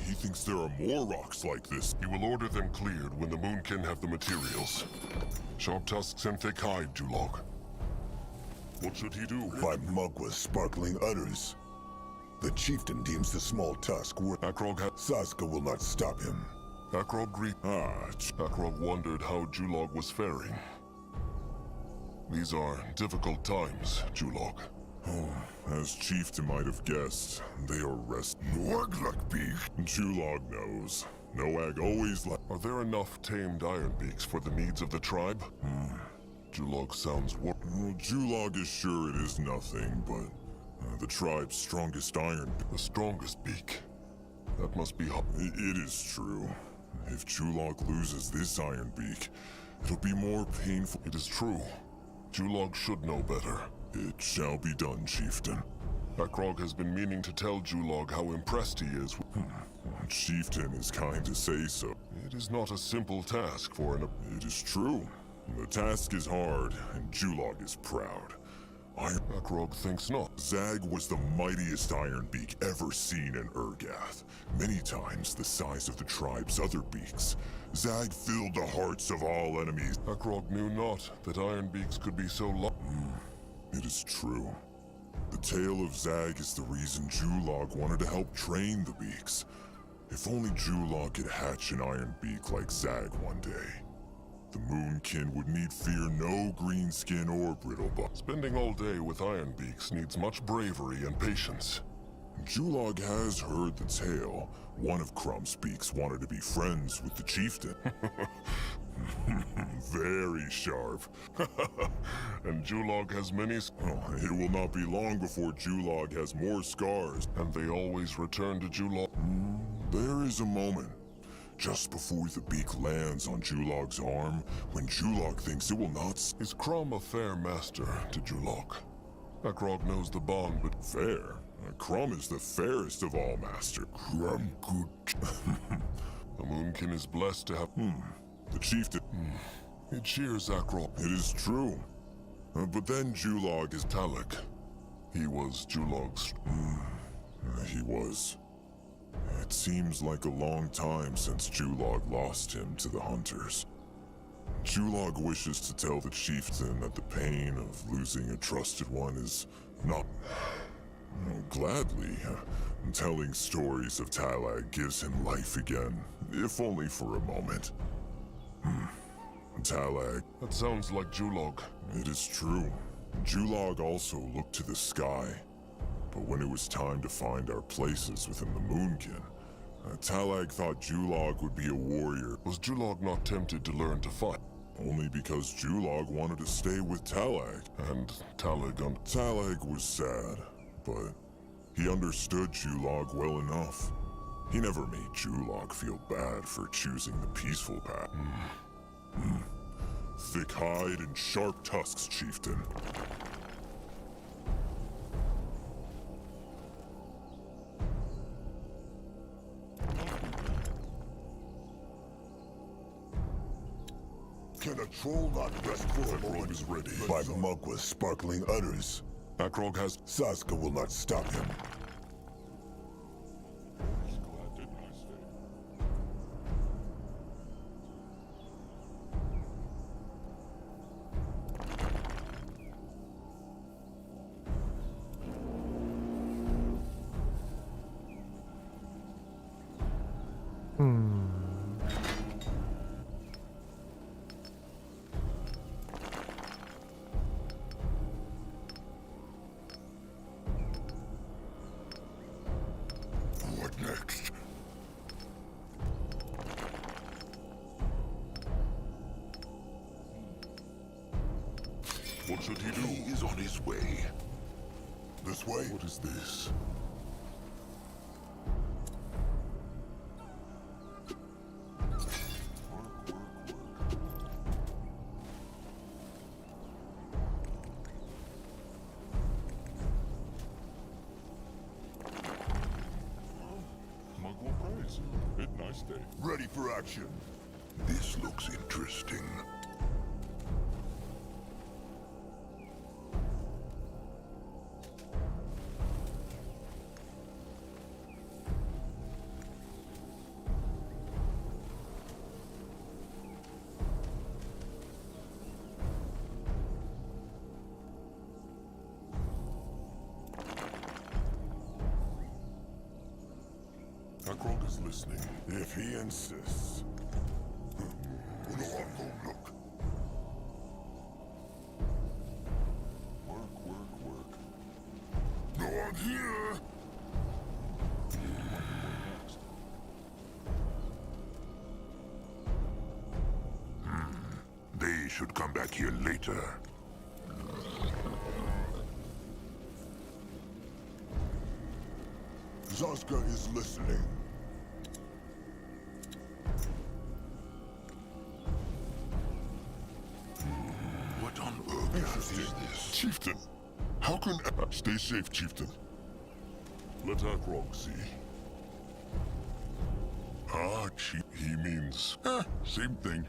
He thinks there are more rocks like this. He will order them cleared when the Moonkin have the materials. Sharp tusks and thick hide, Julog. What should he do? By Mugwa's sparkling udders. The chieftain deems the small tusk worth— Akrog Sazka will not stop him. Akrog Akrog wondered how Julog was faring. These are difficult times, Julog. Oh, as chieftain might have guessed, they are Noag-Luck-Beak. Julog knows. Noag always Are there enough tamed Ironbeaks for the needs of the tribe? Julog sounds Well, Julog is sure it is nothing, but the tribe's strongest iron— The strongest beak. That must be It is true. If Julog loses this iron beak, it'll be more painful. It is true. Julog should know better. It shall be done, chieftain. Akrog has been meaning to tell Julog how impressed he is. Chieftain is kind to say so. It is not a simple task for an— It is true. The task is hard, and Julog is proud. Akrog thinks not. Zag was the mightiest Ironbeak ever seen in Urgath. Many times the size of the tribe's other beaks. Zag filled the hearts of all enemies. Akrog knew not that Ironbeaks could be so long. It is true. The tale of Zag is the reason Julog wanted to help train the beaks. If only Julog could hatch an Ironbeak like Zag one day. The Moonkin would need fear no greenskin or brittlebone. Spending all day with Ironbeaks needs much bravery and patience. Julog has heard the tale. One of Crum's beaks wanted to be friends with the chieftain. Very sharp. And Julog has many— it will not be long before Julog has more scars. And they always return to Julog. There is a moment, just before the beak lands on Julog's arm, when Julog thinks it will not— Is Crom a fair master to Julog? Akrog knows the bond, but— Fair? Crom is the fairest of all masters. Crom good. The Moonkin is blessed to have— The chieftain— It cheers Akrog. It is true. But then Julog is Talek. He was Julog's— He was. It seems like a long time since Julog lost him to the hunters. Julog wishes to tell the chieftain that the pain of losing a trusted one is not— Gladly. Telling stories of Talag gives him life again, if only for a moment. Talag. That sounds like Julog. It is true. Julog also looked to the sky. But when it was time to find our places within the Moonkin, Talag thought Julog would be a warrior. Was Julog not tempted to learn to fight? Only because Julog wanted to stay with Talag. And Talag was sad, but he understood Julog well enough. He never made Julog feel bad for choosing the peaceful path. Thick hide and sharp tusks, chieftain. Can a troll not rest for a moment? Is ready. By Mugwa's sparkling udders. Akrog has— Sazka will not stop him. What next? What should he do? He is on his way. This way? What is this? Double praise. It's nice day. Ready for action. This looks interesting. Akrog is listening. If he insists. No, I'll go look. Work. No one here! They should come back here later. Zaska is listening. What on earth is this? Chieftain, how can... Stay safe, Chieftain. Let Akrog see. Ah, Chief, he means... same thing.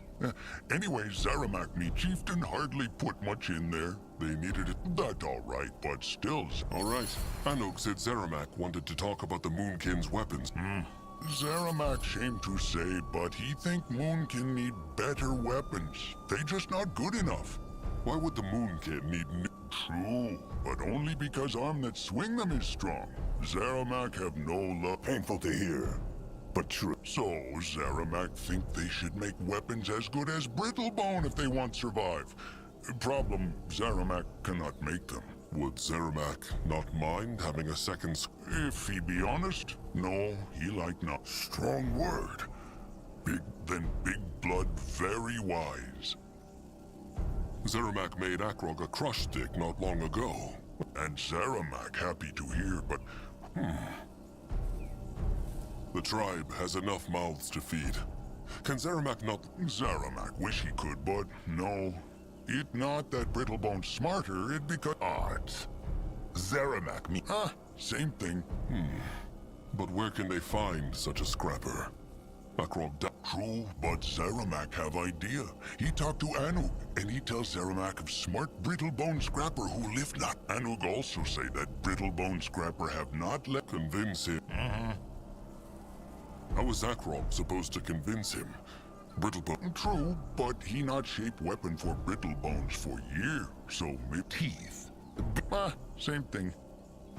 Anyway, Zaramak, me Chieftain, hardly put much in there. They needed it. That's all right, but still... All right. Anuk said Zaramak wanted to talk about the Moonkin's weapons. Zaramak, shame to say, but he think Moonkin need better weapons. They just not good enough. Why would the Moonkin need True, but only because arm that swing them is strong. Zaramak have no luck. Painful to hear, but true. So, Zaramak think they should make weapons as good as Brittlebone if they want survive. Problem, Zaramak cannot make them. Would Zaramak not mind having a second... If he be honest, no, he like not. Strong word. Big blood, very wise. Zaramak made Akrog a crush stick not long ago. And Zaramak happy to hear, but... The tribe has enough mouths to feed. Can Zaramak not... Zaramak wish he could, but no. It not that Brittlebone's smarter, it because... Art. Zaramak me... Same thing. But where can they find such a scrapper? Akrog... True, but Zaramak have idea. He talked to Anug, and he tells Zaramak of smart Brittlebone Scrapper who live not. Anug also say that Brittlebone Scrapper have not let... Convince him? How is Akrog supposed to convince him? Brittlebone... True, but he not shape weapon for Brittlebones for year, so maybe... Teeth. Same thing.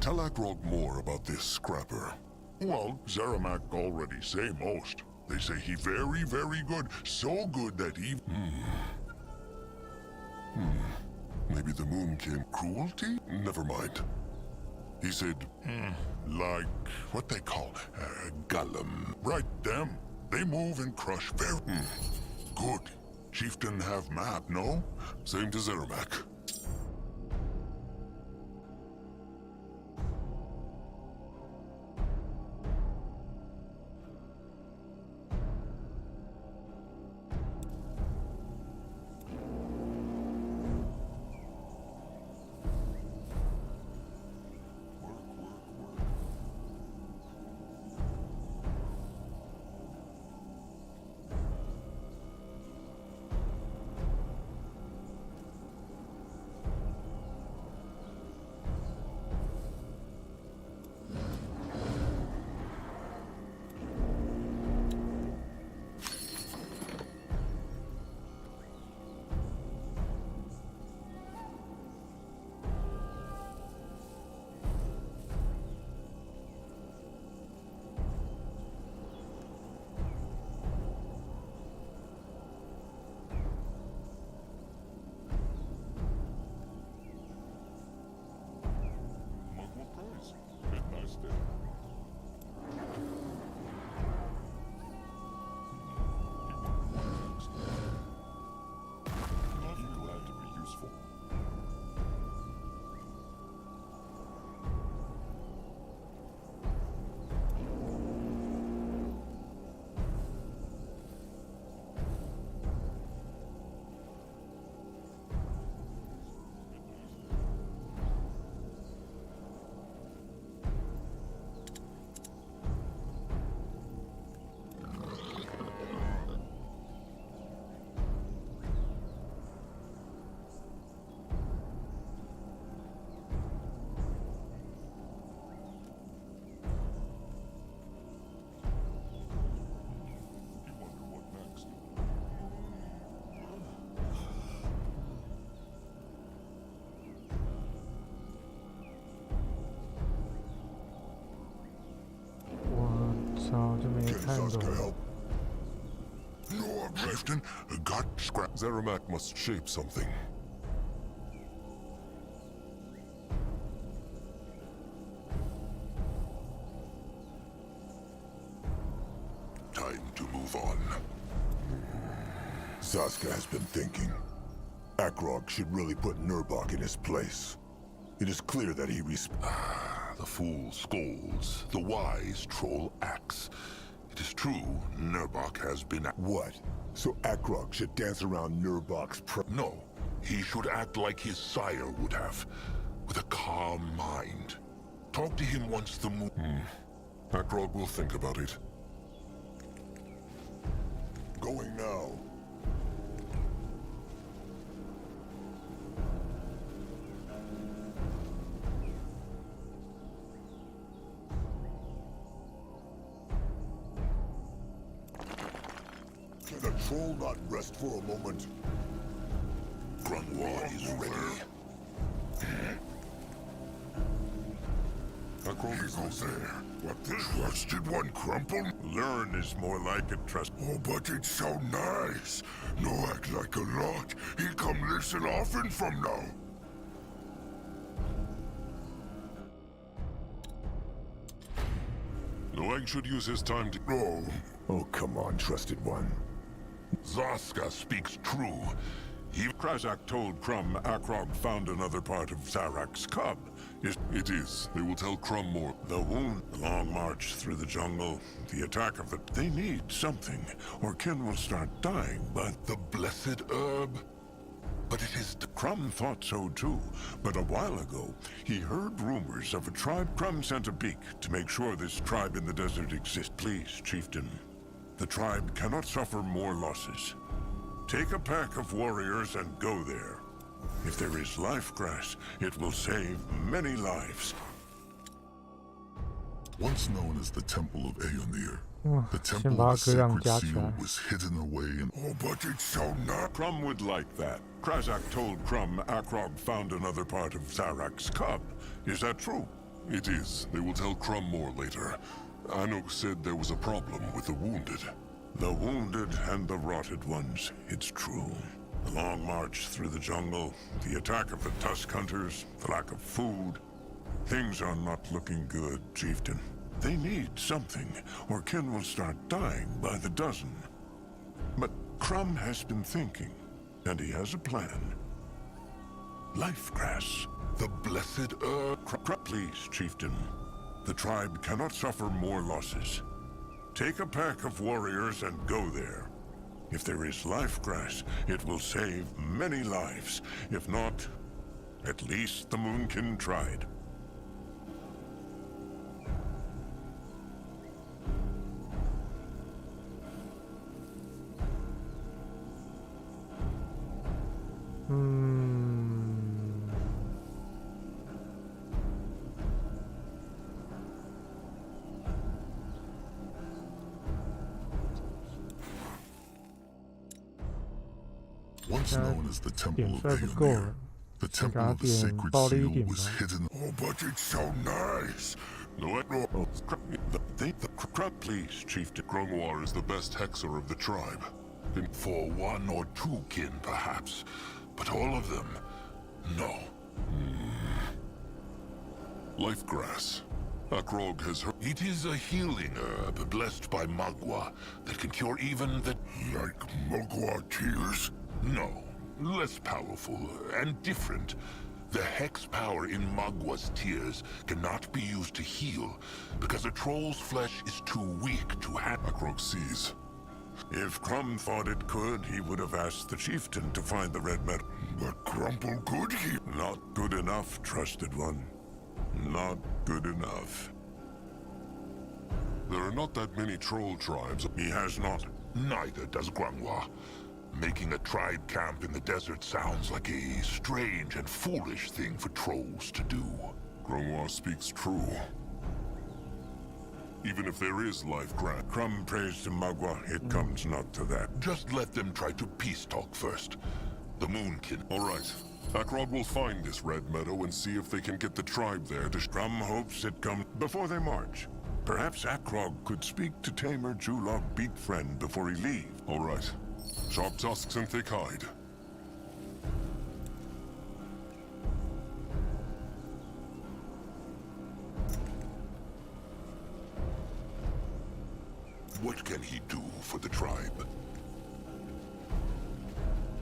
Tell Akrog more about this scrapper. Well, Zaramak already say most. They say he very, very good. So good that he... Maybe the Moonkin... Cruelty? Never mind. He said... Like, what they call... Gollum. Right, them. They move and crush very... Good. Chieftain have map, no? Same to Zaramak. 啥，就没看懂。 No, Chieftain, got scrap. Zeramak must shape something. Time to move on. Zaska has been thinking. Akrog should really put Nurbok in his place. It is clear that he The fool scolds, the wise troll acts. It is true, Nurbok has been What? So Akrog should dance around Nurbok's No, he should act like his sire would have, with a calm mind. Talk to him once the moon... Akrog will think about it. Going now. Can a troll not rest for a moment? Grunwald is ready. Akrog is not there. What the trusted one crumple? Learn is more like a trust. Oh, but it's so nice. No act like a lot. He come listen often from now. Noang should use his time to... Oh, come on, trusted one. Zaska speaks true. Krazak told Crumb Akrog found another part of Zarak's cub. It is. They will tell Crumb more. The wound, the long march through the jungle, the attack of it. They need something, or Kin will start dying. But the blessed herb? But it is... Crumb thought so too. But a while ago, he heard rumors of a tribe. Crumb sent a beak to make sure this tribe in the desert exists. Please, chieftain. The tribe cannot suffer more losses. Take a pack of warriors and go there. If there is life grass, it will save many lives. Once known as the Temple of Aeonir, the 先 Temple 把 of the 格朗 Sacred 加起 Seal 来。 was hidden away in... Oh, but it's so not... Crumb would like that. Krazak told Crumb Akrog found another part of Zarak's cub. Is that true? It is. They will tell Crumb more later. Anuk said there was a problem with the wounded. The wounded and the rotted ones, it's true. The long march through the jungle, the attack of the tusk hunters, the lack of food. Things are not looking good, chieftain. They need something, or Kin will start dying by the dozen. But Crumb has been thinking, and he has a plan. Life grass, the blessed herb. Please, chieftain. The tribe cannot suffer more losses. Take a pack of warriors and go there. If there is life grass, it will save many lives. If not, at least the Moonkin tried. Once known as the Temple 点 of 帅不够 Aeonir, 了， the 再给 Temple 他 of the 点 Sacred 暴力一 Seal 点 was 吧。 hidden... Oh, but it's so nice. Please, Chieftain. Grungwar is the best hexer of the tribe. For one or two kin, perhaps. But all of them, no. Life grass. Akrog has heard... It is a healing herb blessed by Magua that can cure even the... Like Magua tears? No, less powerful and different. The hex power in Magua's tears cannot be used to heal because a troll's flesh is too weak to handle. Akrog sees. If Crumb thought it could, he would have asked the chieftain to find the red metal. But Crumple could he? Not good enough, trusted one. Not good enough. There are not that many troll tribes. He has not. Neither does Grungwa. Making a tribe camp in the desert sounds like a strange and foolish thing for trolls to do. Grungwar speaks true. Even if there is life grass. Crumb prays to Magua, it comes not to that. Just let them try to peace talk first. The Moonkin. All right. Akrog will find this red meadow and see if they can get the tribe there to... Crumb hopes it comes before they march. Perhaps Akrog could speak to Tamer Julog Beak Friend before he leaves. All right. Sharp tusks and thick hide. What can he do for the tribe?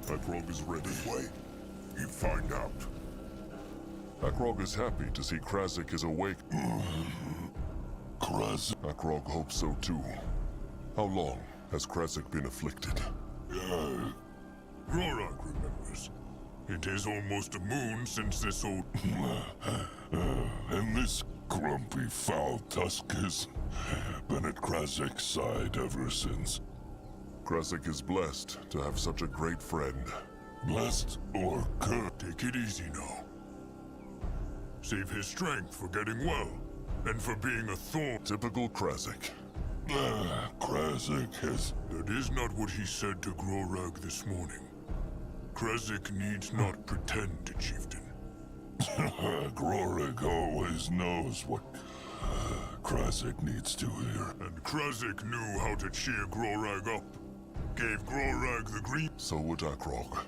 Akrog is ready. Wait, you find out. Akrog is happy to see Krasik is awake. Krasik? Akrog hopes so too. How long has Krasik been afflicted? Rorog remembers. It is almost a moon since this old... and this grumpy foul tusk has been at Krasik's side ever since. Krasik is blessed to have such a great friend. Blessed or cursed? Take it easy now. Save his strength for getting well, and for being a thorn. Typical Krasik. Krasik has... That is not what he said to Grorag this morning. Krasik needs not pretend, chieftain. Grorag always knows what Krasik needs to hear. And Krasik knew how to cheer Grorag up. Gave Grorag the green... So would Akrog.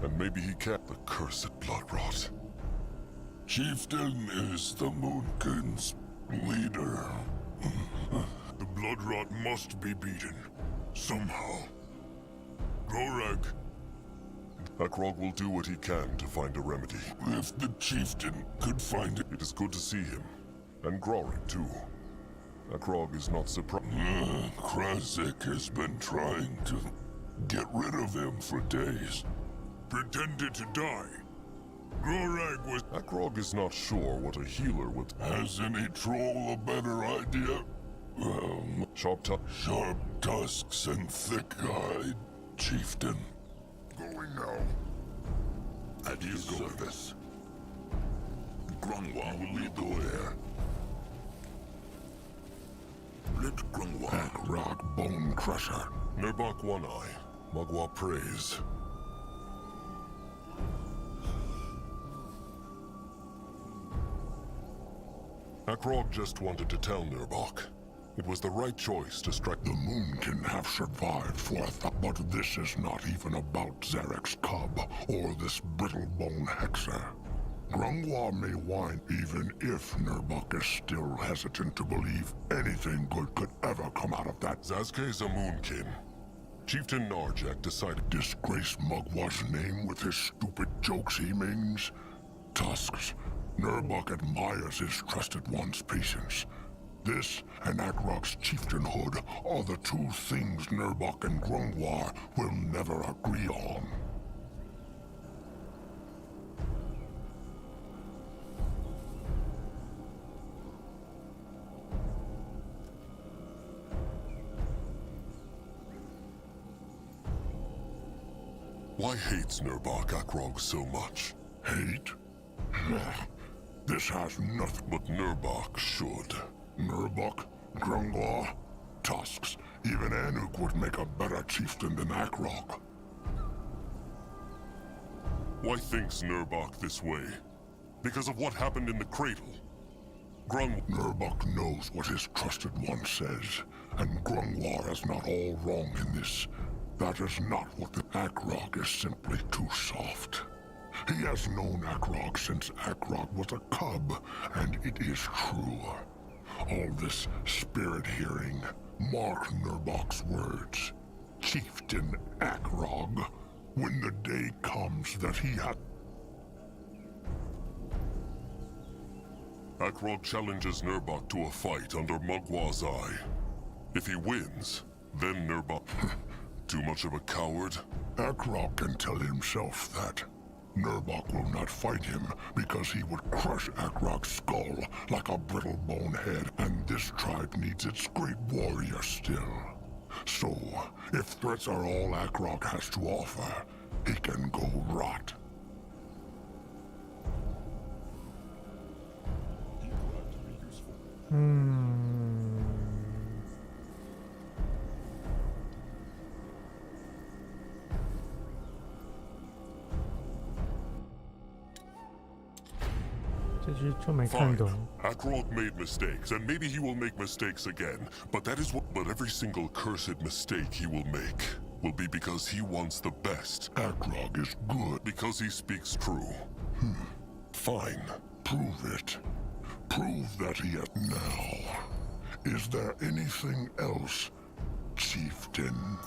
And maybe he kept the cursed blood rot. Chieftain is the Moonkins' leader. The blood rot must be beaten. Somehow. Grorag... Akrog will do what he can to find a remedy. If the chieftain could find it... It is good to see him. And Grorag, too. Akrog is not surprised. Krasik has been trying to get rid of him for days. Pretended to die. Grorag was... Akrog is not sure what a healer would... Has any troll a better idea? Sharp tusks and thick hide, chieftain. Going now. At your service. Grungwa will lead the way. Let Grungwa... Akrog Bone Crusher. Nurbok One Eye. Magua praise. Akrog just wanted to tell Nurbok. It was the right choice to strike. The moon can have survived for but this is not even about Zarek's cub or this brittle-bone hexer. Grungwa may whine even if Nurbok is still hesitant to believe anything good could ever come out of that. Zazke is a moonkin. Chieftain Narjak decided to disgrace Mugwa's name with his stupid jokes he means. Tusks, Nurbok admires his trusted one's patience. This and Akrog's chieftainhood are the two things Nurbok and Grungwa will never agree on. Why hates Nurbok Akrog so much? Hate? This has nothing. But Nurbok should. Nurbok, Grungwa, Tusks, even Anuk would make a better chieftain than Akrog. Why thinks Nurbok this way? Because of what happened in the cradle. Nurbok knows what his trusted one says, and Grungwa is not all wrong in this. That is not what the Akrog is simply too soft. He has known Akrog since Akrog was a cub, and it is true. All this spirit hearing, mark Nurbok's words. Chieftain Akrog, when the day comes that he had... Akrog challenges Nurbok to a fight under Mugwa's eye. If he wins, then Nurbok... Too much of a coward? Akrog can tell himself that. Nurbok will not fight him because he would crush Akrog's skull like a brittle bone head, and this tribe needs its great warrior still. So, if threats are all Akrog has to offer, he can go rot. 这句就没看 Fine. 懂。 Akrog made mistakes, and maybe he will make mistakes again. But that is what. But every single cursed mistake he will make will be because he wants the best. Akrog is good. Because he speaks true. Fine. Prove it. Prove that he has now. Is there anything else, Chieftain?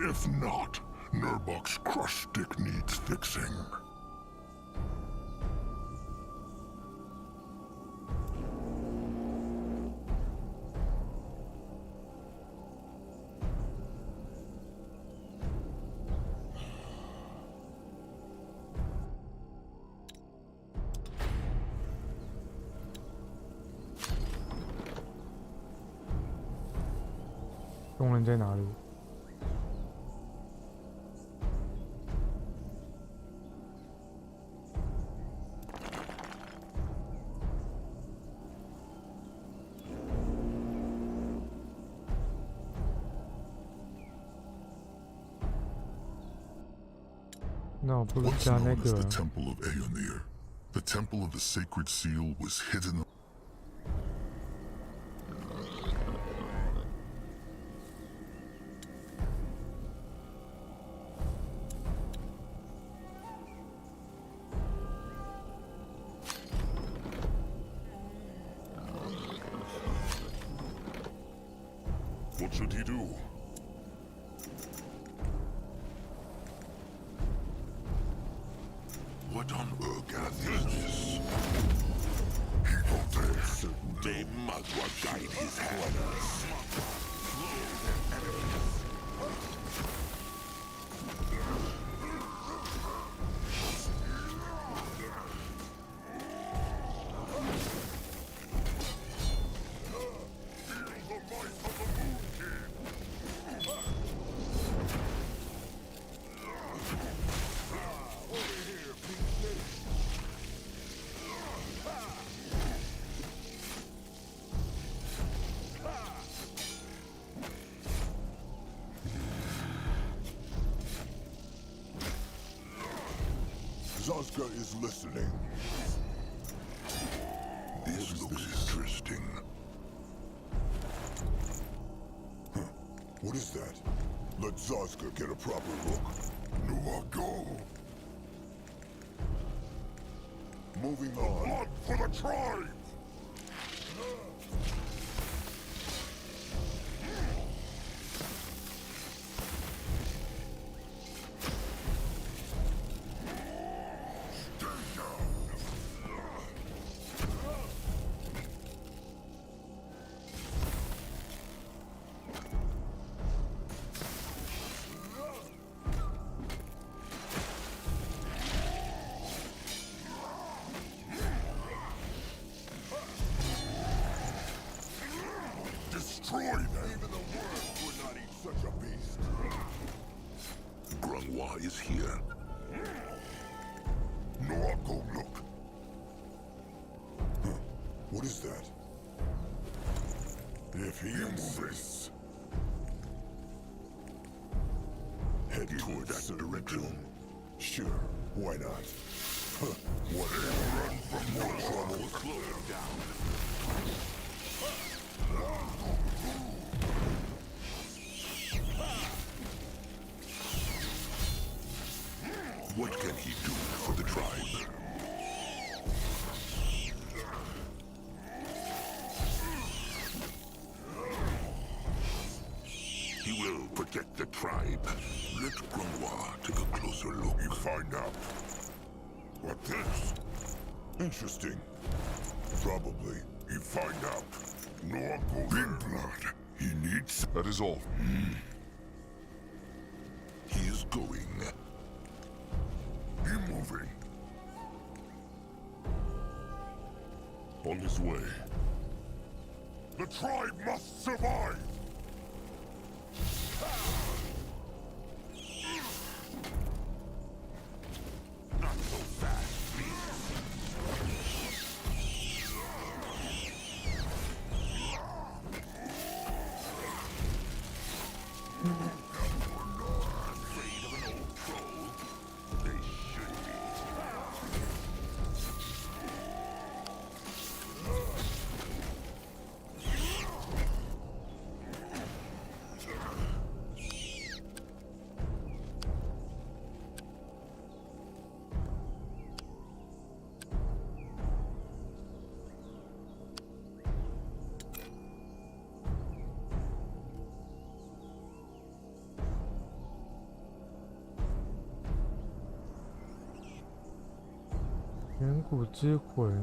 If not, Nurbok's crush stick needs fixing.工人在哪里？那我不如 Once 加那 known as 个 the Temple of Aeonir, the Temple of the Sacred Seal was hidden. What should he do? What on earth is this? Hipotes. They must guide his hands. Zoska is listening. This looks interesting. Huh. What is that? Let Zoska get a proper look. No, go. Moving on. Blood for the tribe! Destroy them! Even the worms would not eat such a beast. Grunwa is here. No, I'll go look. Huh. What is that? If he insists. Head toward that direction. Sure, why not? Huh. Whatever. Run from more trouble. Slow him down. What can he do for the tribe? He will protect the tribe. Let Grunwa take a closer look. You find out. What this? Interesting. Probably. You find out. No, Big blood. He needs... That is all. He is going. He moving. On his way. The tribe must survive! Not so fast, please. Afraid of an old troll? They should be. 远古之魂。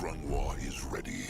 Grunwar is ready.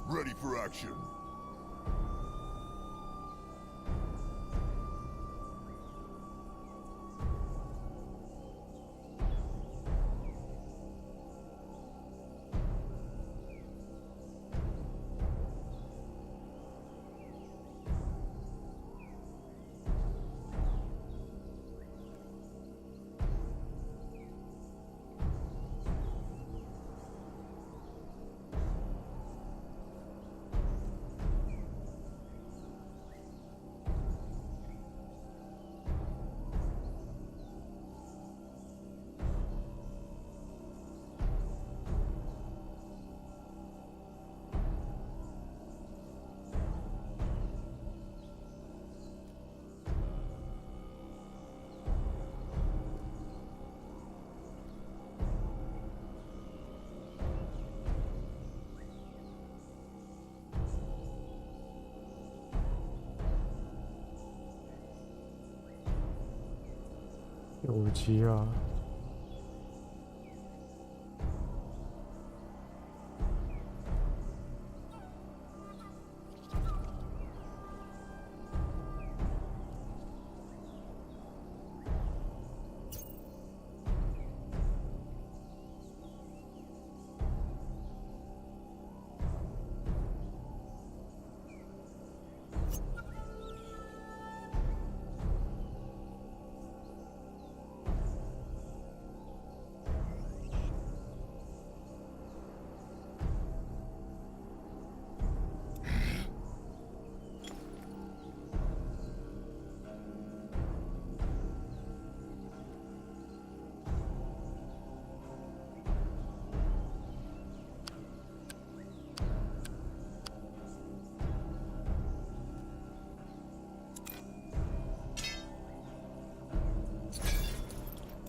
Ready for action.有急啊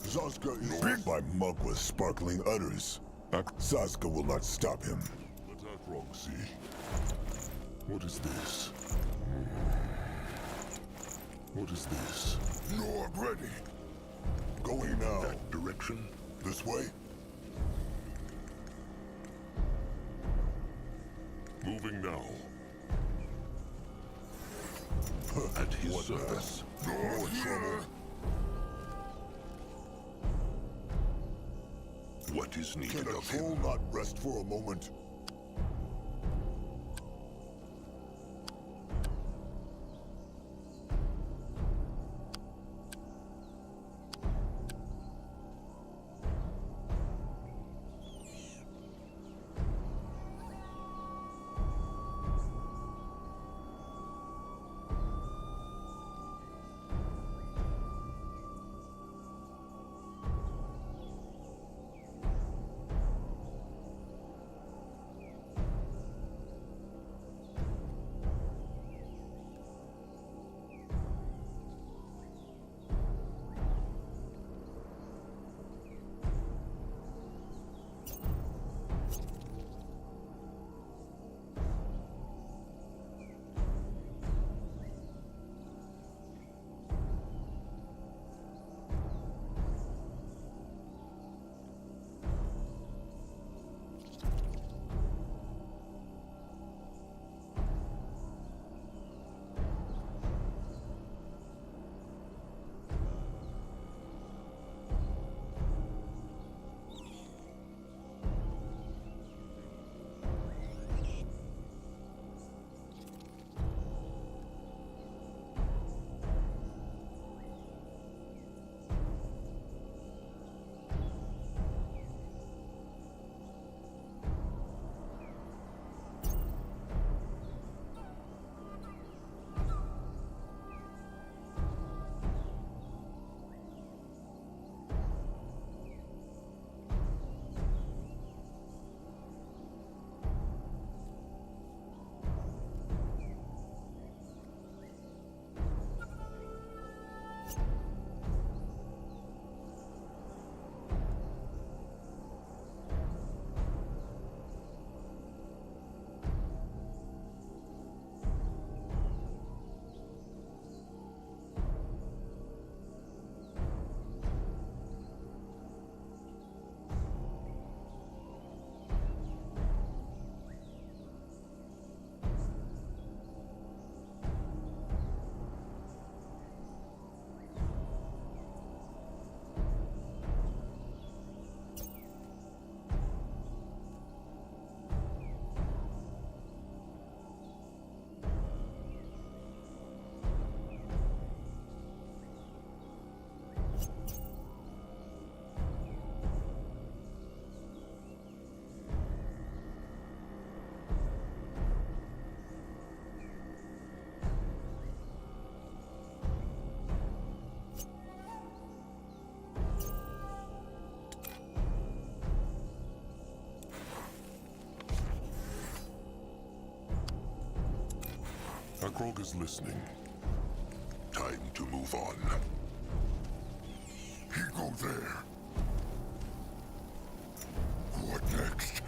！Sazka is big by Mug with sparkling udders. Sazka will not stop him. Let Akrog see. What is this? What is this? You're ready. Going now. That direction? This way? Moving now. At his service. More trouble. What is needed Can a of troll him? not rest for a moment? Akrog is listening. Time to move on. He go there. What next?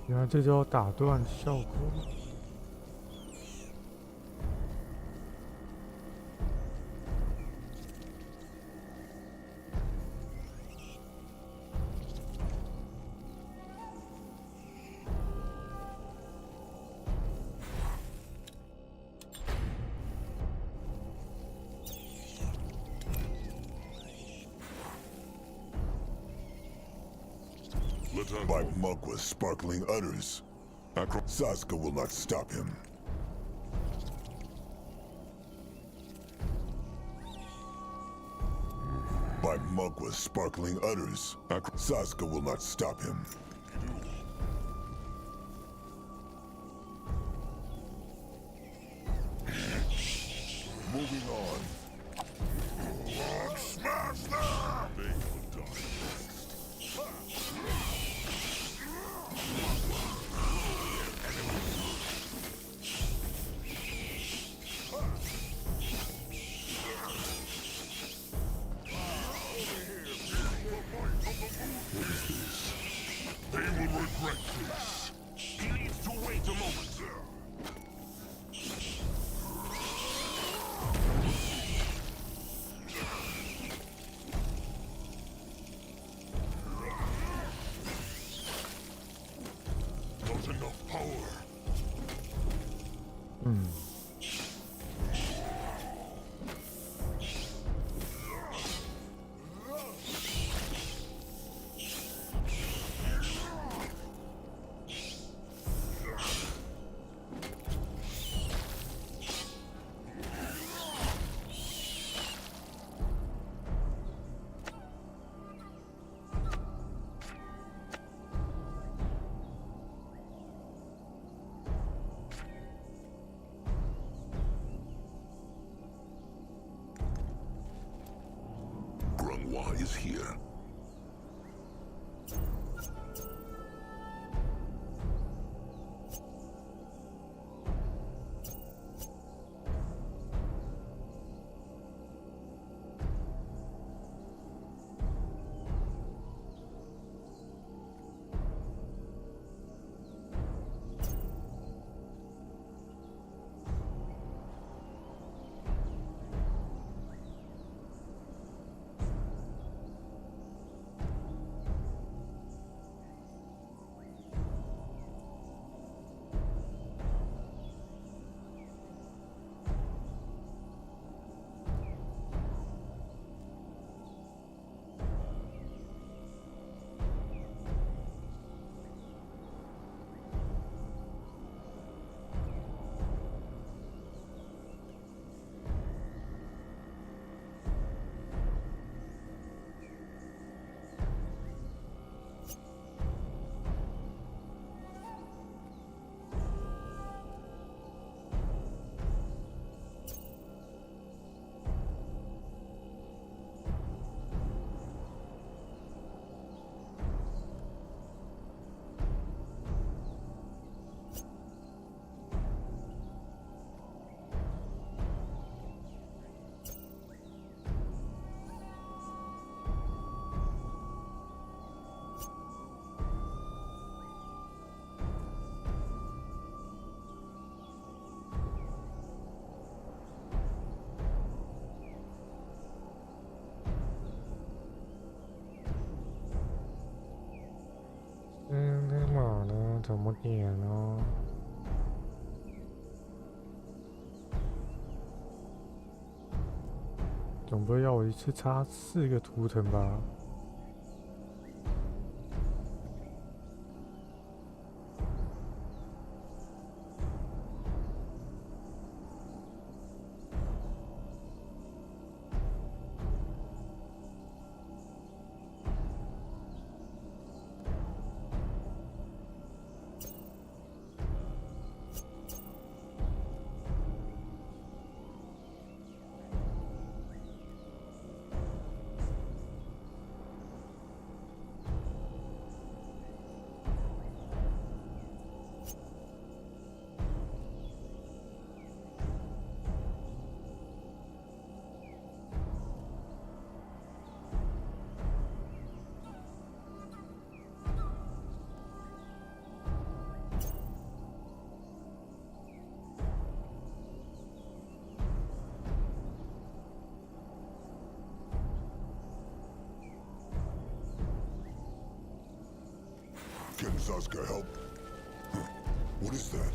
原来这就要打断效果。By Mugwa's sparkling udders, Sasuke will not stop him. By Mugwa's sparkling udders, Sasuke will not stop him. Moving on. Smash them! They will die. They will regret this. He needs to wait a moment. Not enough power. Grungwa is here.那码呢？怎么点呢？总不会要我一次插4个图腾吧？ Can Zazka help? What is that?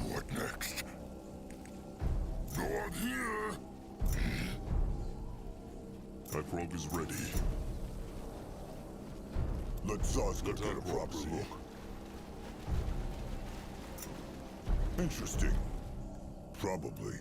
What next? No one here! Akrog is ready. Let Zazka get a proper look. Interesting. Probably.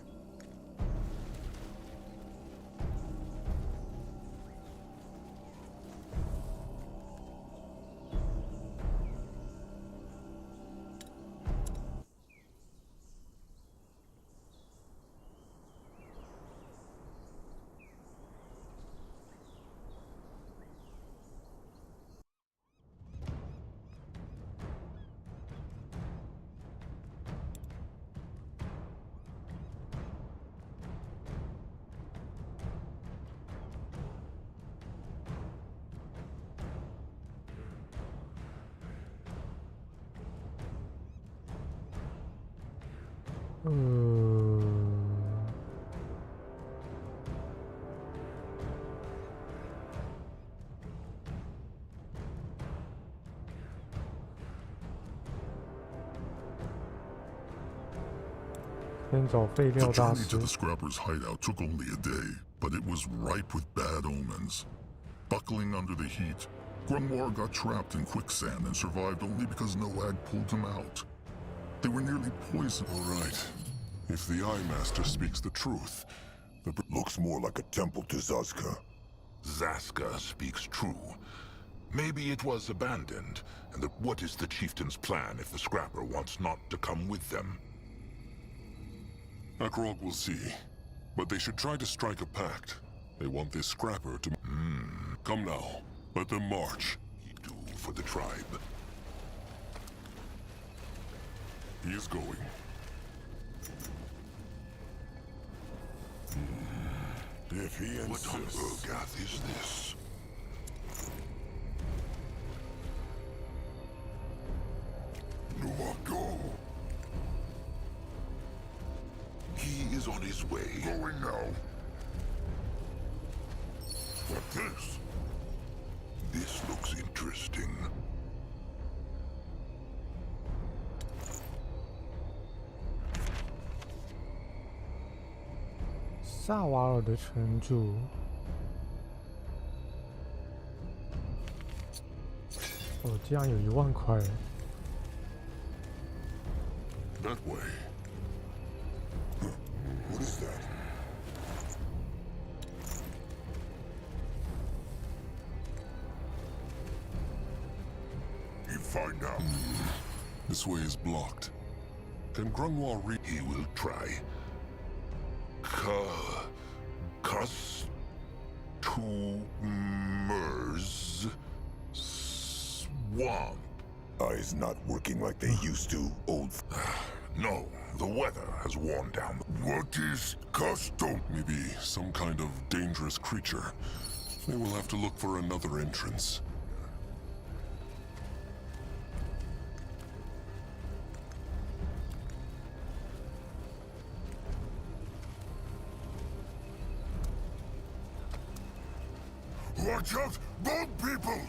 Uh. 先找废料 The 大 journey 师 to the scrapper's hideout took only a day, but it was ripe with bad omens. Buckling under the heat, Grunwar got trapped in quicksand and survived only because Noag pulled him out. They were nearly poisoned. All right. If the Eye Master speaks the truth, looks more like a temple to Zazka. Zazka speaks true. Maybe it was abandoned, and what is the chieftain's plan if the scrapper wants not to come with them? Akrog will see. But they should try to strike a pact. They want this scrapper to... Come now. Let them march. Do for the tribe. He is going. If he insists... What on Urgath is this? Numa, go! He is on his way. Going now. What this? This looks interesting.萨瓦尔的城主。哦，竟然有10000块。 That way. What is that? You find out. This way is blocked. Can Grunwar read? He will try. Customers swamp. Eyes not working like they used to, old. No, the weather has worn down. What is custom? Maybe some kind of dangerous creature. They will have to look for another entrance. Watch out, boat people!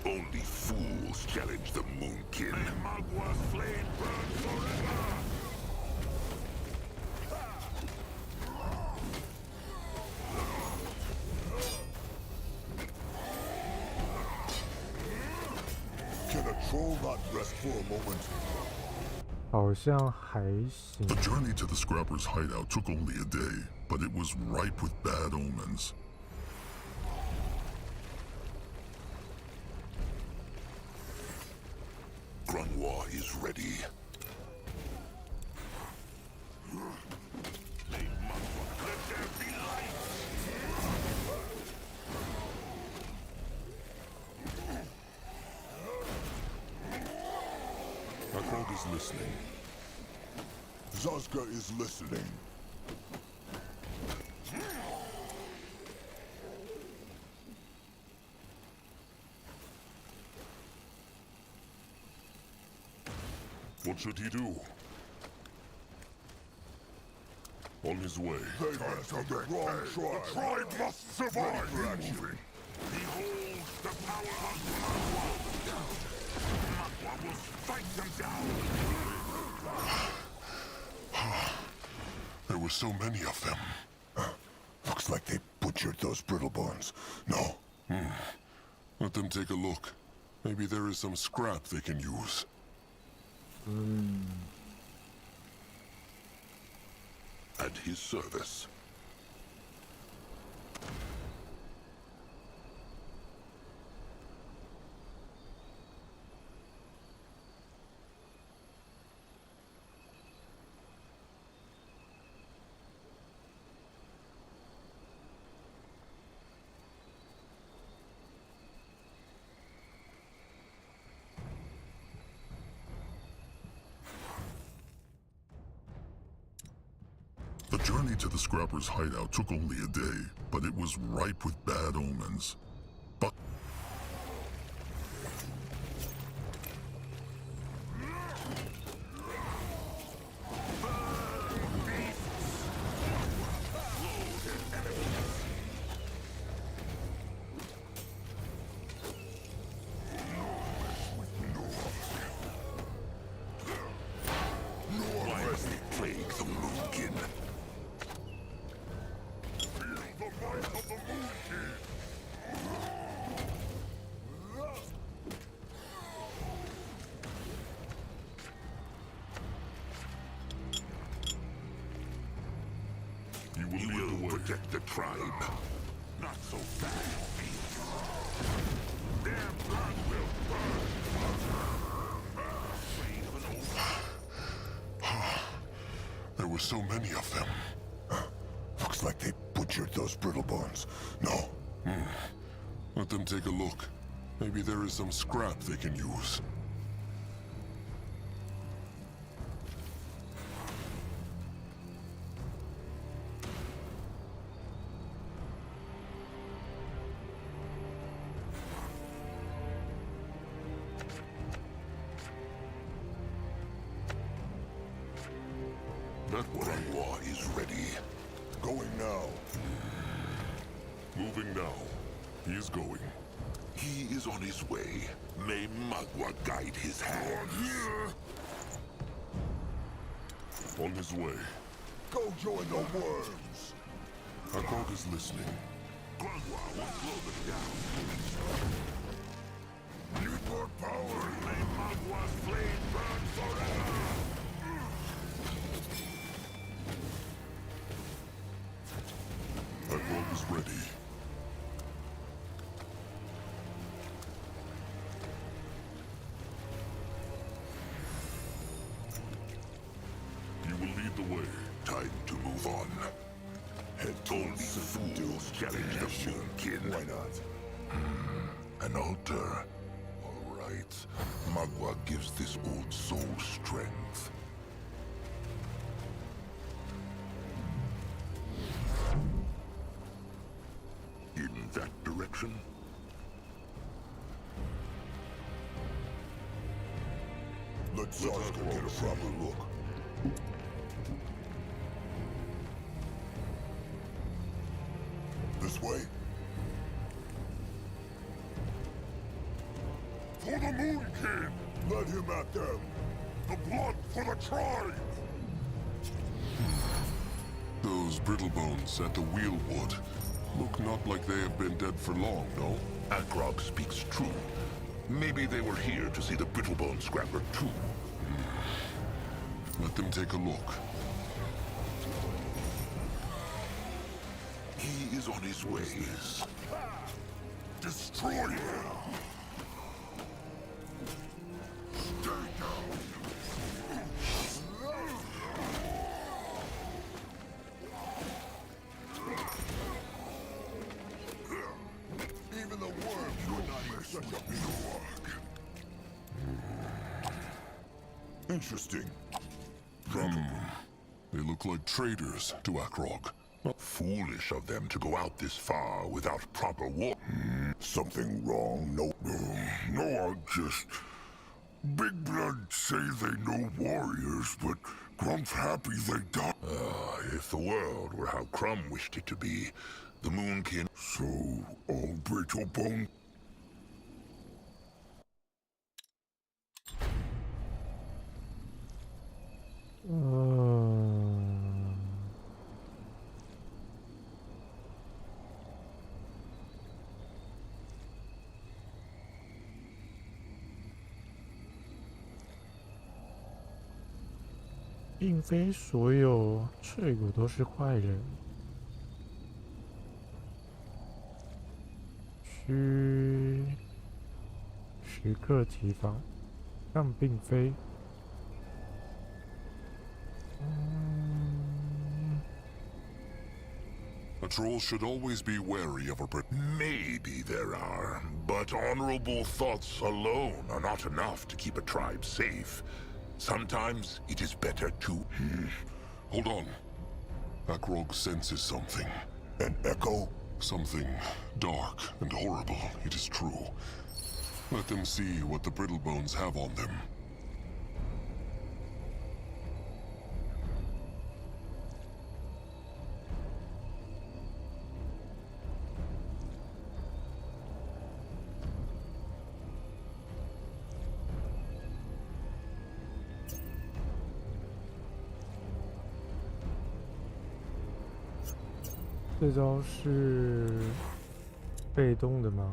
Only fools challenge the Moonkin. Magwa's flame burn forever! Can a troll not rest for a moment? 好像还行。 The journey to the scrapper's hideout took only a day, but it was ripe with bad omens. Grunwar is ready. Akrog is listening. Zazka is listening. What should he do? On his way. They must have the wrong tribe. The tribe must survive! Moving. Behold the power of Magua! Magua will strike them down! There were so many of them. Looks like they butchered those brittle bones. No. Let them take a look. Maybe there is some scrap they can use. At his service. The journey to the Scrapper's hideout took only a day, but it was ripe with bad omens. Buck You will lead the way. Protect the tribe. Not so fast, beasts. Their blood will burn. Afraid of an old... There were so many of them. Looks like they butchered those brittle bones. No. Let them take a look. Maybe there is some scrap they can use. That Grandwa is ready. Going now. Moving now. He is going. He is on his way. May Magua guide his hand. On his way. Go join the worms. Akrog is listening. Grandwa will blow them down. Need more power. May Magua's flame burn forever. Akrog is ready. You will lead the way. Time to move on. Head Only fools challenge the Moonkin. Why not? An altar. All right. Magua gives this old soul strength. In that direction? Let Zarsko get a proper look. This way? For the Moonkin! Let him at them. The blood for the tribe! Those brittle bones at the wheelwood look not like they have been dead for long, no? Akrog speaks true. Maybe they were here to see the Brittlebone Scrapper too. Let them take a look. He is on his way. Destroy him! Stay down! Even the worms would not make such a big walk. Interesting. They look like traitors to Akrog. Foolish of them to go out this far without proper war. Something wrong? No. No, I'll just... Big Blood say they know warriors, but Grump's happy they died. If the world were how Crumb wished it to be, the Moonkin... So, all brittle bone...并非所有脆骨都是坏人。需时刻提防，但并非。A troll should always be wary of a Maybe there are, but honorable thoughts alone are not enough to keep a tribe safe. Sometimes it is better to... Hold on. Akrog senses something. An echo? Something dark and horrible, it is true. Let them see what the Brittlebones have on them. This 这招是被动的吗？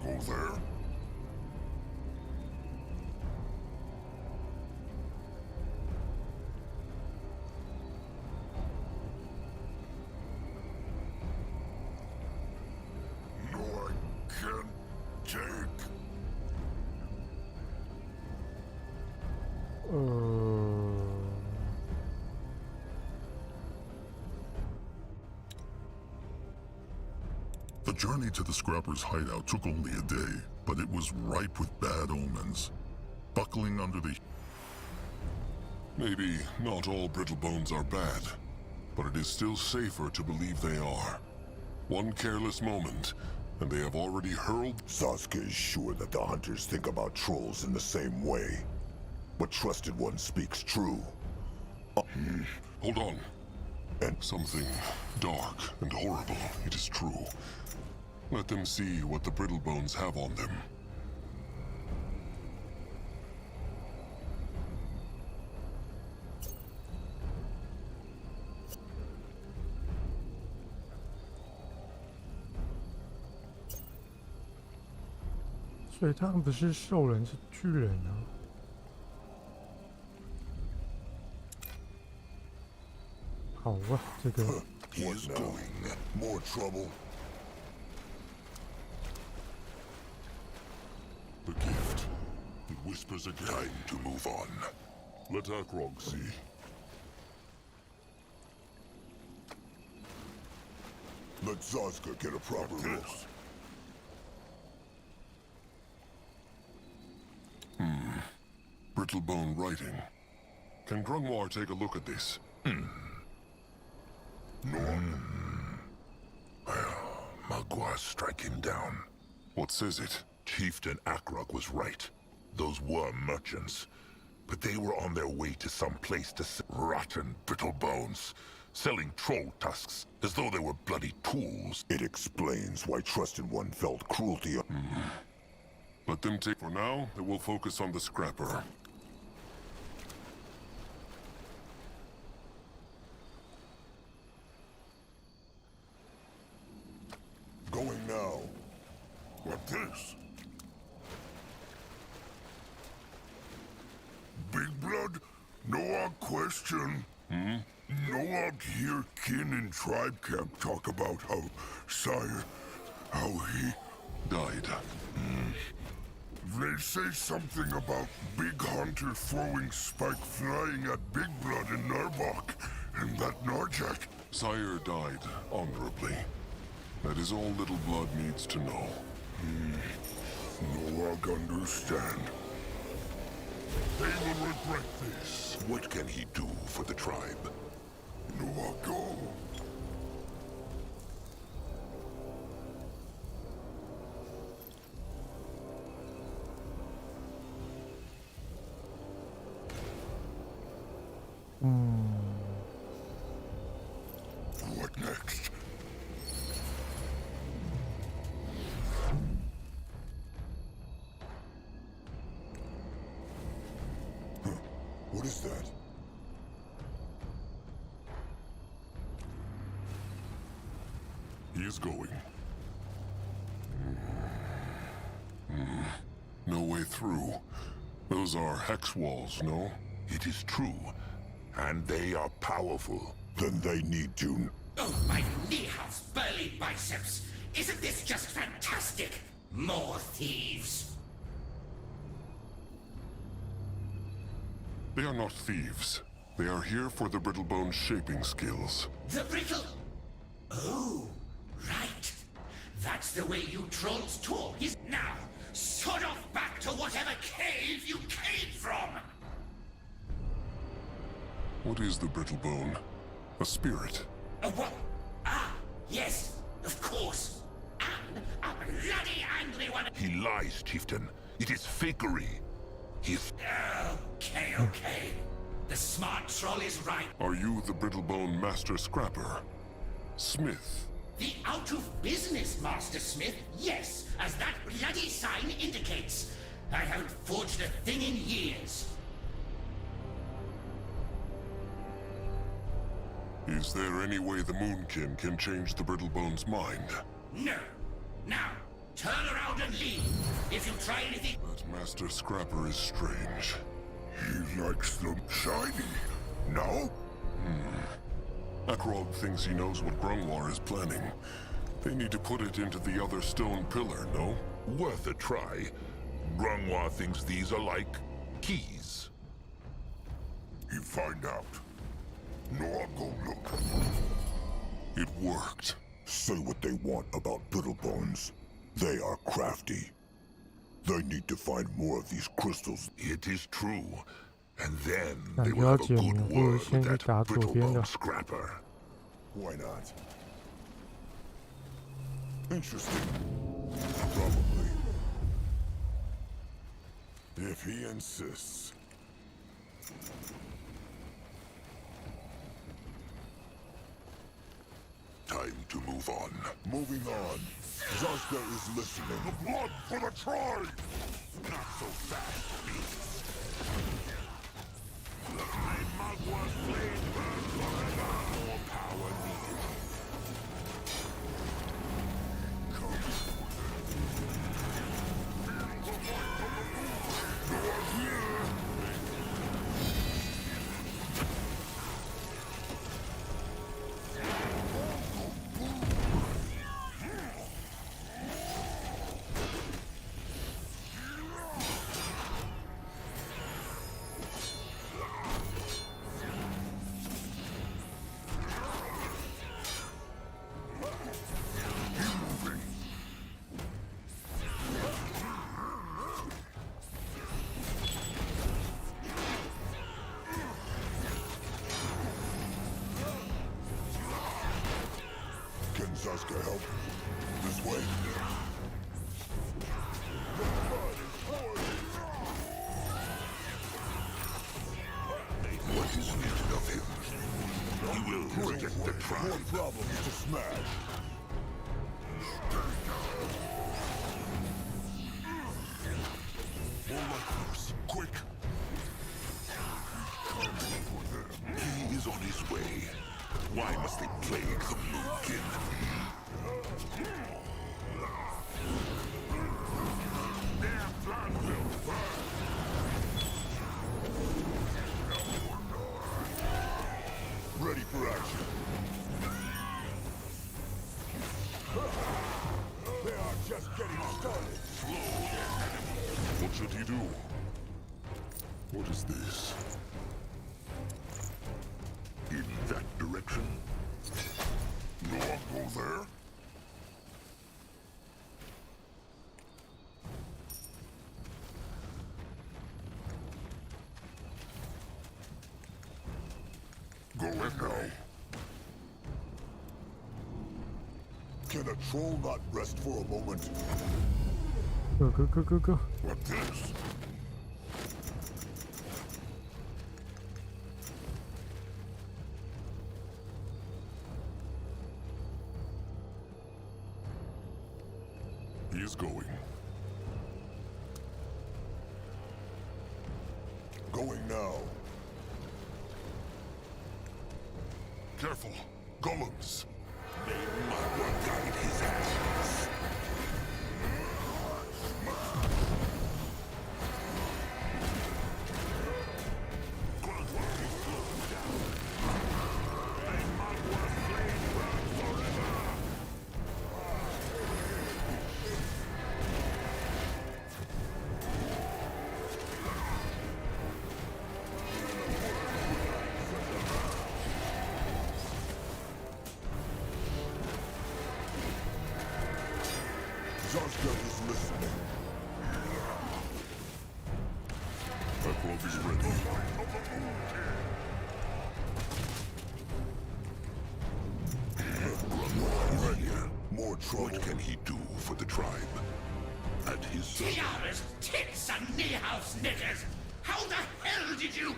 Go there. No, I can't take. The journey to the Scrapper's hideout took only a day, but it was ripe with bad omens. Buckling under the... Maybe not all Brittlebones are bad, but it is still safer to believe they are. One careless moment, and they have already hurled... Sasuke is sure that the hunters think about trolls in the same way. But Trusted One speaks true. Hold on. And something dark and horrible, it is true. Let them see what the Brittlebones have on them. So 他们不是兽人，是巨人啊！ 好啊，这个。 He's going. More trouble. The gift. It whispers again. Time to move on. Let Akrog see. Let Sasuke get a proper look. Brittlebone writing. Can Grungwar take a look at this? No. Well, Magua, strike him down. What says it? Chieftain Akrog was right. Those were merchants. But they were on their way to some place to sell rotten brittle bones, selling troll tusks as though they were bloody tools. It explains why Trusted One felt cruelty. Let them take... For now, they will focus on the Scrapper. Going now. What this? Big Blood? No question. No out here kin in tribe camp talk about how Sire, how he died. They say something about Big Hunter throwing Spike flying at Big Blood in Narbok, and that Narjak. Sire died honorably. That is all Little Blood needs to know. No, I understand. They will regret this. What can he do for the tribe? No, go. What next? Huh. What is that? He is going. No way through. Those are hex walls, no? It is true. And they are powerful. Then they need to... Oh, my knee-house burly biceps! Isn't this just fantastic? More thieves! They are not thieves. They are here for the Brittlebone's shaping skills. The brittle... Oh, right. That's the way you trolls talk, is now. Sod off back to whatever cave you came from! What is the Brittlebone? A spirit? A what? Ah, yes, of course. And a bloody angry one. He lies, Chieftain. It is fakery. He's... Okay. The smart troll is right. Are you the Brittlebone Master Scrapper? Smith? The out of business Master Smith, yes, as that bloody sign indicates. I haven't forged a thing in years. Is there any way the Moonkin can change the Brittlebone's mind? No. Now, turn around and leave. If you try anything... That Master Scrapper is strange. He likes them shiny. No? Akrog thinks he knows what Grungwar is planning. They need to put it into the other stone pillar, no? Worth a try. Grungwar thinks these are like keys. You find out. No, I'll go look. It worked. Say what they want about Brittlebones. They are crafty. They need to find more of these crystals. It is true. And then they will have a good word with that Brittlebone Scrapper. Why not? Interesting. Probably. If he insists. Time to move on. Moving on. Zazka is listening. The blood for the tribe! Not so fast, beast. My Magua flame burn forever. More power needed. Come for them. Feel the fight from the moon. You are here. Zazka help? This way? What is needed of him? He will protect the tribe. More problems to smash. More like this. Quick! He is on his way. Why must they plague the Moonkin? Their blood will burn! Ready for action. They are just getting started. What should he do? What is this? In that direction? No one go there? Going now. Can a troll not rest for a moment? Go, go, go, go, go. What this? He is going. Going now. Careful. Golems. May Magua guide his actions. Zarska is listening. Akrog is ready. More trouble. What can he do for the tribe? At his service. Tiaras, tits, and knee-house knickers! How the hell did you...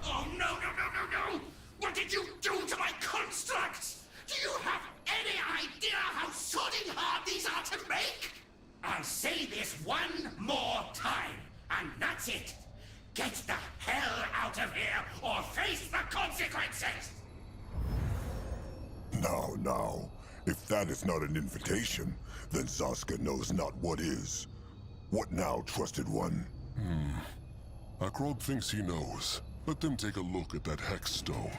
Oh, no, no, no, no, no! What did you do to my constructs? Do you have any idea how sodding hard these are to make? I'll say this one more time, and that's it. Get the hell out of here, or face the consequences! Now. If that is not an invitation, then Zarska knows not what is. What now, trusted one? Akrog thinks he knows. Let them take a look at that hex stone.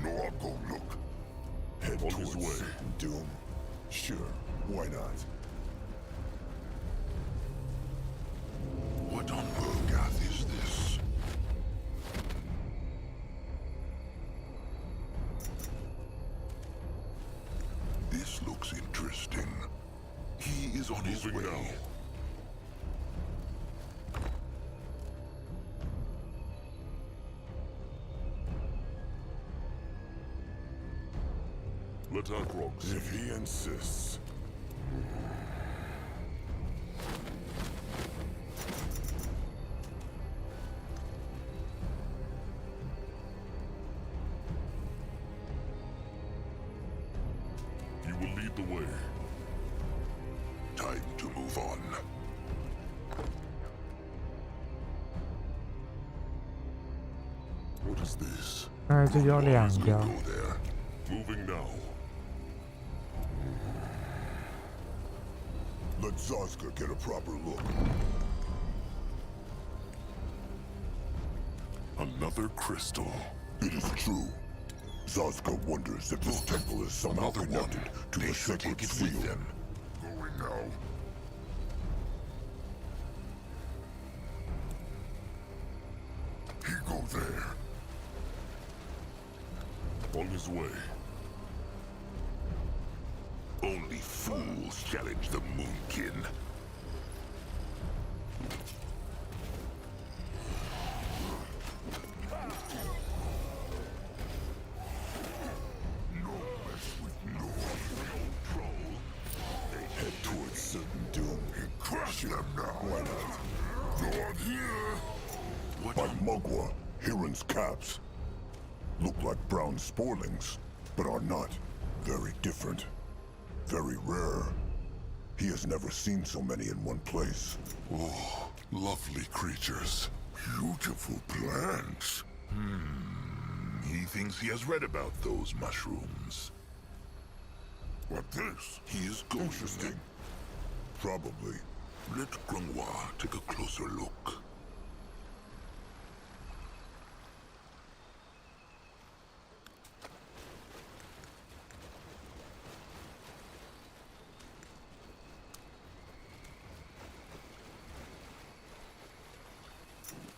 No, go look. Head On towards his way. certain doom. Sure, why not? What on Urgath is this? This looks interesting. He is on his way. Moving now. Let Akrog see. If he insists. You will lead the way. Time to move on. What is this? 哎，这要两个。 Go there. Moving now. Let Zarska get a proper look. Another crystal. It is true. Zarska wonders if this temple is somehow Another one. connected to They the should sacred take it seal. with them. Going now. He go there. On his way. Only fools challenge the Moonkin. Head towards certain doom. Crush them now. Why not? Go on here. By Mugwa, Hiran's caps. Look like brown sporlings, but are not. Very different. Very rare. He has never seen so many in one place. Oh, lovely creatures. Beautiful plants. He thinks he has read about those mushrooms. What this? He is going. Interesting. Probably. Let Grungwa take a closer look.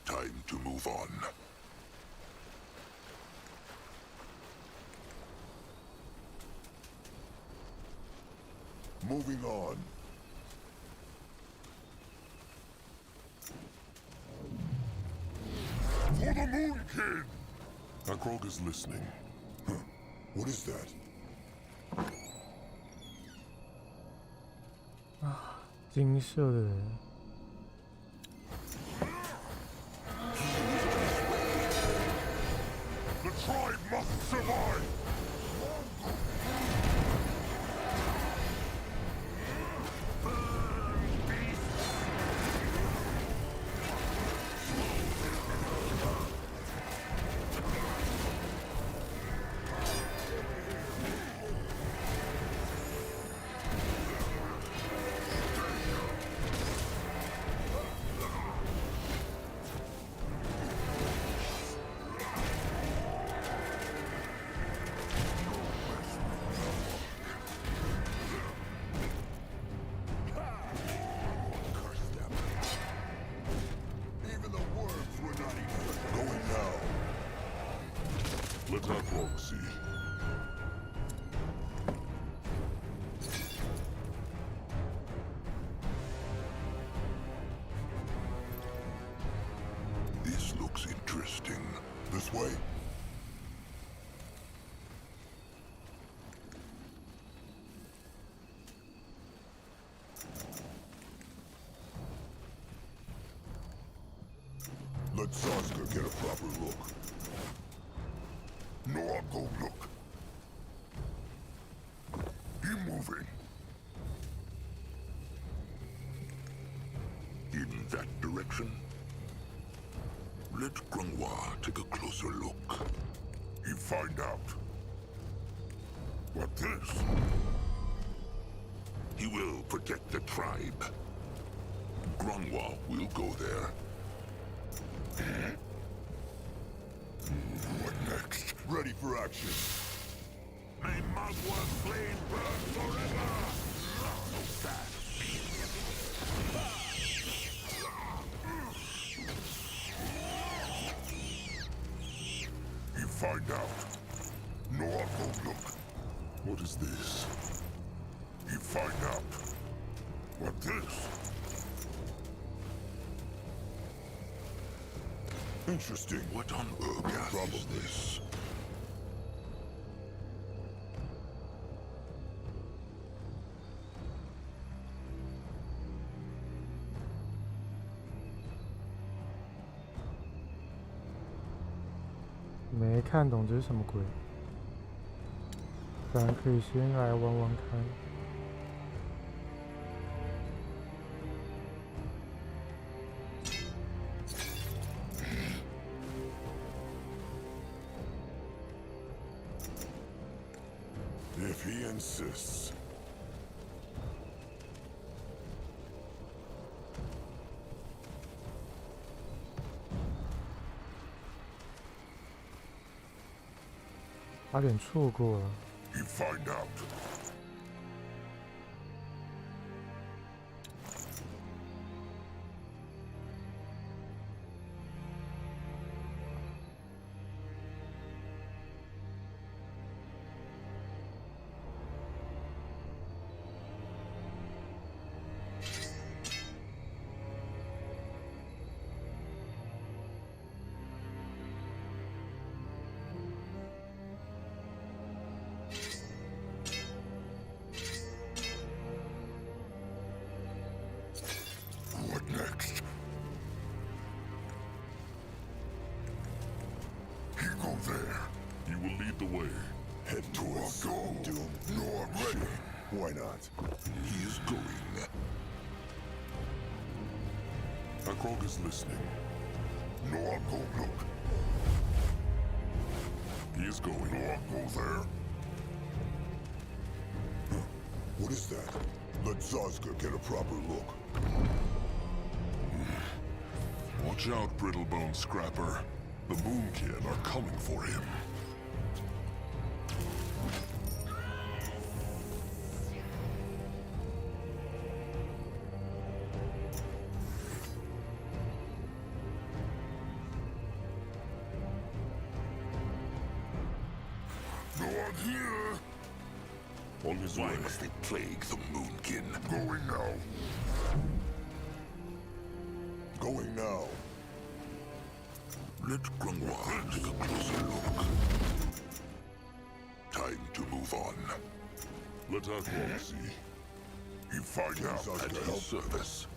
Time to move on. Moving on. For the Moon King! Akrog is listening. Huh. What is that? 啊，金色的人。 The tribe must survive! Let Akrog see. This looks interesting. This way? Let Saska get a proper look. No, I'll go look. Keep moving. In that direction. Let Grungwa take a closer look. You find out. What this? He will protect the tribe. Grungwa will go there. What next? Ready for action. May Magwa's flame burn forever! Not so fast. You find out. No, I'll go look. What is this? You find out. What this? Interesting. What on earth is this?没看懂这是什么鬼，咱可以先来玩玩看。If he insists. "差点错过了。You find out. What next? You go there. You will lead the way. Head towards Doom. No, I'm ready. Why not? He is going. Akrog is listening. No, I'll go look. He is going. No, I'll go there. Huh. What is that? Let Zazka get a proper look. Watch out, Brittlebone Scrapper. The Moonkin are coming for him. here! On his way. Why must they plague the Moonkin? Going now. Going now. Let Grungwa take a closer look. Time to move on. Let Akrog see. You find out at his service.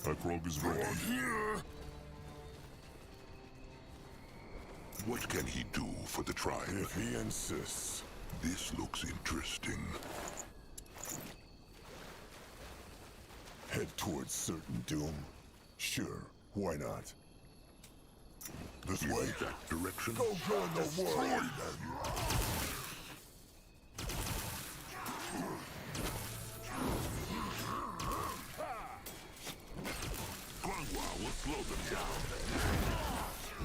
Akrog is ready. Here. What can he do for the tribe? If he insists. This looks interesting. Head towards certain doom. Sure, why not? This way? That direction? Go join the war then! Grungwa will slow them down.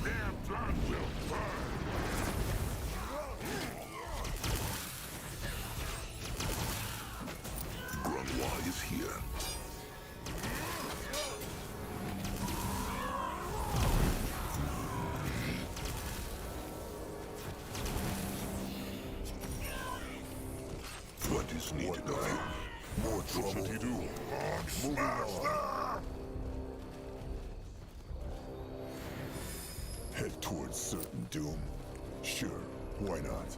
Their blood will burn! Grungwa is here. What is needed of him? More trouble. What should he do? Moving on. Head towards certain doom. Sure, why not?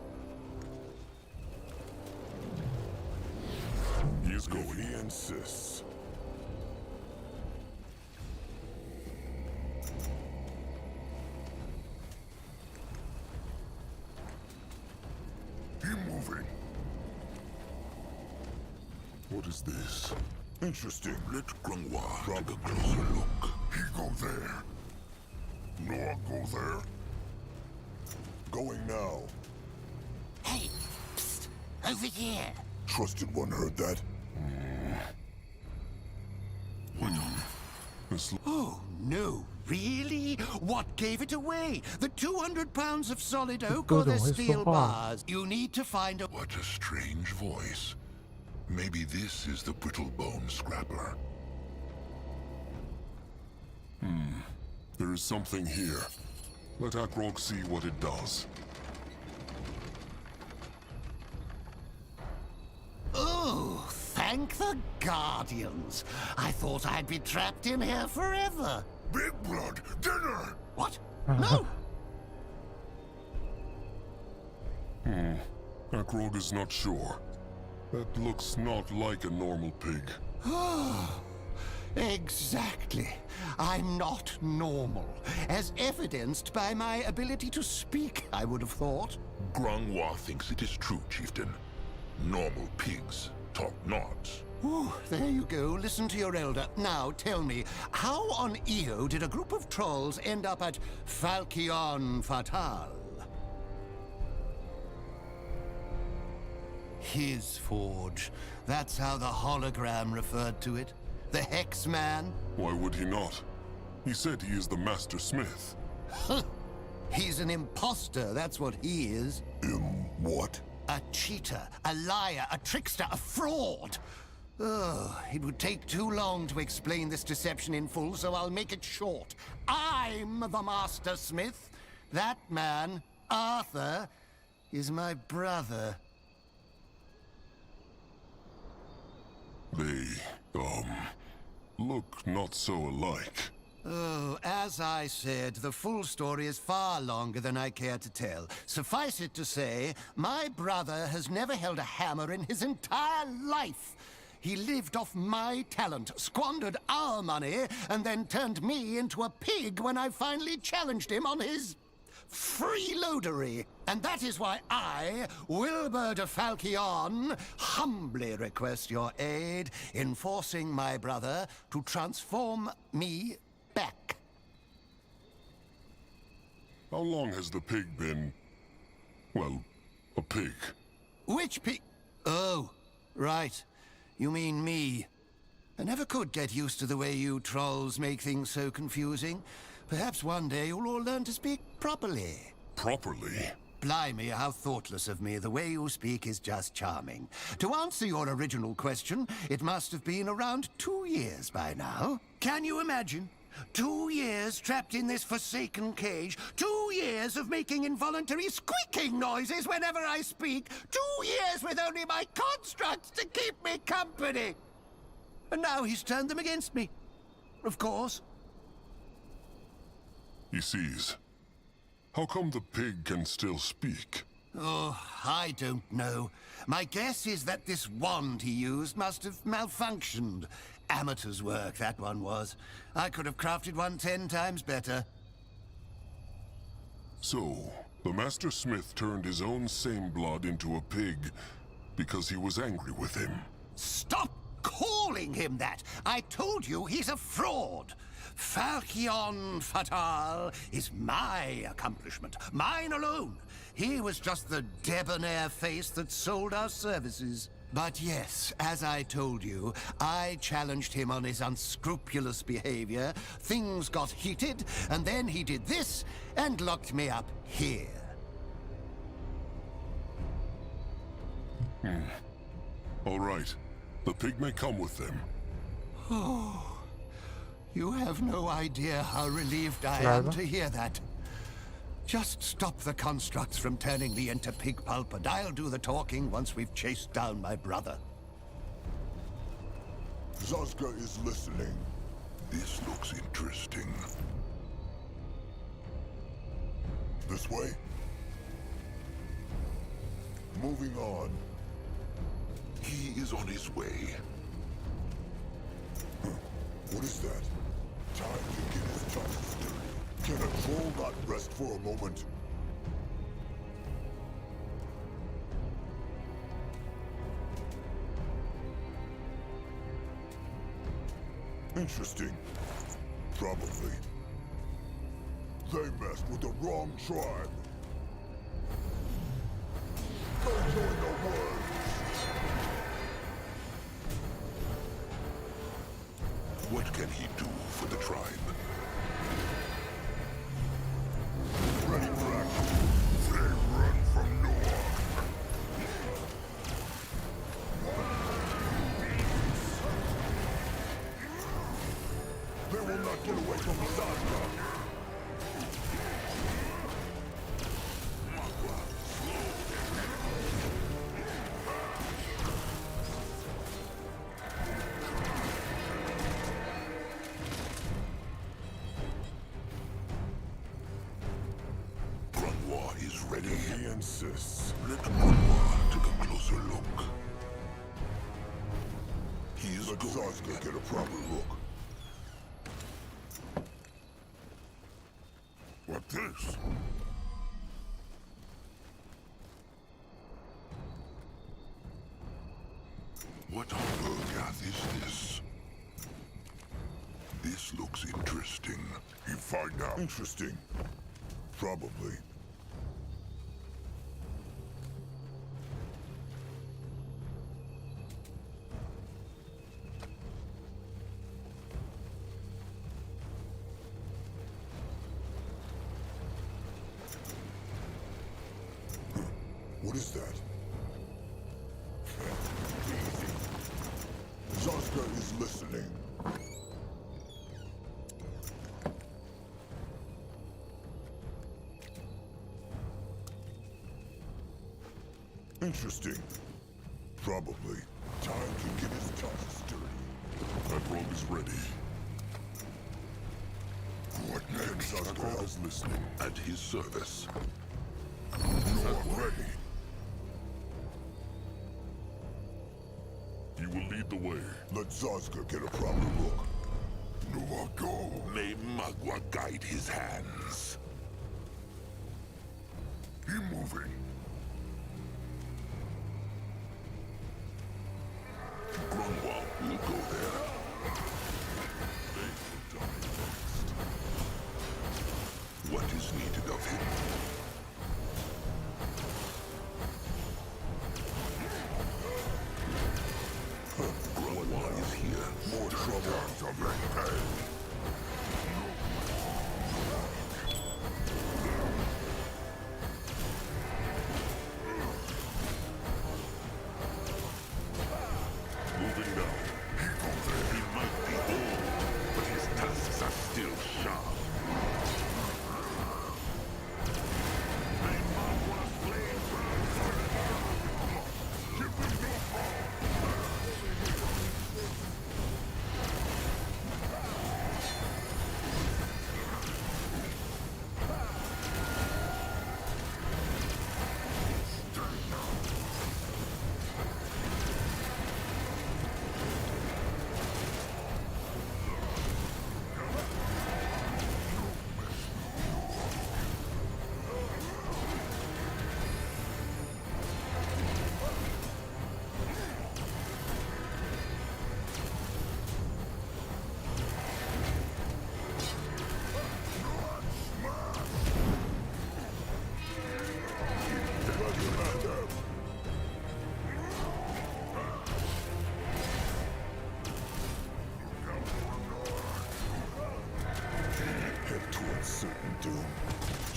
He is going. If he insists. Keep moving. What is this? Interesting. Let Grungwa take a closer look. He go there. No, go there. Going now. Hey, psst, over here. Trusted one heard that. Oh, no. Really? What gave it away? The 200 pounds of solid oak or the steel bars? You need to find a... What a strange voice. Maybe this is the brittle bone scrapper. There is something here. Let Akrog see what it does. Oh, thank the Guardians. I thought I'd be trapped in here forever. Big Blood, dinner! What? No! Akrog is not sure. That looks not like a normal pig. Exactly. I'm not normal, as evidenced by my ability to speak, I would have thought. Grungwa thinks it is true, Chieftain. Normal pigs talk not. Ooh, there you go. Listen to your elder. Now, tell me, how on Io did a group of trolls end up at Falchion Fatal? His forge. That's how the hologram referred to it. The Hex Man. Why would he not? He said he is the Master Smith. He's an imposter, that's what he is. What? A cheater, a liar, a trickster, a fraud. Oh, it would take too long to explain this deception in full, so I'll make it short. I'm the Master Smith. That man, Arthur, is my brother. They, look not so alike. Oh, as I said, the full story is far longer than I care to tell. Suffice it to say, my brother has never held a hammer in his entire life. He lived off my talent, squandered our money, and then turned me into a pig when I finally challenged him on his freeloadery. And that is why I, Wilbur de Falchion, humbly request your aid in forcing my brother to transform me back. How long has the pig been, well, a pig? Which pig? Oh, right. You mean me. I never could get used to the way you trolls make things so confusing. Perhaps one day you'll all learn to speak properly. Properly? Blimey, how thoughtless of me. The way you speak is just charming. To answer your original question, it must have been around 2 years by now. Can you imagine? 2 years trapped in this forsaken cage. 2 years of making involuntary squeaking noises whenever I speak. 2 years with only my constructs to keep me company. And now he's turned them against me. Of course. He sees. How come the pig can still speak? Oh, I don't know. My guess is that this wand he used must have malfunctioned. Amateur's work, that one was. I could have crafted one 10 times better. So, the Master Smith turned his own same blood into a pig because he was angry with him. Stop calling him that! I told you he's a fraud! Falchion Fatal is my accomplishment, mine alone. He was just the debonair face that sold our services. But yes, as I told you, I challenged him on his unscrupulous behavior. Things got heated, and then he did this and locked me up here. All right. The pig may come with them. Oh, you have no idea how relieved I am to hear that. Just stop the constructs from turning me into pig pulp, and I'll do the talking once we've chased down my brother. Zazka is listening. This looks interesting. This way? Moving on. He is on his way. What is that? Time to get his tongue stirred. Can a troll not rest for a moment? Interesting. Probably. They messed with the wrong tribe. Go join the world. What can he do for the tribe? Ready for action. They run from Noah. They will not get away from Zazka. He insists. Let Grunwa take a closer look. He is Let Zazka get a proper look. What this? What on earth is this? This looks interesting. You find out. Interesting. Probably. What is that? Easy. Zazka is listening. Interesting. Probably. Time to get his tongue sturdy. That rogue is ready. What next? Zazka is listening. At his service. Noah ready. You will lead the way. Let Zazka get a proper look. Noah go. May Magua guide his hands. He moving. Grunwa will go there. What is needed of him? Grunwa is here. More trouble.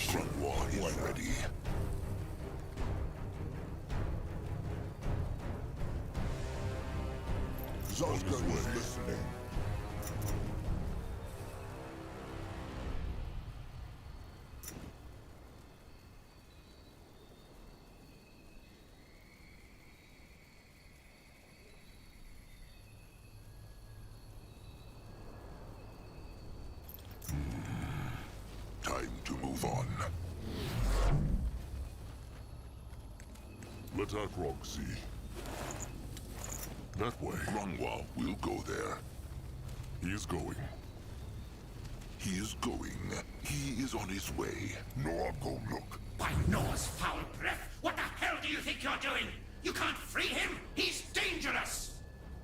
Grungwar is ready. Zazka is listening. Time to move on. Let Akrog see. That way. Grungwar will go there. He is going. He is going. He is on his way. Nor go look. By Noah's foul breath, what the hell do you think you're doing? You can't free him! He's dangerous!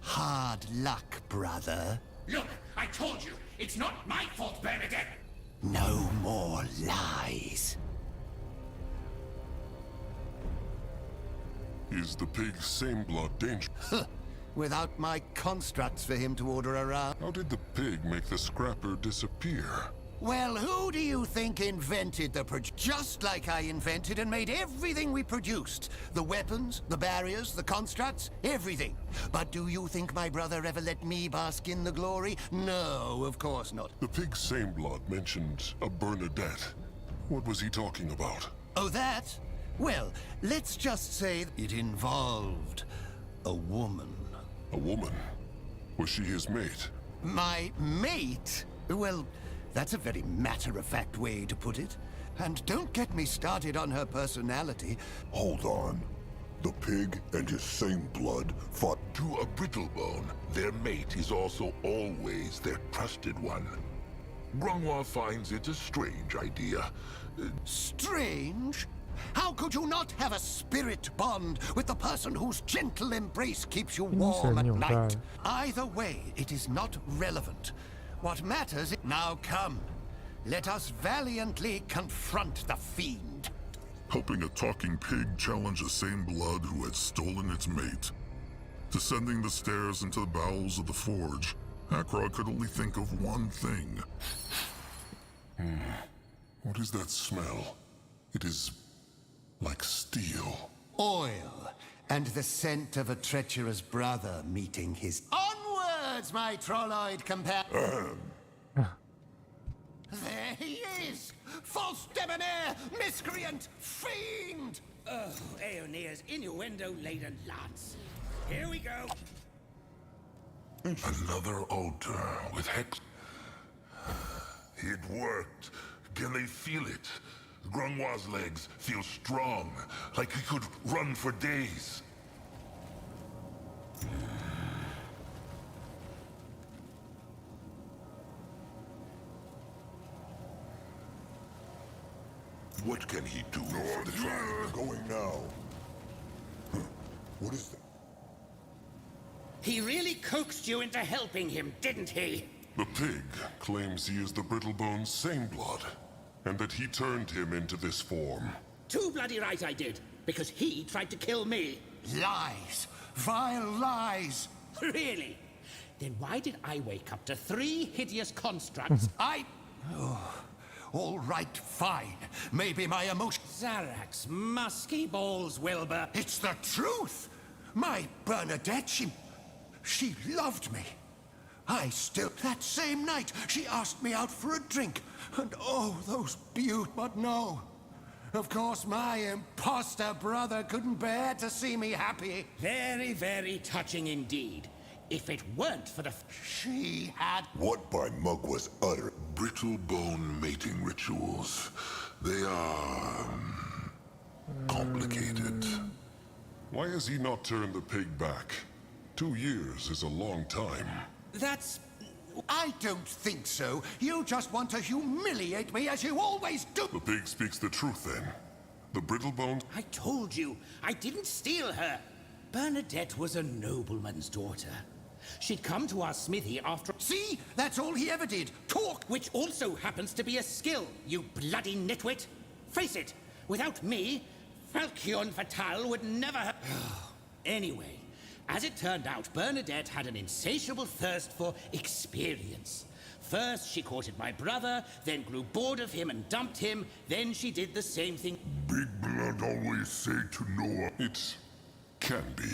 Hard luck, brother. Look, I told you, it's not my fault, Bernadette! No more lies. Is the pig's same blood dangerous? Without my constructs for him to order around. How did the pig make the scrapper disappear? Well, who do you think invented the just like I invented and made everything we produced? The weapons, the barriers, the constructs, everything. But do you think my brother ever let me bask in the glory? No, of course not. The pig's same blood mentioned a Bernadette. What was he talking about? Oh, that? Well, let's just say it involved a woman. A woman? Was she his mate? My mate? Well, that's a very matter-of-fact way to put it. And don't get me started on her personality. Hold on. The pig and his same blood fought to a brittlebone. Their mate is also always their trusted one. Grungwar finds it a strange idea. Strange? How could you not have a spirit bond with the person whose gentle embrace keeps you warm at night? Either way, it is not relevant. What matters is... Now come, let us valiantly confront the fiend. Helping a talking pig challenge the same blood who had stolen its mate. Descending the stairs into the bowels of the forge, Akrog could only think of one thing. What is that smell? It is like steel. Oil, and the scent of a treacherous brother meeting his... Onwards, my trolloid companion! There he is! False debonair, miscreant, fiend! Oh, Aeonea's innuendo-laden lance. Here we go. Another altar with hex. It worked. Can they feel it? Grungwar's legs feel strong, like he could run for days. What can he do for the tribe? Going now. What is that? He really coaxed you into helping him, didn't he? The pig claims he is the Brittlebone's same blood, and that he turned him into this form. Too bloody right I did, because he tried to kill me. Lies! Vile lies! Really? Then why did I wake up to 3 hideous constructs? Oh, all right, fine. Maybe my emotion... Zarax, musky balls, Wilbur. It's the truth! My Bernadette, she loved me. That same night, she asked me out for a drink. And oh, those but no. Of course, my imposter brother couldn't bear to see me happy. Very, very touching indeed. If it weren't for the... She had... What by Mugwa's utter brittlebone mating rituals? They are... complicated. Why has he not turned the pig back? 2 years is a long time. That's... I don't think so. You just want to humiliate me as you always do. The pig speaks the truth then. The Brittlebone... I told you, I didn't steal her. Bernadette was a nobleman's daughter. She'd come to our smithy after... See? That's all he ever did. Talk! Which also happens to be a skill, you bloody nitwit. Face it, without me, Falchion Fatal would never have... Anyway, as it turned out, Bernadette had an insatiable thirst for experience. First, she courted my brother, then grew bored of him and dumped him. Then she did the same thing. Big Blood always say to Noah, It can be.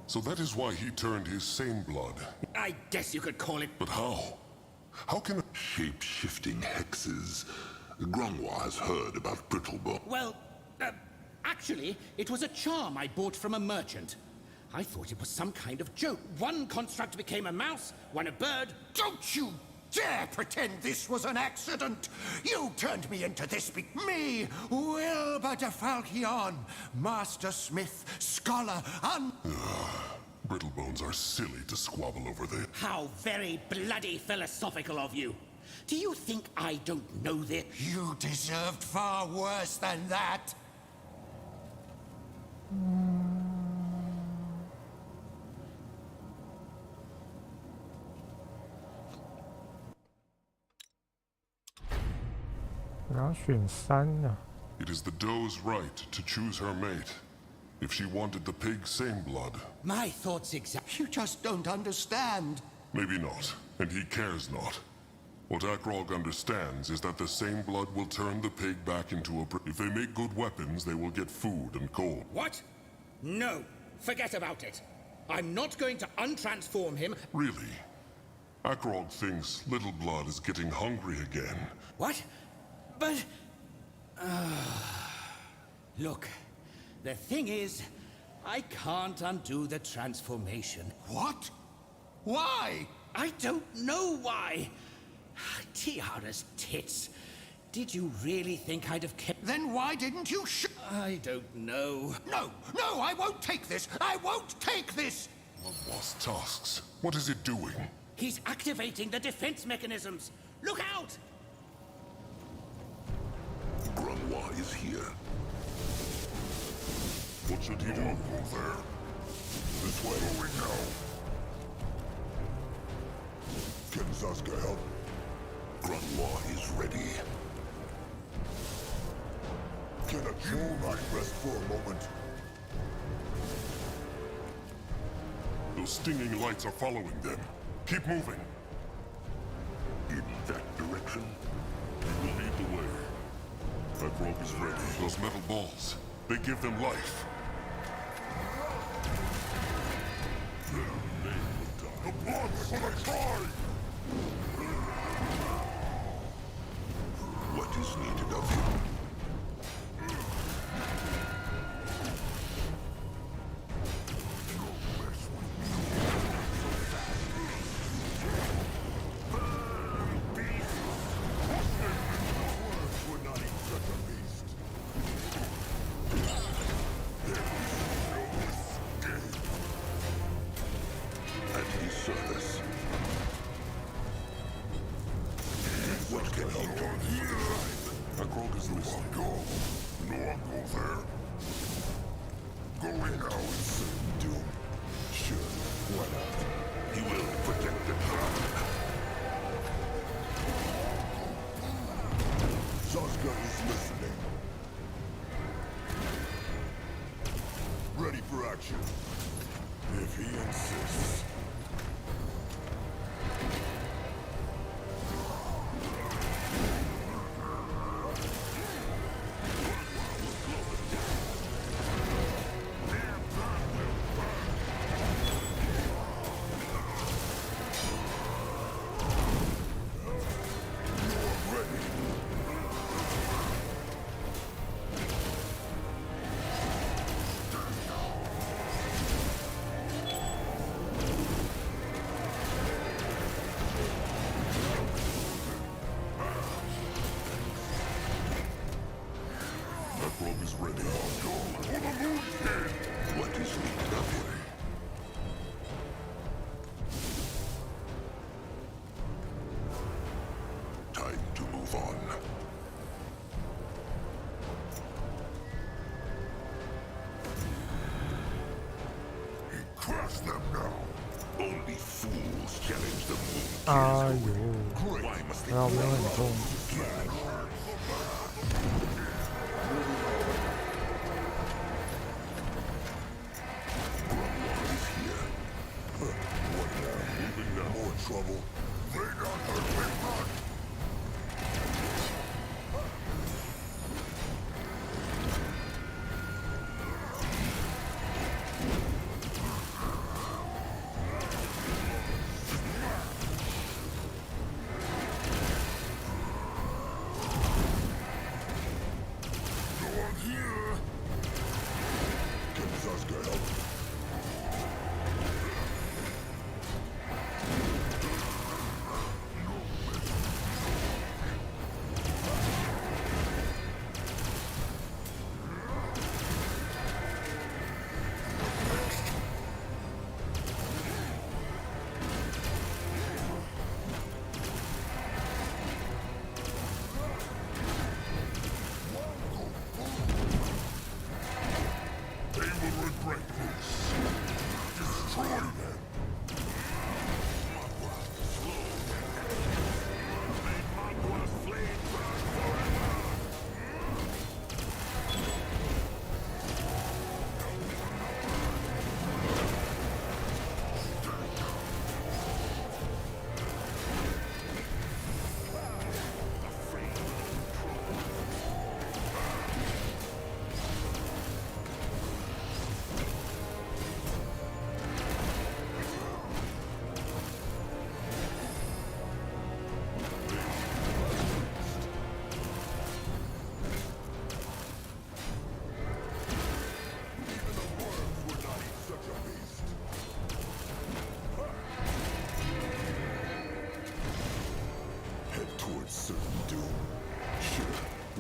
So that is why he turned his same blood. I guess you could call it. But how? How can shape-shifting hexes. Grungwa has heard about Brittlebone. Well, actually, it was a charm I bought from a merchant. I thought it was some kind of joke. One construct became a mouse, one a bird. Don't you dare pretend this was an accident! You turned me into this me, Wilbur de Falchion, master smith, scholar, Brittlebones are silly to squabble over this. How very bloody philosophical of you. Do you think I don't know this? You deserved far worse than that. It is the doe's right to choose her mate. If she wanted the pig's same blood. My thoughts exactly. You just don't understand. Maybe not, and he cares not. What Akrog understands is that the same blood will turn the pig back into a... If they make good weapons, they will get food and coal. What? No, forget about it. I'm not going to untransform him. Really? Akrog thinks Little Blood is getting hungry again. What? But... Look, the thing is, I can't undo the transformation. What? Why? I don't know why. Tiara's tits. Did you really think I'd have kept... Then why didn't you I don't know. No, I won't take this! I won't take this! Lost tasks. What is it doing? He's activating the defense mechanisms. Look out! Grungwa is here. What should he do? Go there. This way. Going now. Can Saska help? Grungwa is ready. Can a true knight rest for a moment? Those stinging lights are following them. Keep moving. In that direction? We will lead the way. That rope is ready. Those metal balls, they give them life. The blood for the tribe! What is needed of him? Ready for action. If he insists. Them now. Only fools challenge the moon. 哎呦，然后没有很重。More trouble.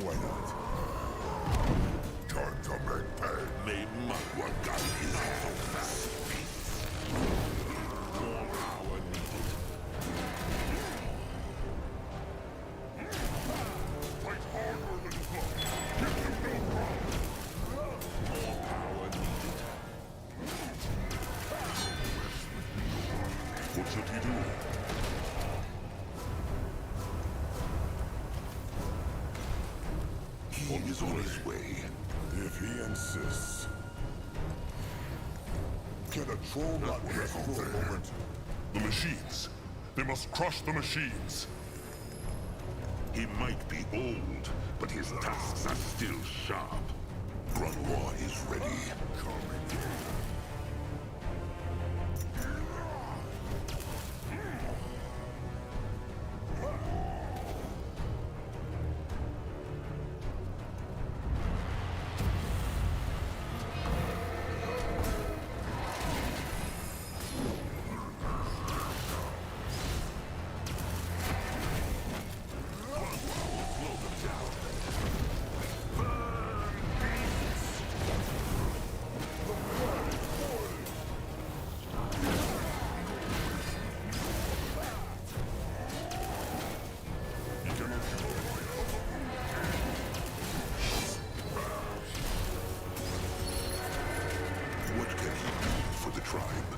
Why not? Time to make pay. They must what got me not so fast. More power needed. Fight harder, little buck. Give him no problem. More power needed. What should he do? He is on his way. If he insists. Can a troll not rest for a moment? The machines. They must crush the machines. He might be old, but his tusks are still sharp. Grunwar is ready. What can he do for the tribe?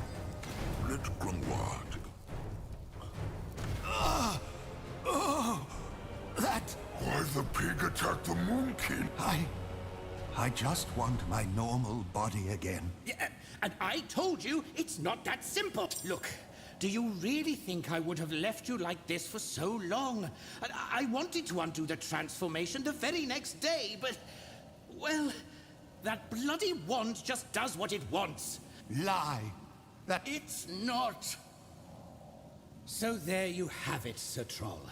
Let Grunwar... That... Why the pig attacked the Moonkin? I just want my normal body again. Yeah, and I told you it's not that simple. Look, do you really think I would have left you like this for so long? I wanted to undo the transformation the very next day, but... well, that bloody wand just does what it wants. Lie. That... It's not. So there you have it, Sir Troll.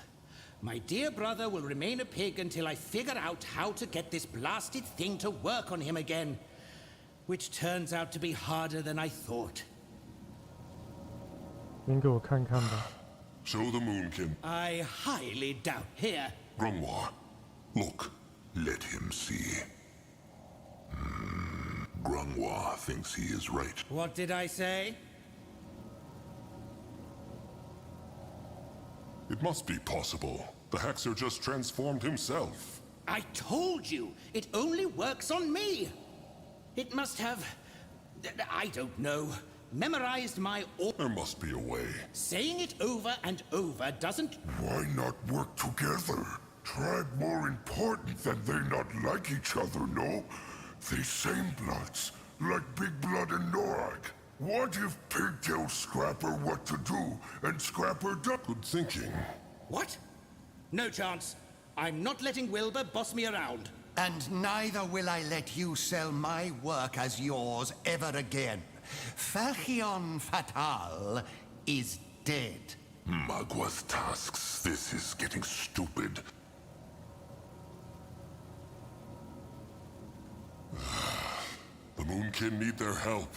My dear brother will remain a pig until I figure out how to get this blasted thing to work on him again. Which turns out to be harder than I thought. 先给我看看吧。 Show the Moonkin. I highly doubt. Here. Grunwar, look. Let him see. Grunwar thinks he is right. What did I say? It must be possible. The Hexer just transformed himself. I told you, it only works on me. It must have, I don't know, memorized my... There must be a way. Saying it over and over doesn't... Why not work together? Tribe more important than they not like each other, no? They same bloods, like Big Blood and Norag. What if Pig tells Scrapper what to do, and Scrapper does? Good thinking. What? No chance. I'm not letting Wilbur boss me around. And neither will I let you sell my work as yours ever again. Falchion Fatal is dead. Magwa's tasks. This is getting stupid. The Moonkin need their help.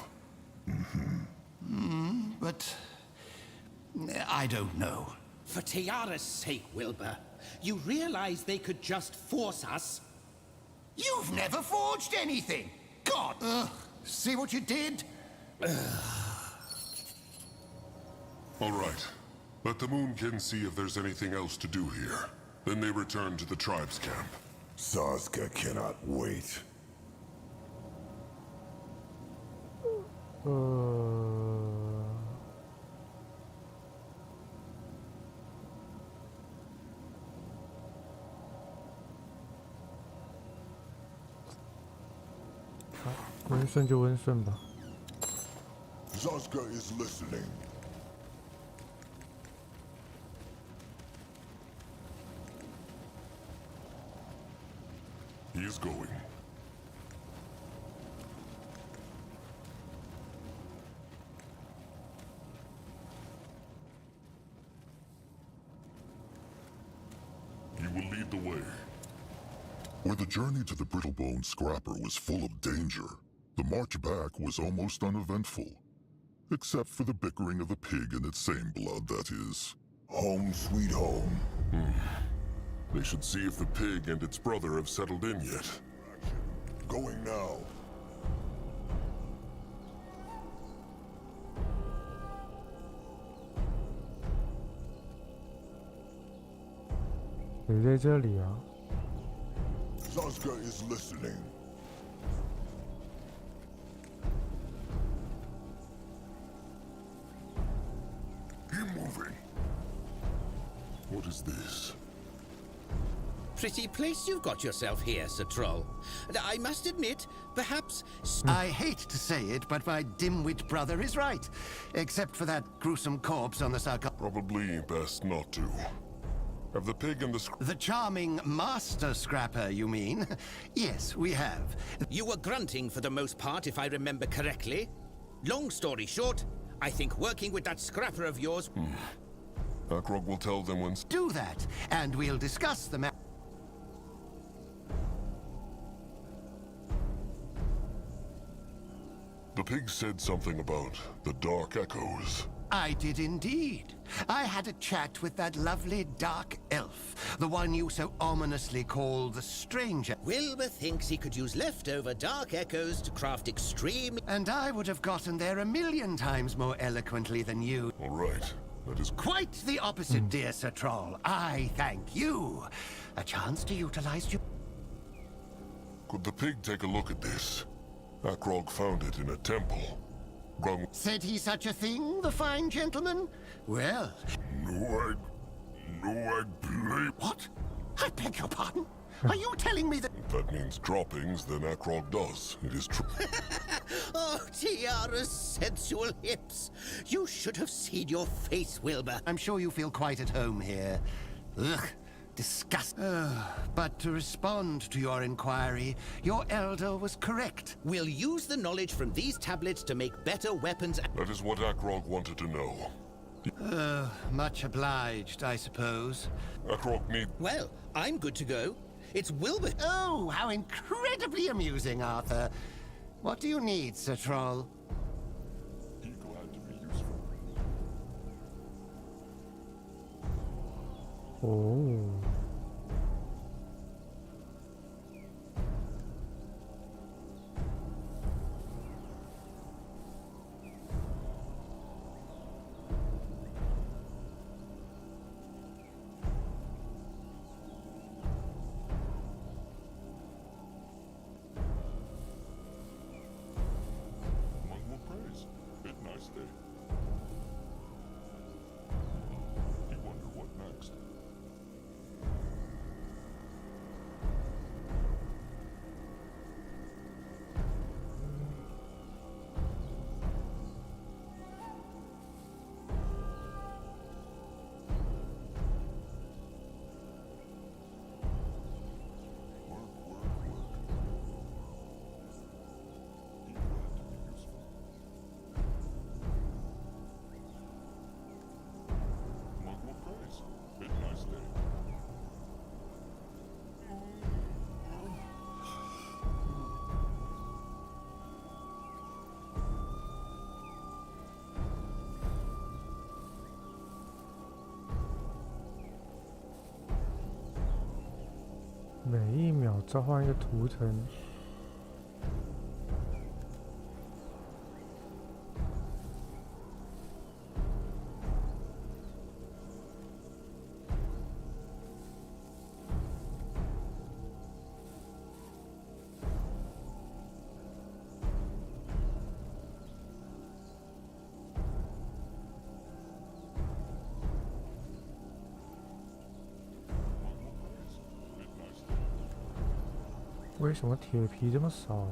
But... I don't know. For Tiara's sake, Wilbur, you realize they could just force us? You've never forged anything! God! See what you did? All right. Let the Moonkin see if there's anything else to do here. Then they return to the tribe's camp. Sazka cannot wait.温顺就温顺吧。 Sazka is listening. He is going. You will lead the way. Where the journey to the Brittlebone Scrapper was full of danger, the march back was almost uneventful. Except for the bickering of the pig and its same blood, that is. Home sweet home. They should see if the pig and its brother have settled in yet. Going now.谁在这里啊？ Zazka is listening. Keep moving. What is this? Pretty place you've got yourself here, Sir Troll. I must admit, perhaps... I hate to say it, but my dimwit brother is right. Except for that gruesome corpse on the sarcophagus. Probably best not to. Have the pig and The charming master scrapper, you mean? Yes, we have. You were grunting for the most part, if I remember correctly. Long story short, I think working with that scrapper of yours... Akrog will tell them when... Do that, and we'll discuss the matter. The pig said something about the Dark Echoes. I did indeed. I had a chat with that lovely dark elf, the one you so ominously call the Stranger. Wilbur thinks he could use leftover dark echoes to craft extreme... And I would have gotten there 1,000,000 times more eloquently than you. All right. That is... Quite the opposite, dear Sir Troll. I thank you. A chance to utilize you. Could the pig take a look at this? Akrog found it in a temple. Grung... Said he such a thing, the fine gentleman? Well... No, I blame... What? I beg your pardon? Are you telling me that... If that means droppings, then Akrog does. It is true. Oh, Tiara's sensual hips. You should have seen your face, Wilbur. I'm sure you feel quite at home here. Ugh, disgust. But to respond to your inquiry, your elder was correct. We'll use the knowledge from these tablets to make better weapons... That is what Akrog wanted to know. Much obliged, I suppose. Akrog need... Well, I'm good to go. It's Wilbur... Oh, how incredibly amusing, Arthur. What do you need, Sir Troll? Glad to be useful. Oh. Among will praise. Bit nice day. You wonder what next. Day. 每1秒召唤一个图腾。为什么铁皮这么少啊？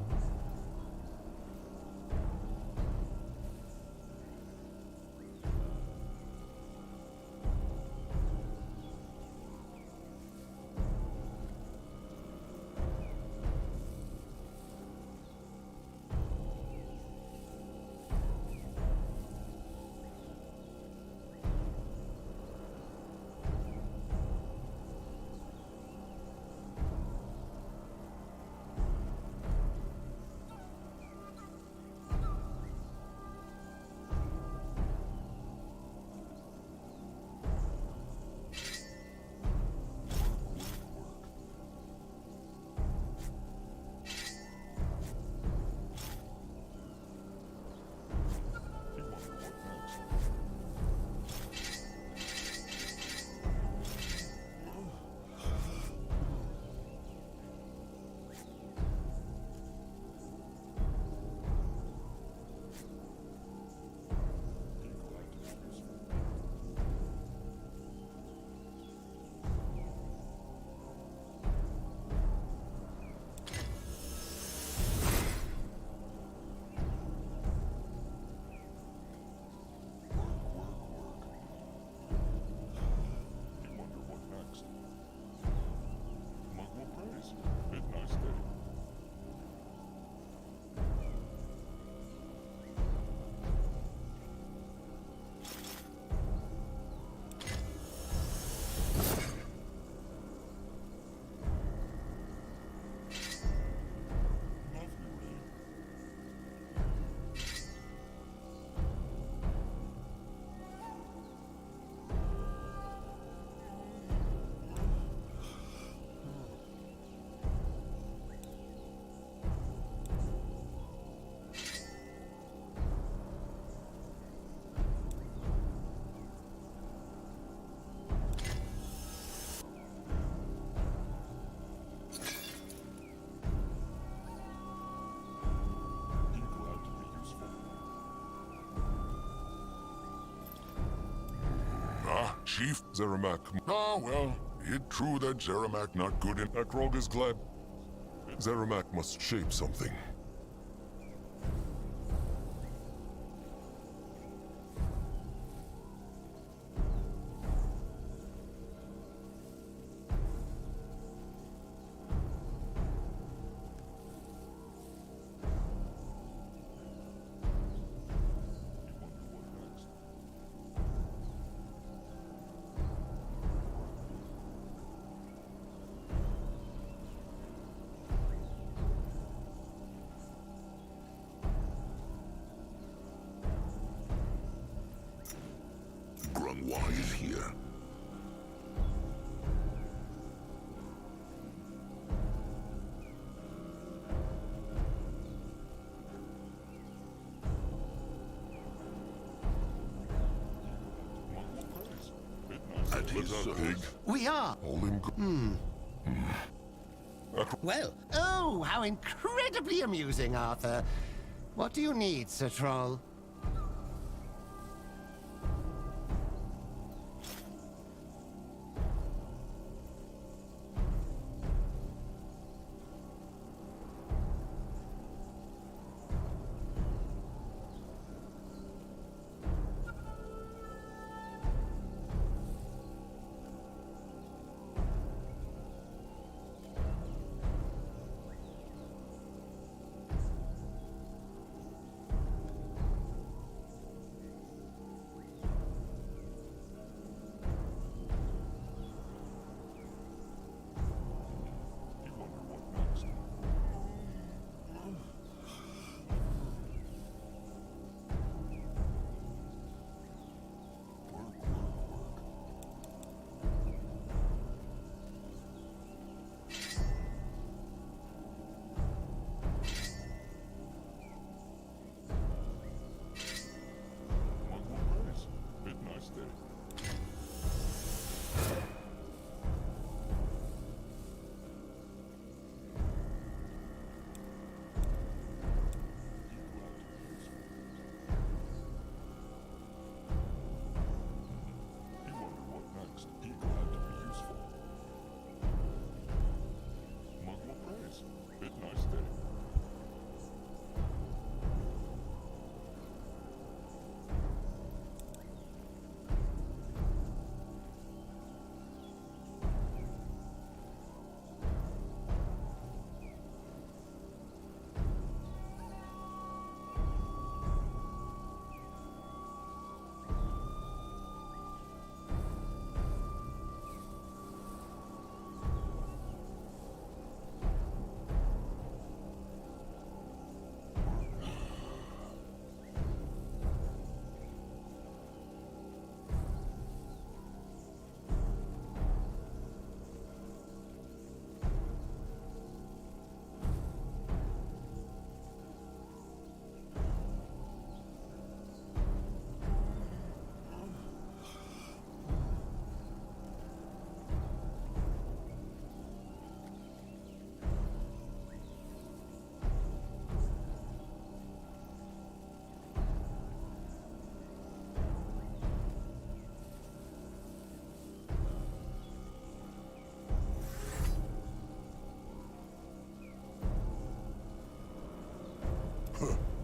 Chief Zeramak. Ah, well, it's true that Zeramak not good in. Akrog is glad. Zeramak must shape something. Grunwa is here. At his service. We are. Well, oh, how incredibly amusing, Arthur. What do you need, Sir Troll?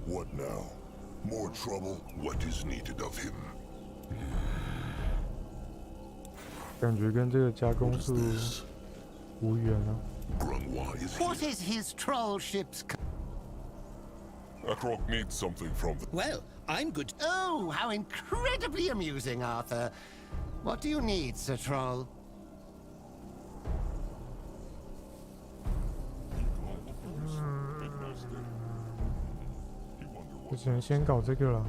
What now? More trouble? What is needed of him? 感觉跟这个加工术无缘啊。What is his troll ship's... Akrog needs something from them. Well, I'm good. Oh, how incredibly amusing, Arthur. What do you need, Sir Troll? 我只能先搞这个了。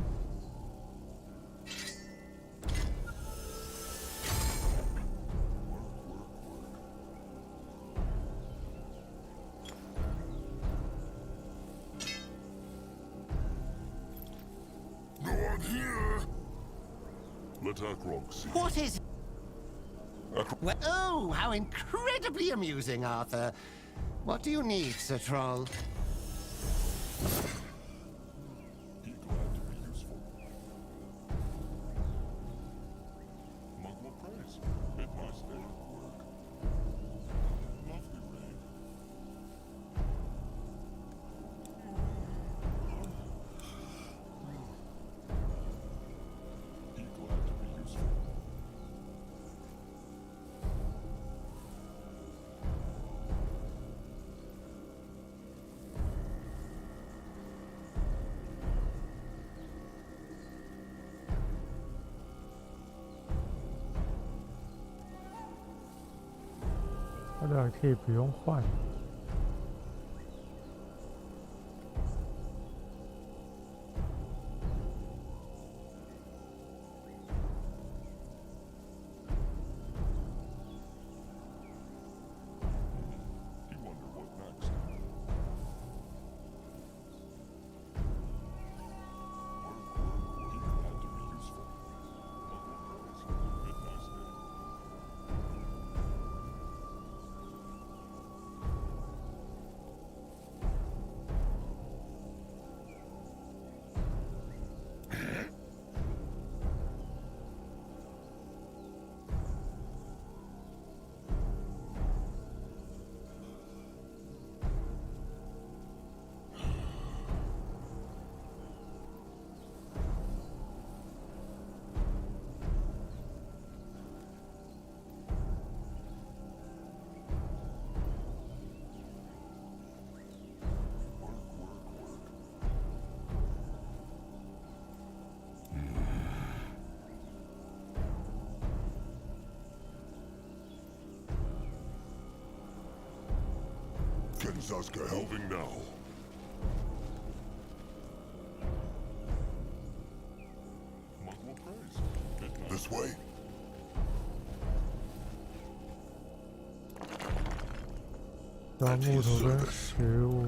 Let Akrog see. What is... Well, oh, how incredibly amusing, Arthur. What do you need, Sir Troll? 大家可以不用换。Can Sasuke help? Moving now. This way? 找木头跟食物。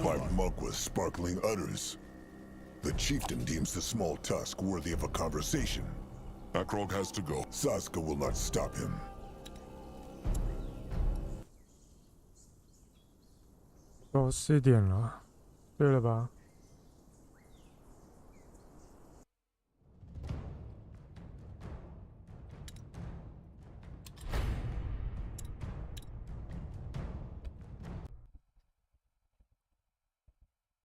My monk was sparkling utters. The chieftain deems the small tusk worthy of a conversation. Akrog has to go. Sasuke will not stop him. 到4点了，对了吧？